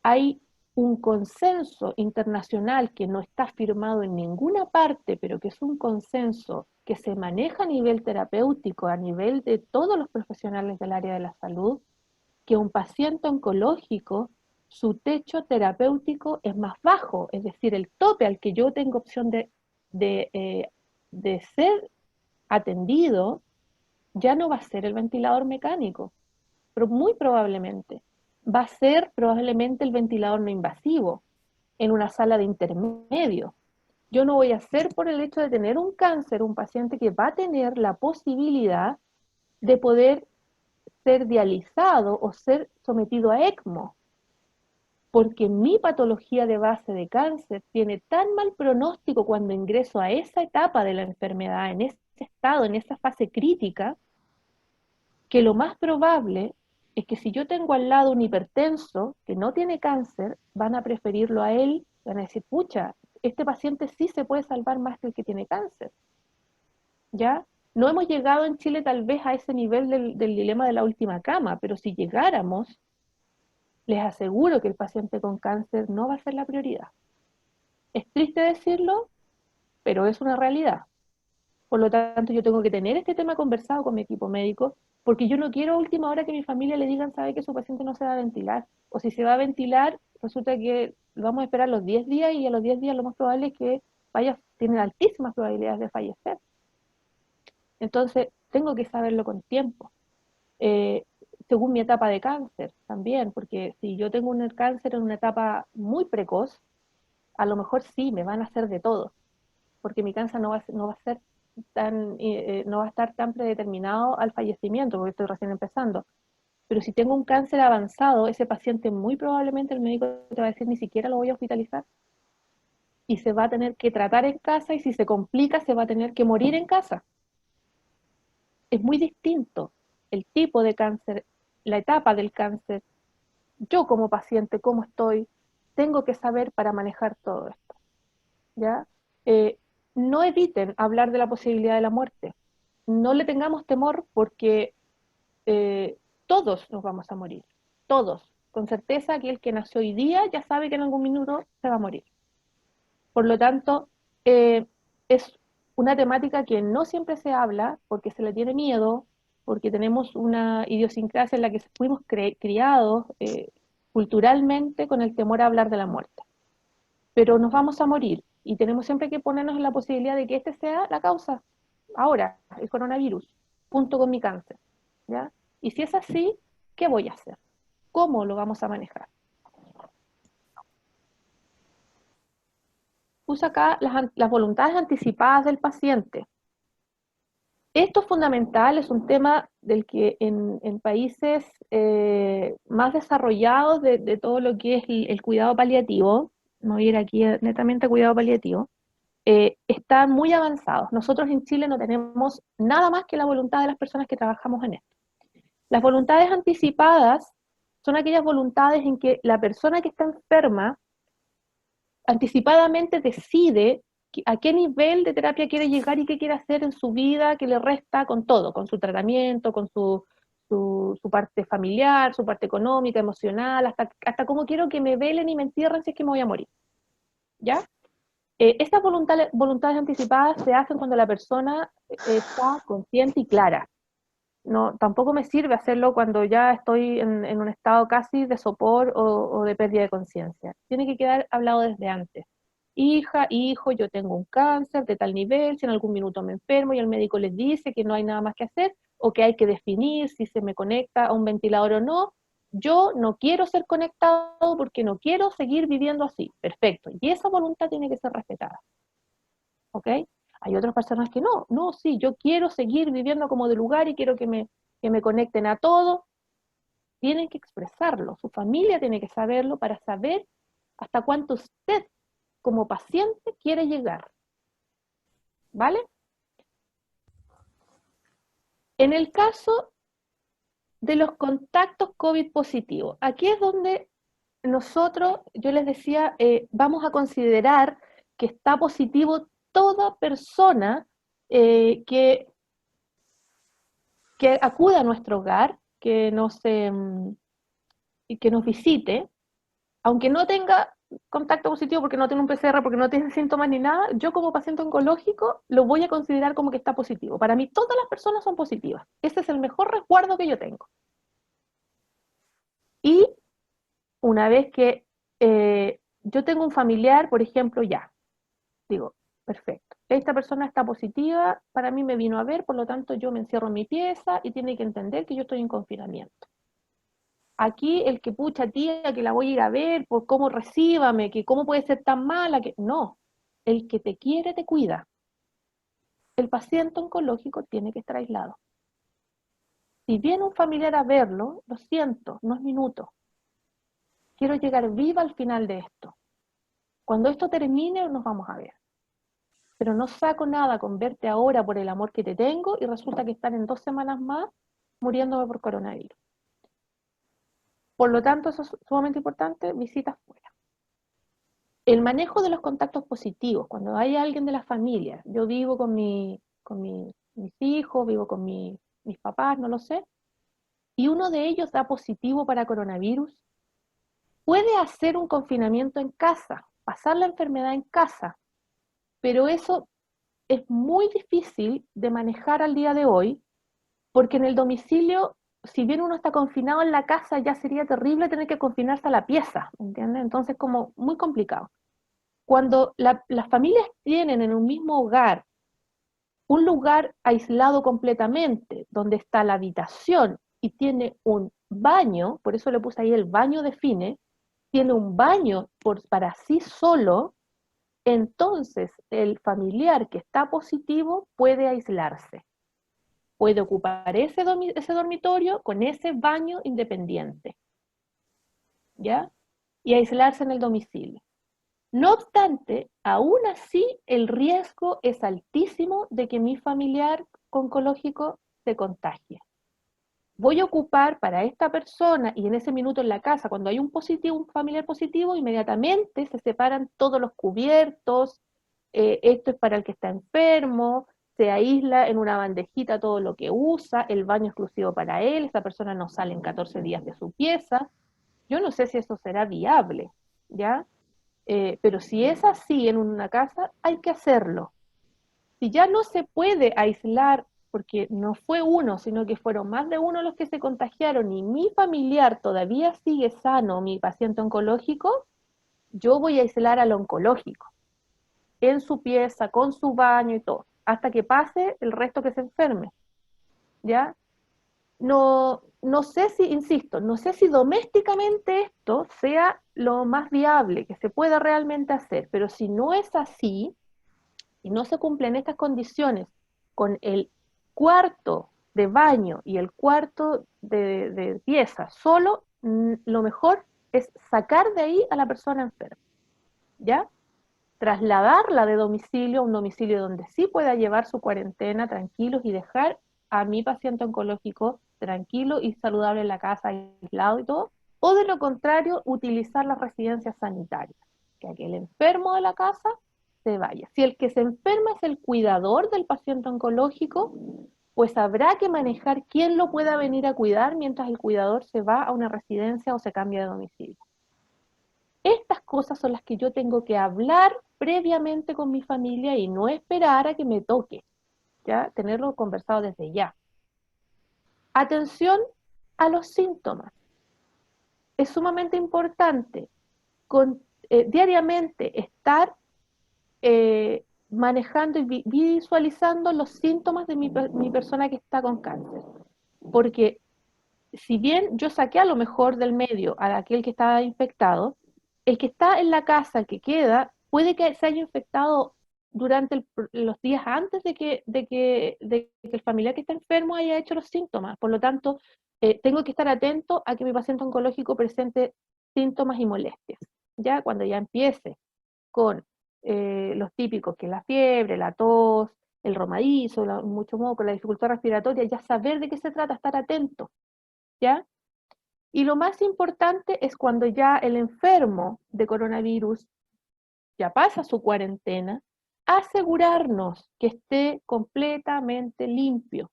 hay un consenso internacional que no está firmado en ninguna parte, pero que es un consenso que se maneja a nivel terapéutico, a nivel de todos los profesionales del área de la salud, que un paciente oncológico, su techo terapéutico es más bajo, es decir, el tope al que yo tengo opción de ser atendido ya no va a ser el ventilador mecánico, pero muy probablemente va a ser probablemente el ventilador no invasivo en una sala de intermedio. Yo no voy a hacer por el hecho de tener un cáncer, un paciente que va a tener la posibilidad de poder ser dializado o ser sometido a ECMO, porque mi patología de base de cáncer tiene tan mal pronóstico cuando ingreso a esa etapa de la enfermedad, en ese estado, en esa fase crítica, que lo más probable es que si yo tengo al lado un hipertenso que no tiene cáncer, van a preferirlo a él, van a decir, pucha, este paciente sí se puede salvar más que el que tiene cáncer. ¿Ya? No hemos llegado en Chile tal vez a ese nivel del dilema de la última cama, pero si llegáramos, les aseguro que el paciente con cáncer no va a ser la prioridad. Es triste decirlo, pero es una realidad. Por lo tanto, yo tengo que tener este tema conversado con mi equipo médico, porque yo no quiero a última hora que mi familia le digan, sabe que su paciente no se va a ventilar. O si se va a ventilar, resulta que lo vamos a esperar los 10 días y a los 10 días lo más probable es que tiene altísimas probabilidades de fallecer. Entonces, tengo que saberlo con tiempo. Según mi etapa de cáncer también, porque si yo tengo un cáncer en una etapa muy precoz, a lo mejor sí, me van a hacer de todo, porque mi cáncer no va a ser no va a estar tan predeterminado al fallecimiento, porque estoy recién empezando. Pero si tengo un cáncer avanzado, ese paciente muy probablemente el médico te va a decir ni siquiera lo voy a hospitalizar. Y se va a tener que tratar en casa y si se complica se va a tener que morir en casa. Es muy distinto el tipo de cáncer, la etapa del cáncer. Yo como paciente, cómo estoy, tengo que saber para manejar todo esto. ¿Ya? No eviten hablar de la posibilidad de la muerte. No le tengamos temor porque todos nos vamos a morir. Todos. Con certeza, aquel que nació hoy día ya sabe que en algún minuto se va a morir. Por lo tanto, es una temática que no siempre se habla porque se le tiene miedo, porque tenemos una idiosincrasia en la que fuimos criados culturalmente con el temor a hablar de la muerte. Pero nos vamos a morir y tenemos siempre que ponernos en la posibilidad de que este sea la causa. Ahora, el coronavirus, junto con mi cáncer. ¿Ya? Y si es así, ¿qué voy a hacer? ¿Cómo lo vamos a manejar? Puse acá las voluntades anticipadas del paciente. Esto es fundamental, es un tema del que en países más desarrollados de todo lo que es el cuidado paliativo, me voy a ir aquí netamente a cuidado paliativo, están muy avanzados. Nosotros en Chile no tenemos nada más que la voluntad de las personas que trabajamos en esto. Las voluntades anticipadas son aquellas voluntades en que la persona que está enferma anticipadamente decide a qué nivel de terapia quiere llegar y qué quiere hacer en su vida, que le resta con todo, con su tratamiento, con su parte familiar, su parte económica, emocional, hasta cómo quiero que me velen y me entierren si es que me voy a morir. ¿Ya? Estas voluntades anticipadas se hacen cuando la persona está consciente y clara. No, tampoco me sirve hacerlo cuando ya estoy en un estado casi de sopor o de pérdida de conciencia. Tiene que quedar hablado desde antes. Hija, hijo, yo tengo un cáncer de tal nivel, si en algún minuto me enfermo y el médico les dice que no hay nada más que hacer, o que hay que definir si se me conecta a un ventilador o no, yo no quiero ser conectado porque no quiero seguir viviendo así. Perfecto. Y esa voluntad tiene que ser respetada. ¿Ok? Hay otras personas que no, sí, yo quiero seguir viviendo como de lugar y quiero que me conecten a todo. Tienen que expresarlo, su familia tiene que saberlo para saber hasta cuánto usted como paciente quiere llegar. ¿Vale? En el caso de los contactos COVID positivos, aquí es donde nosotros, yo les decía, vamos a considerar que está positivo toda persona que acuda a nuestro hogar, que nos visite, aunque no tenga contacto positivo porque no tiene un PCR, porque no tiene síntomas ni nada, yo como paciente oncológico lo voy a considerar como que está positivo. Para mí todas las personas son positivas. Ese es el mejor resguardo que yo tengo. Y una vez que yo tengo un familiar, por ejemplo, ya, digo, perfecto, esta persona está positiva, para mí me vino a ver, por lo tanto yo me encierro en mi pieza y tiene que entender que yo estoy en confinamiento. Aquí el que pucha tía, que la voy a ir a ver, por cómo recíbame, que cómo puede ser tan mala, que no, el que te quiere te cuida. El paciente oncológico tiene que estar aislado. Si viene un familiar a verlo, lo siento, no es minuto. Quiero llegar viva al final de esto. Cuando esto termine nos vamos a ver. Pero no saco nada con verte ahora por el amor que te tengo y resulta que están en 2 semanas más muriéndome por coronavirus. Por lo tanto, eso es sumamente importante, visitas fuera. El manejo de los contactos positivos, cuando hay alguien de la familia, yo vivo con mis hijos, vivo con mis papás, no lo sé, y uno de ellos da positivo para coronavirus, puede hacer un confinamiento en casa, pasar la enfermedad en casa, pero eso es muy difícil de manejar al día de hoy, porque en el domicilio, si bien uno está confinado en la casa, ya sería terrible tener que confinarse a la pieza, ¿entiendes? Entonces, como muy complicado. Cuando las familias tienen en un mismo hogar un lugar aislado completamente, donde está la habitación y tiene un baño, por eso le puse ahí el baño define, tiene un baño para sí solo, entonces el familiar que está positivo puede aislarse. Puede ocupar ese dormitorio con ese baño independiente, ¿ya? Y aislarse en el domicilio. No obstante, aún así el riesgo es altísimo de que mi familiar oncológico se contagie. Voy a ocupar para esta persona, y en ese minuto en la casa, cuando hay un familiar positivo, inmediatamente se separan todos los cubiertos, esto es para el que está enfermo, se aísla en una bandejita todo lo que usa, el baño exclusivo para él, esa persona no sale en 14 días de su pieza. Yo no sé si eso será viable, ¿ya? Pero si es así en una casa, hay que hacerlo. Si ya no se puede aislar, porque no fue uno, sino que fueron más de uno los que se contagiaron y mi familiar todavía sigue sano, mi paciente oncológico, yo voy a aislar al oncológico, en su pieza, con su baño y todo, hasta que pase el resto que se enferme, ¿ya? No sé si, insisto, no sé si domésticamente esto sea lo más viable, que se pueda realmente hacer, pero si no es así, y no se cumplen estas condiciones con el cuarto de baño y el cuarto de pieza solo, lo mejor es sacar de ahí a la persona enferma, ¿ya? trasladarla de domicilio a un domicilio donde sí pueda llevar su cuarentena tranquilos y dejar a mi paciente oncológico tranquilo y saludable en la casa, aislado y todo, o de lo contrario, utilizar las residencias sanitarias, que aquel enfermo de la casa se vaya. Si el que se enferma es el cuidador del paciente oncológico, pues habrá que manejar quién lo pueda venir a cuidar mientras el cuidador se va a una residencia o se cambia de domicilio. Estas cosas son las que yo tengo que hablar previamente con mi familia y no esperar a que me toque, ¿ya? Tenerlo conversado desde ya. Atención a los síntomas. Es sumamente importante diariamente estar manejando y visualizando los síntomas de mi persona que está con cáncer. Porque si bien yo saqué a lo mejor del medio a aquel que estaba infectado, el que está en la casa, el que queda, puede que se haya infectado durante los días antes de que el familiar que está enfermo haya hecho los síntomas. Por lo tanto, tengo que estar atento a que mi paciente oncológico presente síntomas y molestias. Ya cuando ya empiece con los típicos, que es la fiebre, la tos, el romadizo, mucho moco, la dificultad respiratoria, ya saber de qué se trata, estar atento, ¿ya? Y lo más importante es cuando ya el enfermo de coronavirus ya pasa su cuarentena, asegurarnos que esté completamente limpio,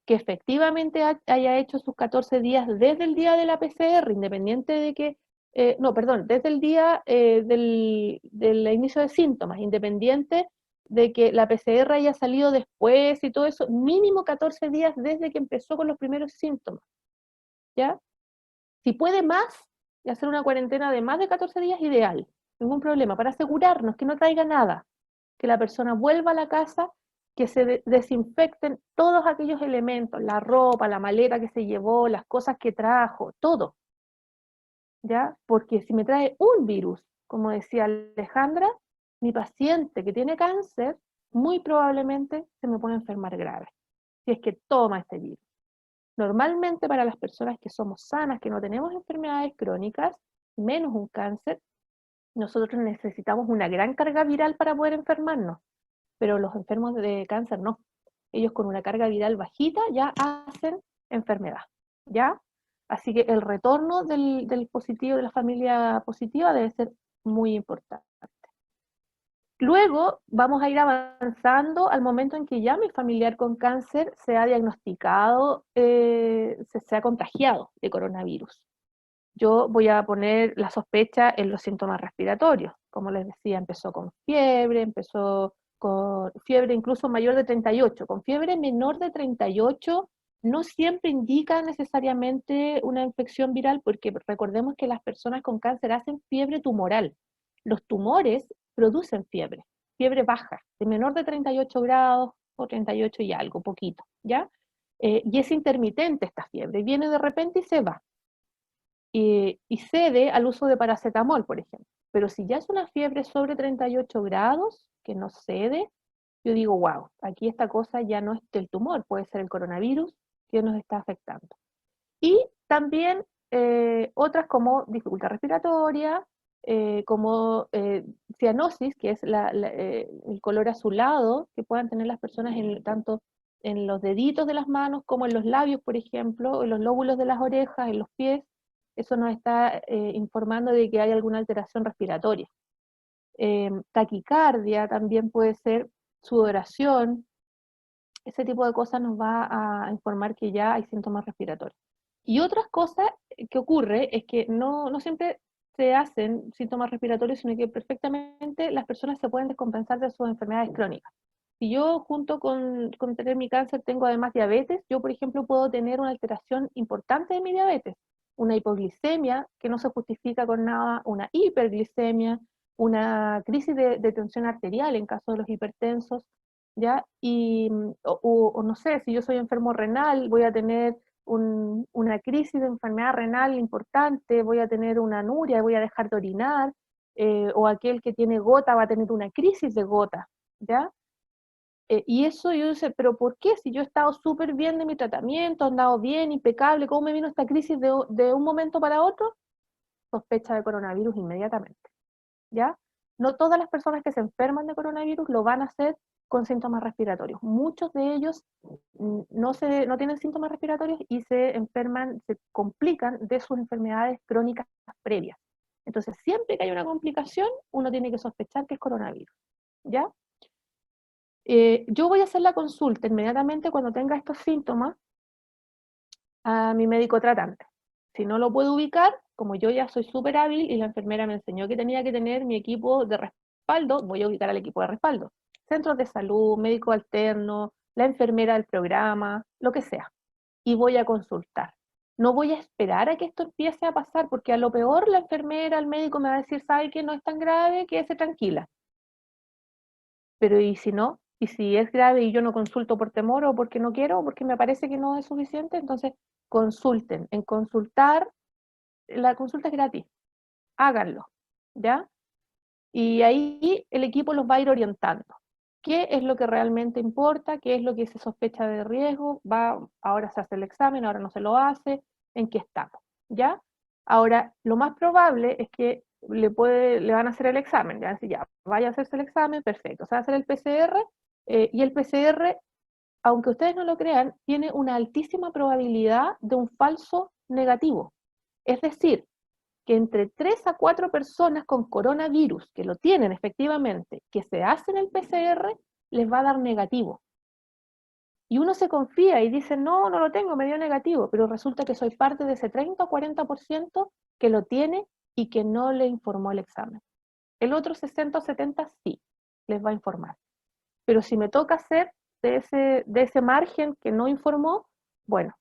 que efectivamente haya hecho sus 14 días desde el día de la PCR, independiente de que, desde el día del inicio de síntomas, independiente de que la PCR haya salido después y todo eso, mínimo 14 días desde que empezó con los primeros síntomas, ¿ya? Si puede más, y hacer una cuarentena de más de 14 días, ideal, ningún problema, para asegurarnos que no traiga nada, que la persona vuelva a la casa, que se desinfecten todos aquellos elementos, la ropa, la maleta que se llevó, las cosas que trajo, todo, ¿ya? Porque si me trae un virus, como decía Alejandra, mi paciente que tiene cáncer, muy probablemente se me puede enfermar grave, si es que toma este virus. Normalmente para las personas que somos sanas, que no tenemos enfermedades crónicas, menos un cáncer, nosotros necesitamos una gran carga viral para poder enfermarnos, pero los enfermos de cáncer no. Ellos con una carga viral bajita ya hacen enfermedad, ¿ya? Así que el retorno del positivo, de la familia positiva, debe ser muy importante. Luego vamos a ir avanzando al momento en que ya mi familiar con cáncer se ha diagnosticado, se ha contagiado de coronavirus. Yo voy a poner la sospecha en los síntomas respiratorios. Como les decía, empezó con fiebre incluso mayor de 38. Con fiebre menor de 38 no siempre indica necesariamente una infección viral, porque recordemos que las personas con cáncer hacen fiebre tumoral. Los tumores producen fiebre baja, de menor de 38 grados o 38 y algo, poquito, ¿ya? Y es intermitente esta fiebre, viene de repente y se va. Y cede al uso de paracetamol, por ejemplo. Pero si ya es una fiebre sobre 38 grados, que no cede, yo digo, wow, aquí esta cosa ya no es del tumor, puede ser el coronavirus que nos está afectando. Y también otras como dificultad respiratoria, como cianosis, que es el color azulado que puedan tener las personas tanto en los deditos de las manos como en los labios, por ejemplo, en los lóbulos de las orejas, en los pies. Eso nos está informando de que hay alguna alteración respiratoria. Taquicardia también puede ser, sudoración, ese tipo de cosas nos va a informar que ya hay síntomas respiratorios. Y otras cosas que ocurre es que no siempre se hacen síntomas respiratorios, sino que perfectamente las personas se pueden descompensar de sus enfermedades crónicas. Si yo junto con tener mi cáncer tengo además diabetes, yo por ejemplo puedo tener una alteración importante de mi diabetes, una hipoglicemia que no se justifica con nada, una hiperglicemia, una crisis de tensión arterial en caso de los hipertensos, ¿ya? O no sé, si yo soy enfermo renal, voy a tener una crisis de enfermedad renal importante, voy a tener una anuria, voy a dejar de orinar, o aquel que tiene gota va a tener una crisis de gota, ¿ya? Y eso yo dice, pero ¿por qué? Si yo he estado súper bien de mi tratamiento, he andado bien, impecable, ¿cómo me vino esta crisis de un momento para otro? Sospecha de coronavirus inmediatamente, ¿ya? No todas las personas que se enferman de coronavirus lo van a hacer con síntomas respiratorios. Muchos de ellos no tienen síntomas respiratorios y se enferman, se complican de sus enfermedades crónicas previas. Entonces, siempre que hay una complicación, uno tiene que sospechar que es coronavirus, ¿ya? Yo voy a hacer la consulta inmediatamente cuando tenga estos síntomas a mi médico tratante. Si no lo puedo ubicar, como yo ya soy súper hábil y la enfermera me enseñó que tenía que tener mi equipo de respaldo, voy a ubicar al equipo de respaldo. Centros de salud, médico alterno, la enfermera del programa, lo que sea. Y voy a consultar. No voy a esperar a que esto empiece a pasar, porque a lo peor la enfermera, el médico me va a decir, sabe que no es tan grave, quédese tranquila. Pero ¿y si no? ¿Y si es grave y yo no consulto por temor o porque no quiero o porque me parece que no es suficiente? Entonces consulten. En consultar, la consulta es gratis. Háganlo, ¿ya? Y ahí el equipo los va a ir orientando. ¿Qué es lo que realmente importa? ¿Qué es lo que se sospecha de riesgo? Ahora se hace el examen, ahora no se lo hace. ¿En qué estamos? ¿Ya? Ahora, lo más probable es que le van a hacer el examen. Ya, si ya vaya a hacerse el examen, perfecto. Se va a hacer el PCR y el PCR, aunque ustedes no lo crean, tiene una altísima probabilidad de un falso negativo. Es decir, que entre 3 a 4 personas con coronavirus, que lo tienen efectivamente, que se hacen el PCR, les va a dar negativo. Y uno se confía y dice, no, no lo tengo, me dio negativo, pero resulta que soy parte de ese 30 o 40% que lo tiene y que no le informó el examen. El otro 60 o 70 sí, les va a informar. Pero si me toca ser de ese margen que no informó, bueno,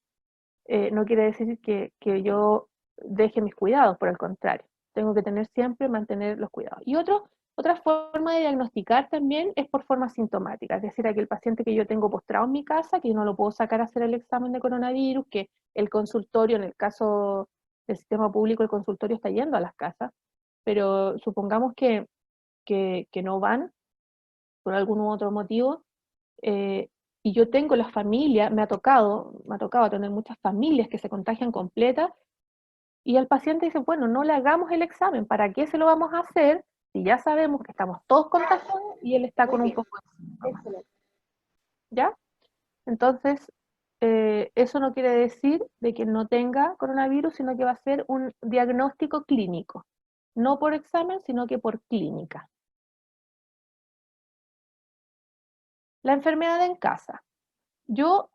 no quiere decir que yo deje mis cuidados, por el contrario, tengo que mantener los cuidados. Y otra forma de diagnosticar también es por forma sintomática, es decir, aquel paciente que yo tengo postrado en mi casa, que no lo puedo sacar a hacer el examen de coronavirus, que el consultorio, en el caso del sistema público, el consultorio está yendo a las casas, pero supongamos que no van por algún otro motivo, y yo tengo la familia, me ha tocado tener muchas familias que se contagian completas, y el paciente dice, bueno, no le hagamos el examen, ¿para qué se lo vamos a hacer si ya sabemos que estamos todos contagiados y él está con un poco de síntomas? ¿Ya? Entonces, eso no quiere decir de que no tenga coronavirus, sino que va a ser un diagnóstico clínico, no por examen, sino que por clínica. La enfermedad en casa. Yo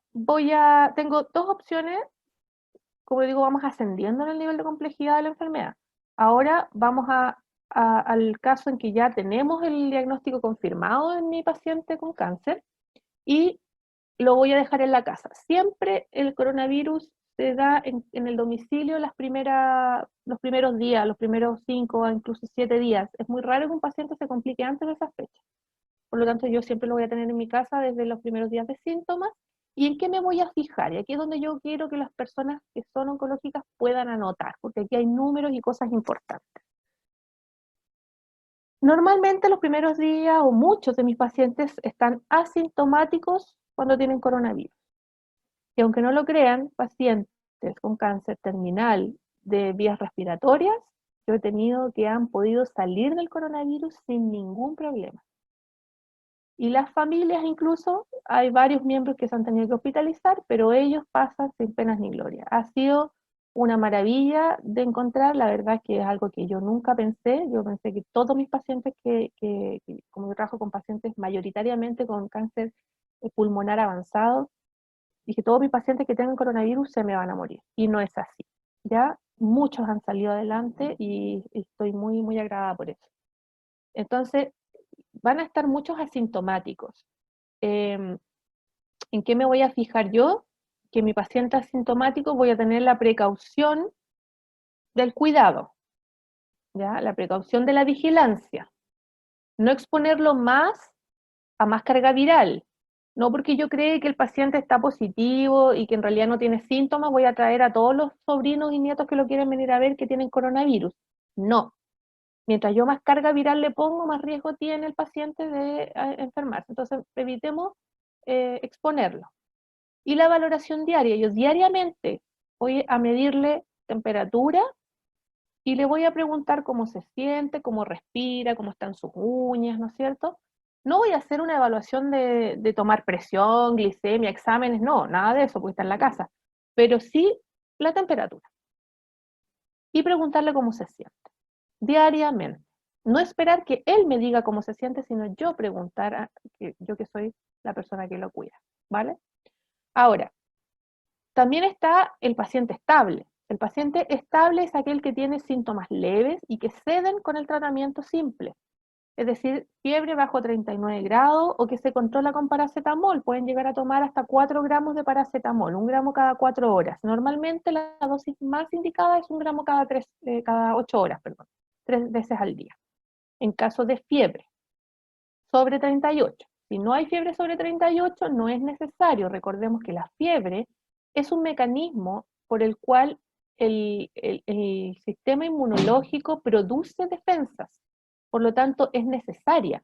tengo dos opciones, como digo, vamos ascendiendo en el nivel de complejidad de la enfermedad. Ahora vamos al caso en que ya tenemos el diagnóstico confirmado en mi paciente con cáncer y lo voy a dejar en la casa. Siempre el coronavirus se da en el domicilio los primeros días, los primeros 5 o incluso 7 días. Es muy raro que un paciente se complique antes de esa fecha. Por lo tanto, yo siempre lo voy a tener en mi casa desde los primeros días de síntomas. ¿Y en qué me voy a fijar? Y aquí es donde yo quiero que las personas que son oncológicas puedan anotar, porque aquí hay números y cosas importantes. Normalmente los primeros días o muchos de mis pacientes están asintomáticos cuando tienen coronavirus. Y aunque no lo crean, pacientes con cáncer terminal de vías respiratorias, yo he tenido que han podido salir del coronavirus sin ningún problema. Y las familias incluso, hay varios miembros que se han tenido que hospitalizar, pero ellos pasan sin penas ni gloria. Ha sido una maravilla de encontrar, la verdad es que es algo que yo nunca pensé. Yo pensé que todos mis pacientes como yo trabajo con pacientes mayoritariamente con cáncer pulmonar avanzado, dije, todos mis pacientes que tengan coronavirus se me van a morir. Y no es así. Ya muchos han salido adelante y estoy muy, muy agradada por eso. Entonces, van a estar muchos asintomáticos. ¿En qué me voy a fijar yo? Que mi paciente asintomático voy a tener la precaución del cuidado, ¿ya? La precaución de la vigilancia. No exponerlo más a más carga viral. No porque yo cree que el paciente está positivo y que en realidad no tiene síntomas, voy a traer a todos los sobrinos y nietos que lo quieren venir a ver que tienen coronavirus. No. Mientras yo más carga viral le pongo, más riesgo tiene el paciente de enfermarse. Entonces, evitemos exponerlo. Y la valoración diaria. Yo diariamente voy a medirle temperatura y le voy a preguntar cómo se siente, cómo respira, cómo están sus uñas, ¿no es cierto? No voy a hacer una evaluación de tomar presión, glicemia, exámenes, no, nada de eso, porque está en la casa, pero sí la temperatura. Y preguntarle cómo se siente, diariamente. No esperar que él me diga cómo se siente, sino yo preguntar, yo que soy la persona que lo cuida, ¿vale? Ahora, también está el paciente estable. El paciente estable es aquel que tiene síntomas leves y que ceden con el tratamiento simple. Es decir, fiebre bajo 39 grados o que se controla con paracetamol. Pueden llegar a tomar hasta 4 gramos de paracetamol, 1 gramo cada 4 horas. Normalmente la dosis más indicada es 1 gramo cada 8 horas, perdón, 3 veces al día. En caso de fiebre sobre 38. Si no hay fiebre sobre 38, no es necesario. Recordemos que la fiebre es un mecanismo por el cual el sistema inmunológico produce defensas. Por lo tanto, es necesaria.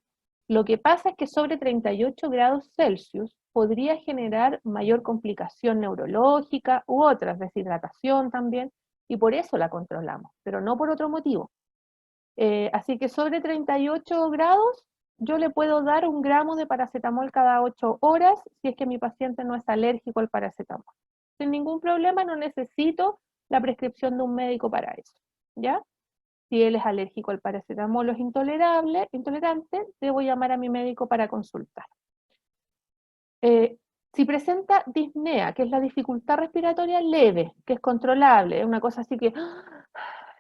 Lo que pasa es que sobre 38 grados Celsius podría generar mayor complicación neurológica u otras, deshidratación también, y por eso la controlamos, pero no por otro motivo. Así que sobre 38 grados, yo le puedo dar 1 gramo de paracetamol cada 8 horas si es que mi paciente no es alérgico al paracetamol. Sin ningún problema, no necesito la prescripción de un médico para eso, ¿ya? Si él es alérgico al paracetamol o es intolerante, debo llamar a mi médico para consultar. Si presenta disnea, que es la dificultad respiratoria leve, que es controlable, es una cosa así que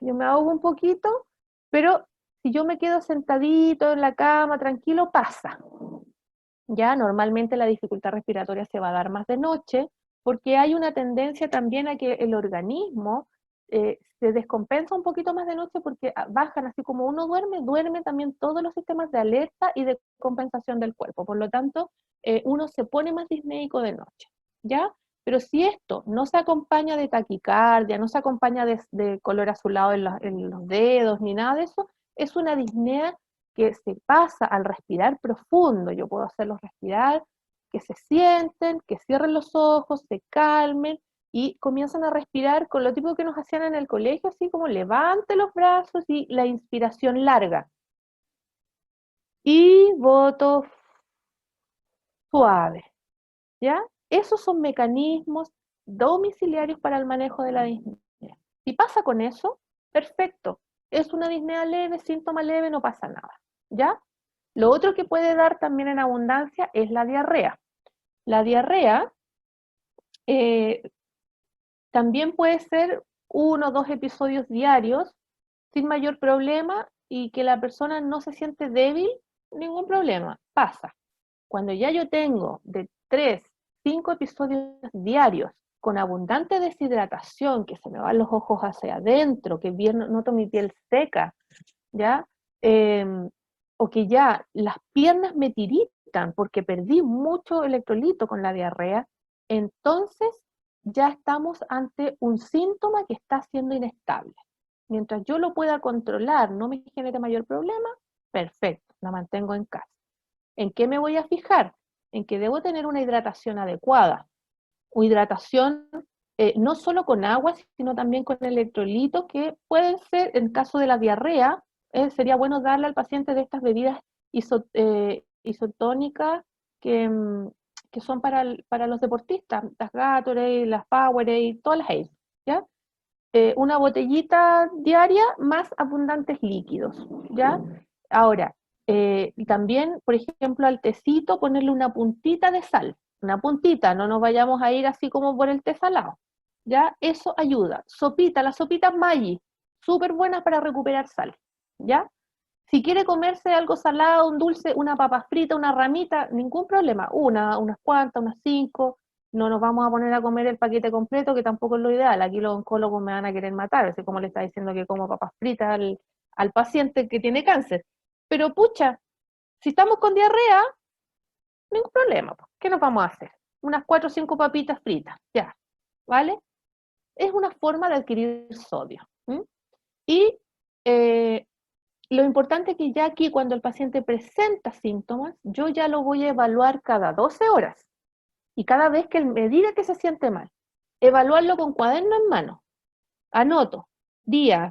yo me ahogo un poquito, pero si yo me quedo sentadito en la cama, tranquilo, pasa. Ya normalmente la dificultad respiratoria se va a dar más de noche, porque hay una tendencia también a que el organismo se descompensa un poquito más de noche porque bajan, así como uno duerme también todos los sistemas de alerta y de compensación del cuerpo. Por lo tanto, uno se pone más disnéico de noche, ¿ya? Pero si esto no se acompaña de taquicardia, no se acompaña de color azulado en los dedos, ni nada de eso, es una disnea que se pasa al respirar profundo. Yo puedo hacerlos respirar, que se sienten, que cierren los ojos, se calmen y comienzan a respirar con lo típico que nos hacían en el colegio, así como levante los brazos y la inspiración larga. Y voto suave, ¿ya? Esos son mecanismos domiciliarios para el manejo de la disnea. Si pasa con eso, perfecto. Es una disnea leve, síntoma leve, no pasa nada, ¿ya? Lo otro que puede dar también en abundancia es la diarrea. La diarrea también puede ser 1 o 2 episodios diarios sin mayor problema y que la persona no se siente débil, ningún problema, pasa. Cuando ya yo tengo de 3, 5 episodios diarios con abundante deshidratación, que se me van los ojos hacia adentro, que noto mi piel seca, ¿ya? O que ya las piernas me tiritan porque perdí mucho electrolito con la diarrea, entonces ya estamos ante un síntoma que está siendo inestable. Mientras yo lo pueda controlar, no me genere mayor problema, perfecto, la mantengo en casa. ¿En qué me voy a fijar? En que debo tener una hidratación adecuada. O hidratación no solo con agua, sino también con electrolitos que pueden ser, en caso de la diarrea, sería bueno darle al paciente de estas bebidas isotónicas que son para los deportistas, las Gatorade, las Powerade, todas las ACE, ¿ya? Una botellita diaria más abundantes líquidos, ¿ya? Ahora, también, por ejemplo, al tecito ponerle una puntita de sal, una puntita, no nos vayamos a ir así como por el té salado, ¿ya? Eso ayuda. Sopita, las sopitas Maggi, súper buenas para recuperar sal, ¿ya? Si quiere comerse algo salado, un dulce, una papa frita, una ramita, ningún problema, unas cuantas, unas 5, no nos vamos a poner a comer el paquete completo, que tampoco es lo ideal, aquí los oncólogos me van a querer matar, así como le está diciendo que como papas fritas al paciente que tiene cáncer. Pero pucha, si estamos con diarrea, ningún problema, ¿qué nos vamos a hacer? Unas 4 o 5 papitas fritas, ya, ¿vale? Es una forma de adquirir sodio. Y lo importante es que ya aquí cuando el paciente presenta síntomas, yo ya lo voy a evaluar cada 12 horas. Y cada vez que él me diga que se siente mal, evaluarlo con cuaderno en mano. Anoto, día,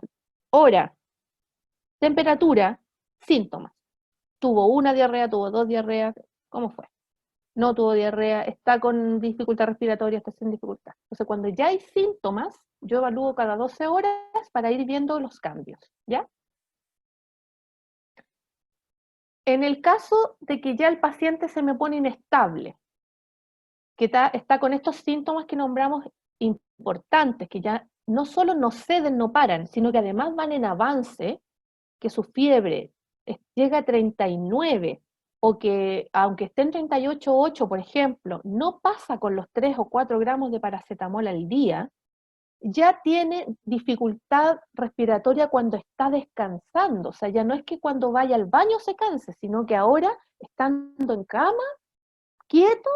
Hora, temperatura, síntomas. Tuvo una diarrea, tuvo 2 diarreas, ¿cómo fue? No tuvo diarrea, está con dificultad respiratoria, está sin dificultad. Entonces, cuando ya hay síntomas, yo evalúo cada 12 horas para ir viendo los cambios, ¿ya? En el caso de que ya el paciente se me pone inestable, que está con estos síntomas que nombramos importantes, que ya no solo no ceden, no paran, sino que además van en avance, que su fiebre llega a 39, o que aunque esté en 38,8, por ejemplo, no pasa con los 3 o 4 gramos de paracetamol al día, ya tiene dificultad respiratoria cuando está descansando. O sea, ya no es que cuando vaya al baño se canse, sino que ahora, estando en cama, quieto,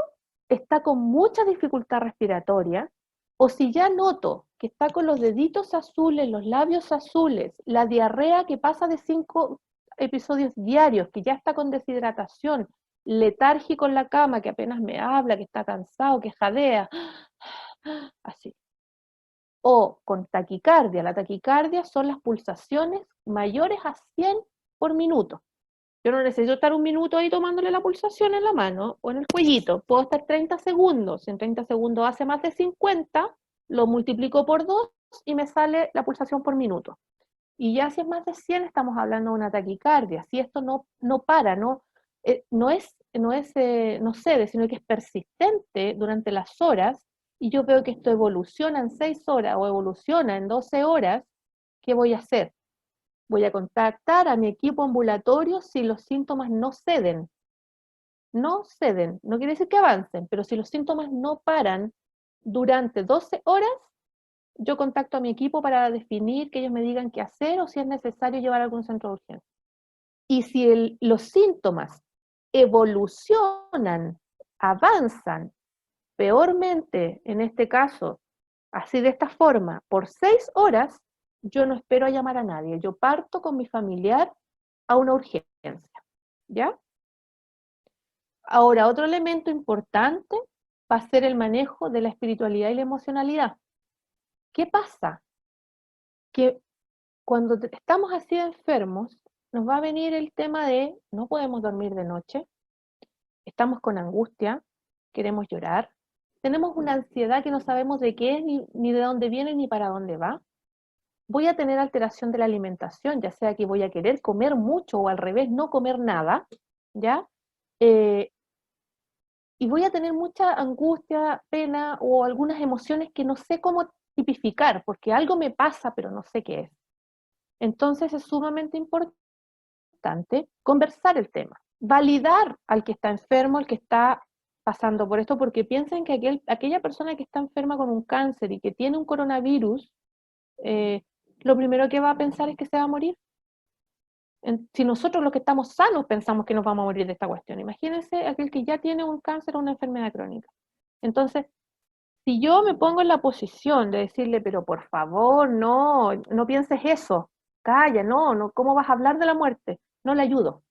está con mucha dificultad respiratoria. O si ya noto que está con los deditos azules, los labios azules, la diarrea que pasa de 5 episodios diarios, que ya está con deshidratación, letárgico en la cama, que apenas me habla, que está cansado, que jadea, así. O con taquicardia. La taquicardia son las pulsaciones mayores a 100 por minuto. Yo no necesito estar un minuto ahí tomándole la pulsación en la mano o en el cuellito. Puedo estar 30 segundos. Si en 30 segundos hace más de 50, lo multiplico por 2 y me sale la pulsación por minuto. Y ya si es más de 100, estamos hablando de una taquicardia. Si esto no para, no cede, sino que es persistente durante las horas, y yo veo que esto evoluciona en 6 horas o evoluciona en 12 horas, ¿qué voy a hacer? Voy a contactar a mi equipo ambulatorio si los síntomas no ceden. No ceden, no quiere decir que avancen, pero si los síntomas no paran durante 12 horas, yo contacto a mi equipo para definir, que ellos me digan qué hacer o si es necesario llevar a algún centro de urgencia. Y si los síntomas evolucionan, avanzan, peormente, en este caso, así de esta forma, por 6 horas, yo no espero a llamar a nadie, yo parto con mi familiar a una urgencia, ¿ya? Ahora, otro elemento importante va a ser el manejo de la espiritualidad y la emocionalidad. ¿Qué pasa? Que cuando estamos así enfermos, nos va a venir el tema de no podemos dormir de noche, estamos con angustia, queremos llorar, tenemos una ansiedad que no sabemos de qué es, ni de dónde viene, ni para dónde va. Voy a tener alteración de la alimentación, ya sea que voy a querer comer mucho o al revés, no comer nada, ¿ya? Y voy a tener mucha angustia, pena o algunas emociones que no sé cómo tipificar, porque algo me pasa, pero no sé qué es. Entonces es sumamente importante conversar el tema, validar al que está enfermo, al que está pasando por esto, porque piensen que aquella persona que está enferma con un cáncer y que tiene un coronavirus, lo primero que va a pensar es que se va a morir. Si nosotros los que estamos sanos pensamos que nos vamos a morir de esta cuestión, imagínense aquel que ya tiene un cáncer o una enfermedad crónica. Entonces, si yo me pongo en la posición de decirle, pero por favor, no pienses eso, calla, no, ¿cómo vas a hablar de la muerte? No le ayudo.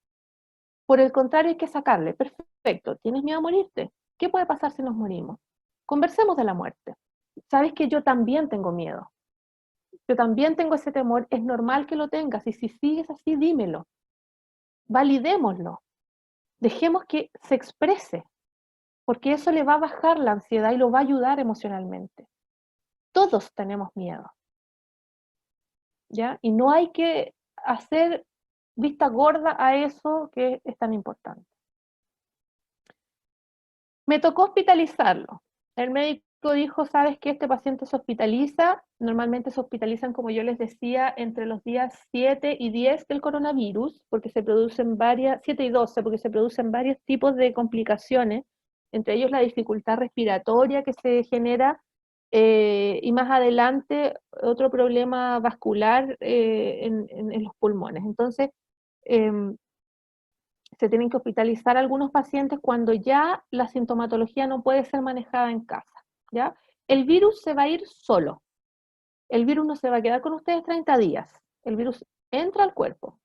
Por el contrario, hay que sacarle, perfecto, ¿tienes miedo a morirte? ¿Qué puede pasar si nos morimos? Conversemos de la muerte. Sabes que yo también tengo miedo. Yo también tengo ese temor, es normal que lo tengas, y si sigues así, dímelo. Validémoslo. Dejemos que se exprese, porque eso le va a bajar la ansiedad y lo va a ayudar emocionalmente. Todos tenemos miedo, ¿ya? Y no hay que hacer vista gorda a eso que es tan importante. Me tocó hospitalizarlo. El médico dijo, ¿sabes qué? Este paciente se hospitaliza, normalmente se hospitalizan, como yo les decía, entre los días 7 y 10 del coronavirus, porque se producen 7 y 12, porque se producen varios tipos de complicaciones, entre ellos la dificultad respiratoria que se genera, y más adelante otro problema vascular en los pulmones. Entonces, se tienen que hospitalizar algunos pacientes cuando ya la sintomatología no puede ser manejada en casa, ¿ya? El virus se va a ir solo. El virus no se va a quedar con ustedes 30 días. El virus entra al cuerpo,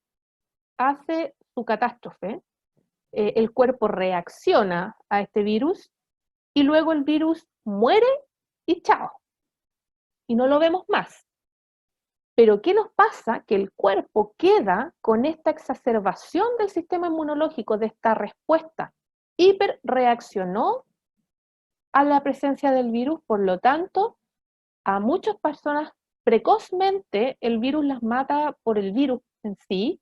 hace su catástrofe, el cuerpo reacciona a este virus y luego el virus muere y chao. Y no lo vemos más. Pero ¿qué nos pasa? Que el cuerpo queda con esta exacerbación del sistema inmunológico, de esta respuesta. Hiperreaccionó a la presencia del virus, por lo tanto, a muchas personas precozmente el virus las mata por el virus en sí,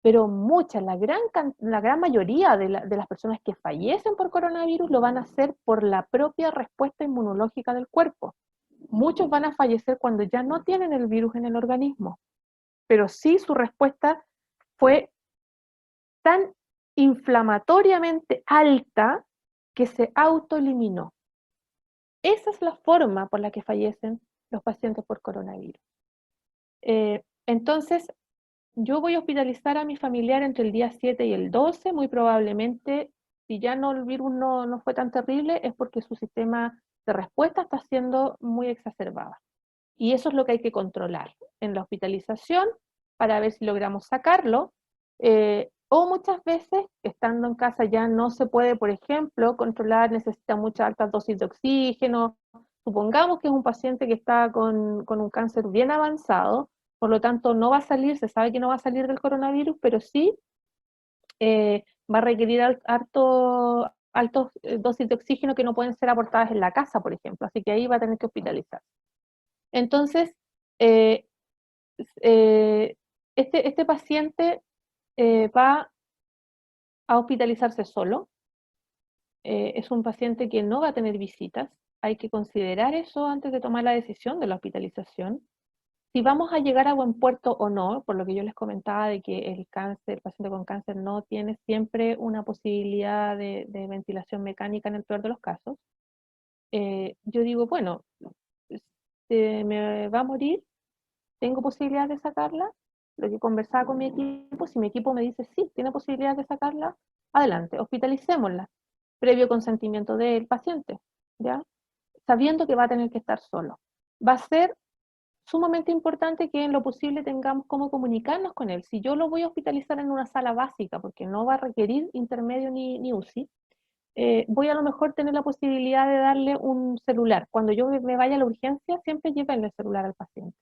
pero muchas, la gran mayoría de las personas que fallecen por coronavirus lo van a hacer por la propia respuesta inmunológica del cuerpo. Muchos van a fallecer cuando ya no tienen el virus en el organismo, pero sí su respuesta fue tan inflamatoriamente alta que se autoeliminó. Esa es la forma por la que fallecen los pacientes por coronavirus. Entonces, yo voy a hospitalizar a mi familiar entre el día 7 y el 12, muy probablemente, si ya no el virus no fue tan terrible, es porque su sistema de respuesta está siendo muy exacerbado. Y eso es lo que hay que controlar en la hospitalización para ver si logramos sacarlo. O muchas veces, estando en casa ya no se puede, por ejemplo, controlar, necesita mucha alta dosis de oxígeno. Supongamos que es un paciente que está con un cáncer bien avanzado, por lo tanto no va a salir, se sabe que no va a salir del coronavirus, pero sí va a requerir altas dosis de oxígeno que no pueden ser aportadas en la casa, por ejemplo, así que ahí va a tener que hospitalizar. Entonces, este paciente va a hospitalizarse solo, es un paciente que no va a tener visitas, hay que considerar eso antes de tomar la decisión de la hospitalización. Si vamos a llegar a buen puerto o no, por lo que yo les comentaba de que el paciente con cáncer no tiene siempre una posibilidad de ventilación mecánica en el peor de los casos, yo digo, bueno, me va a morir, tengo posibilidad de sacarla, lo que conversaba con mi equipo, si mi equipo me dice sí, tiene posibilidad de sacarla, adelante, hospitalicémosla, previo consentimiento del paciente, ¿ya? Sabiendo que va a tener que estar solo. Va a ser sumamente importante que en lo posible tengamos cómo comunicarnos con él. Si yo lo voy a hospitalizar en una sala básica, porque no va a requerir intermedio ni UCI, voy a lo mejor tener la posibilidad de darle un celular. Cuando yo me vaya a la urgencia, siempre llévenle el celular al paciente.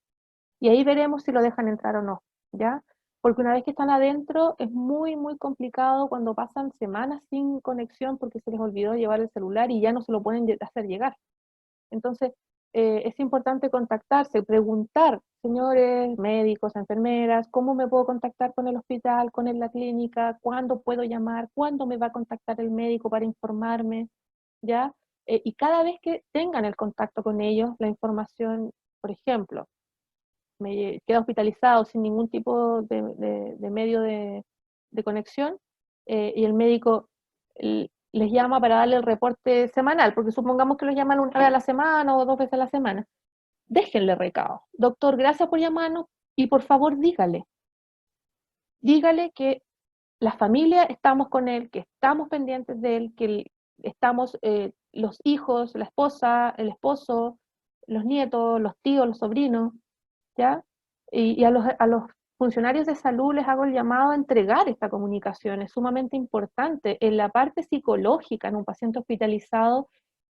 Y ahí veremos si lo dejan entrar o no, ¿ya? Porque una vez que están adentro es muy, muy complicado cuando pasan semanas sin conexión porque se les olvidó llevar el celular y ya no se lo pueden hacer llegar. Entonces, es importante contactarse, preguntar, señores médicos, enfermeras, ¿cómo me puedo contactar con el hospital, con la clínica? ¿Cuándo puedo llamar? ¿Cuándo me va a contactar el médico para informarme? ¿Ya? Y cada vez que tengan el contacto con ellos, la información, por ejemplo, me queda hospitalizado sin ningún tipo de medio de conexión, y el médico les llama para darle el reporte semanal, porque supongamos que los llaman una vez a la semana o 2 veces a la semana. Déjenle recado. Doctor, gracias por llamarnos y por favor dígale que la familia estamos con él, que estamos pendientes de él, que estamos los hijos, la esposa, el esposo, los nietos, los tíos, los sobrinos, ¿ya? Y a los funcionarios de salud les hago el llamado a entregar esta comunicación, es sumamente importante. En la parte psicológica, en un paciente hospitalizado,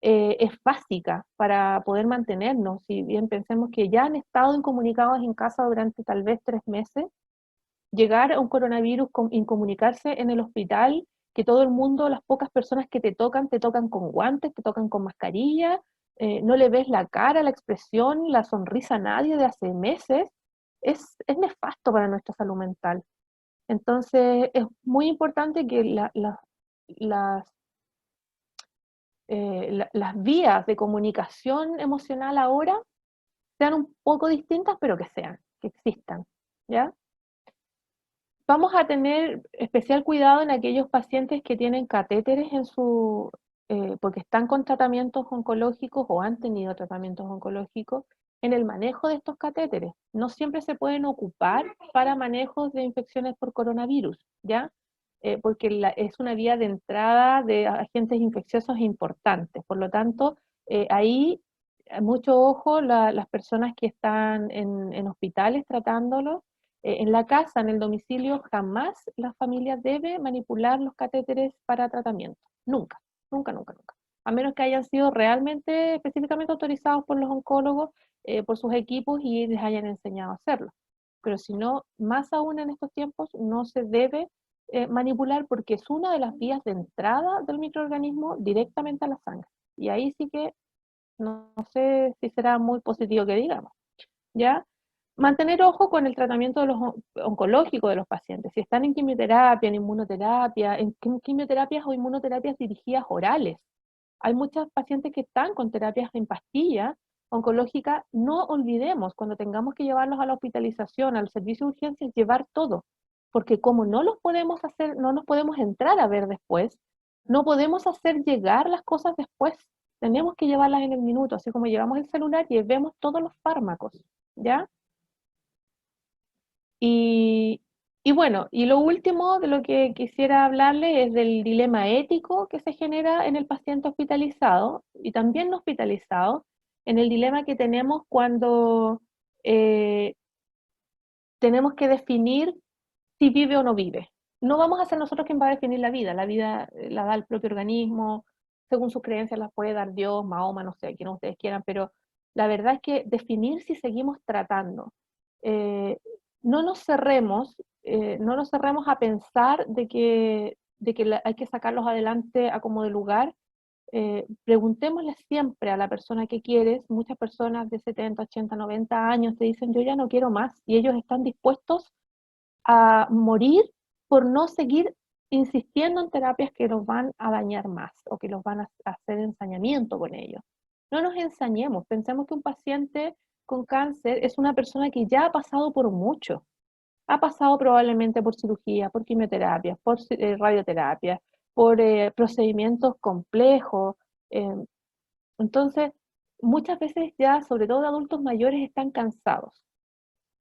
es básica para poder mantenernos. Si bien pensemos que ya han estado incomunicados en casa durante tal vez 3 meses, llegar a un coronavirus, incomunicarse en el hospital, que todo el mundo, las pocas personas que te tocan con guantes, te tocan con mascarilla, no le ves la cara, la expresión, la sonrisa a nadie de hace meses, es nefasto para nuestra salud mental. Entonces, es muy importante que las vías de comunicación emocional ahora sean un poco distintas, pero que existan, ¿ya? Vamos a tener especial cuidado en aquellos pacientes que tienen catéteres porque están con tratamientos oncológicos o han tenido tratamientos oncológicos, en el manejo de estos catéteres. No siempre se pueden ocupar para manejos de infecciones por coronavirus, ¿ya? Porque es una vía de entrada de agentes infecciosos importantes. Por lo tanto, ahí mucho ojo las personas que están en hospitales tratándolos. En la casa, en el domicilio, jamás la familia debe manipular los catéteres para tratamiento. Nunca, nunca, nunca, nunca. a menos que hayan sido realmente específicamente autorizados por los oncólogos, por sus equipos y les hayan enseñado a hacerlo. Pero si no, más aún en estos tiempos, no se debe manipular porque es una de las vías de entrada del microorganismo directamente a la sangre. Y ahí sí que no sé si será muy positivo que digamos, ¿ya? Mantener ojo con el tratamiento de los oncológico de los pacientes. Si están en quimioterapia, en inmunoterapia, en quimioterapias o inmunoterapias dirigidas orales. Hay muchos pacientes que están con terapias en pastilla oncológica. No olvidemos, cuando tengamos que llevarlos a la hospitalización, al servicio de urgencias, llevar todo. Porque como no los podemos hacer, no nos podemos entrar a ver después, no podemos hacer llegar las cosas después. Tenemos que llevarlas en el minuto, así como llevamos el celular y vemos todos los fármacos, ¿ya? Y, y bueno, y lo último de lo que quisiera hablarle es del dilema ético que se genera en el paciente hospitalizado y también no hospitalizado, en el dilema que tenemos cuando eh, tenemos que definir si vive o no vive. No vamos a ser nosotros quien va a definir la vida la da el propio organismo, según sus creencias las puede dar Dios, Mahoma, no sé, quien ustedes quieran, pero la verdad es que definir si seguimos tratando. Eh, no nos cerremos, no nos cerremos a pensar de que hay que sacarlos adelante a como de lugar. Preguntémosle siempre a la persona que quieres. Muchas personas de 70, 80, 90 años te dicen, yo ya no quiero más, y ellos están dispuestos a morir por no seguir insistiendo en terapias que los van a dañar más o que los van a hacer ensañamiento con ellos. No nos ensañemos, pensemos que un paciente con cáncer es una persona que ya ha pasado por mucho, ha pasado probablemente por cirugía, por quimioterapia, por radioterapia, por procedimientos complejos. eh, entonces, muchas veces ya, sobre todo adultos mayores, están cansados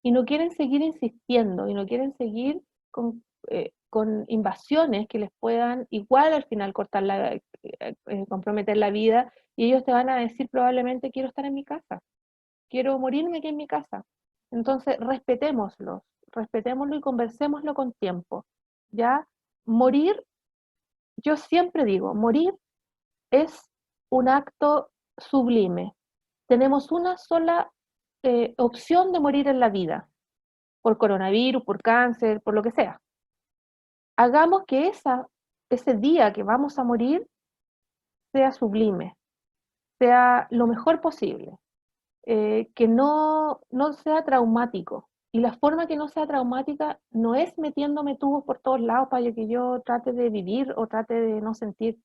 y no quieren seguir insistiendo y no quieren seguir con invasiones que les puedan igual al final comprometer la vida, y ellos te van a decir probablemente quiero estar en mi casa, quiero morirme aquí en mi casa. Entonces respetémoslo y conversémoslo con tiempo. ¿Ya? Morir, yo siempre digo, morir es un acto sublime. Tenemos una sola opción de morir en la vida, por coronavirus, por cáncer, por lo que sea. Hagamos que ese día que vamos a morir sea sublime, sea lo mejor posible, que no sea traumático. Y la forma que no sea traumática no es metiéndome tubos por todos lados para que yo trate de vivir o trate de no sentir.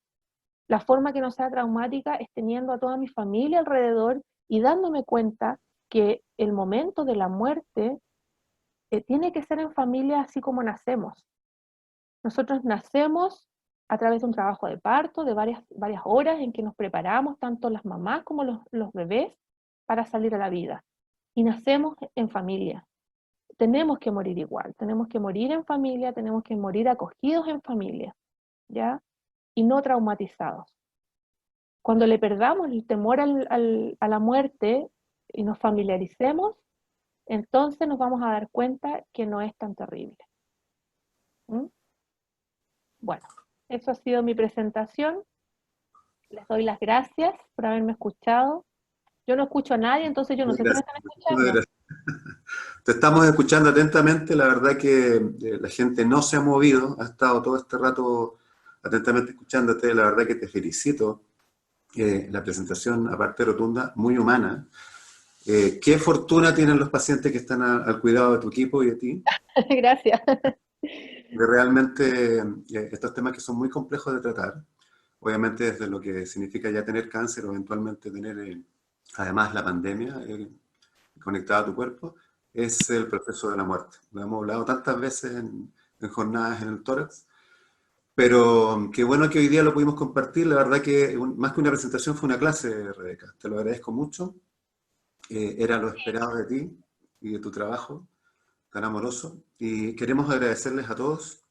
La forma que no sea traumática es teniendo a toda mi familia alrededor y dándome cuenta que el momento de la muerte tiene que ser en familia así como nacemos. Nosotros nacemos a través de un trabajo de parto, de varias horas en que nos preparamos, tanto las mamás como los bebés, para salir a la vida. Y nacemos en familia. Tenemos que morir igual, tenemos que morir en familia, tenemos que morir acogidos en familia, ¿ya? Y no traumatizados. Cuando le perdamos el temor a la muerte y nos familiaricemos, entonces nos vamos a dar cuenta que no es tan terrible. ¿Mm? Bueno, eso ha sido mi presentación. Les doy las gracias por haberme escuchado. Yo no escucho a nadie, entonces yo no sé si me están escuchando. Te estamos escuchando atentamente. La verdad que la gente no se ha movido, ha estado todo este rato atentamente escuchándote. La verdad que te felicito. La presentación, aparte rotunda, muy humana. Qué fortuna tienen los pacientes que están al cuidado de tu equipo y de ti. Gracias. De realmente estos temas que son muy complejos de tratar, obviamente desde lo que significa ya tener cáncer o eventualmente tener además la pandemia conectada a tu cuerpo, es el proceso de la muerte. Lo hemos hablado tantas veces en jornadas en el tórax, pero qué bueno que hoy día lo pudimos compartir. La verdad que más que una presentación fue una clase, Rebeca. Te lo agradezco mucho. Era lo esperado de ti y de tu trabajo tan amoroso. Y queremos agradecerles a todos,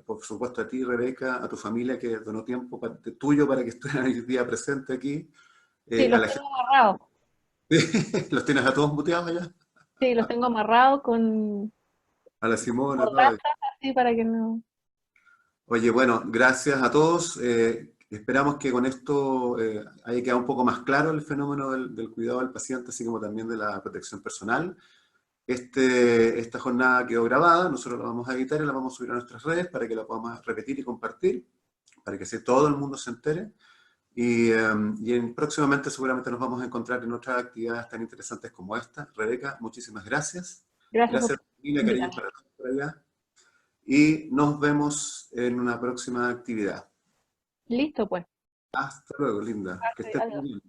por supuesto a ti, Rebeca, a tu familia que donó tiempo tuyo para que estuvieran hoy día presente aquí. Sí, A los la tengo amarrados. gente, ¿los tienes a todos muteados allá? Sí, los tengo amarrados con A la Simona, todo. corbatas así para que no... Oye, bueno, gracias a todos. Esperamos que con esto haya quedado un poco más claro el fenómeno del cuidado del paciente, así como también de la protección personal. Esta jornada quedó grabada, nosotros la vamos a editar y la vamos a subir a nuestras redes para que la podamos repetir y compartir, para que así todo el mundo se entere. Y próximamente seguramente nos vamos a encontrar en otras actividades tan interesantes como esta. Rebeca, muchísimas gracias. Gracias. Familia, cariños para todos por allá. Y nos vemos en una próxima actividad. Listo, pues. Hasta luego, linda. Que estés muy bien.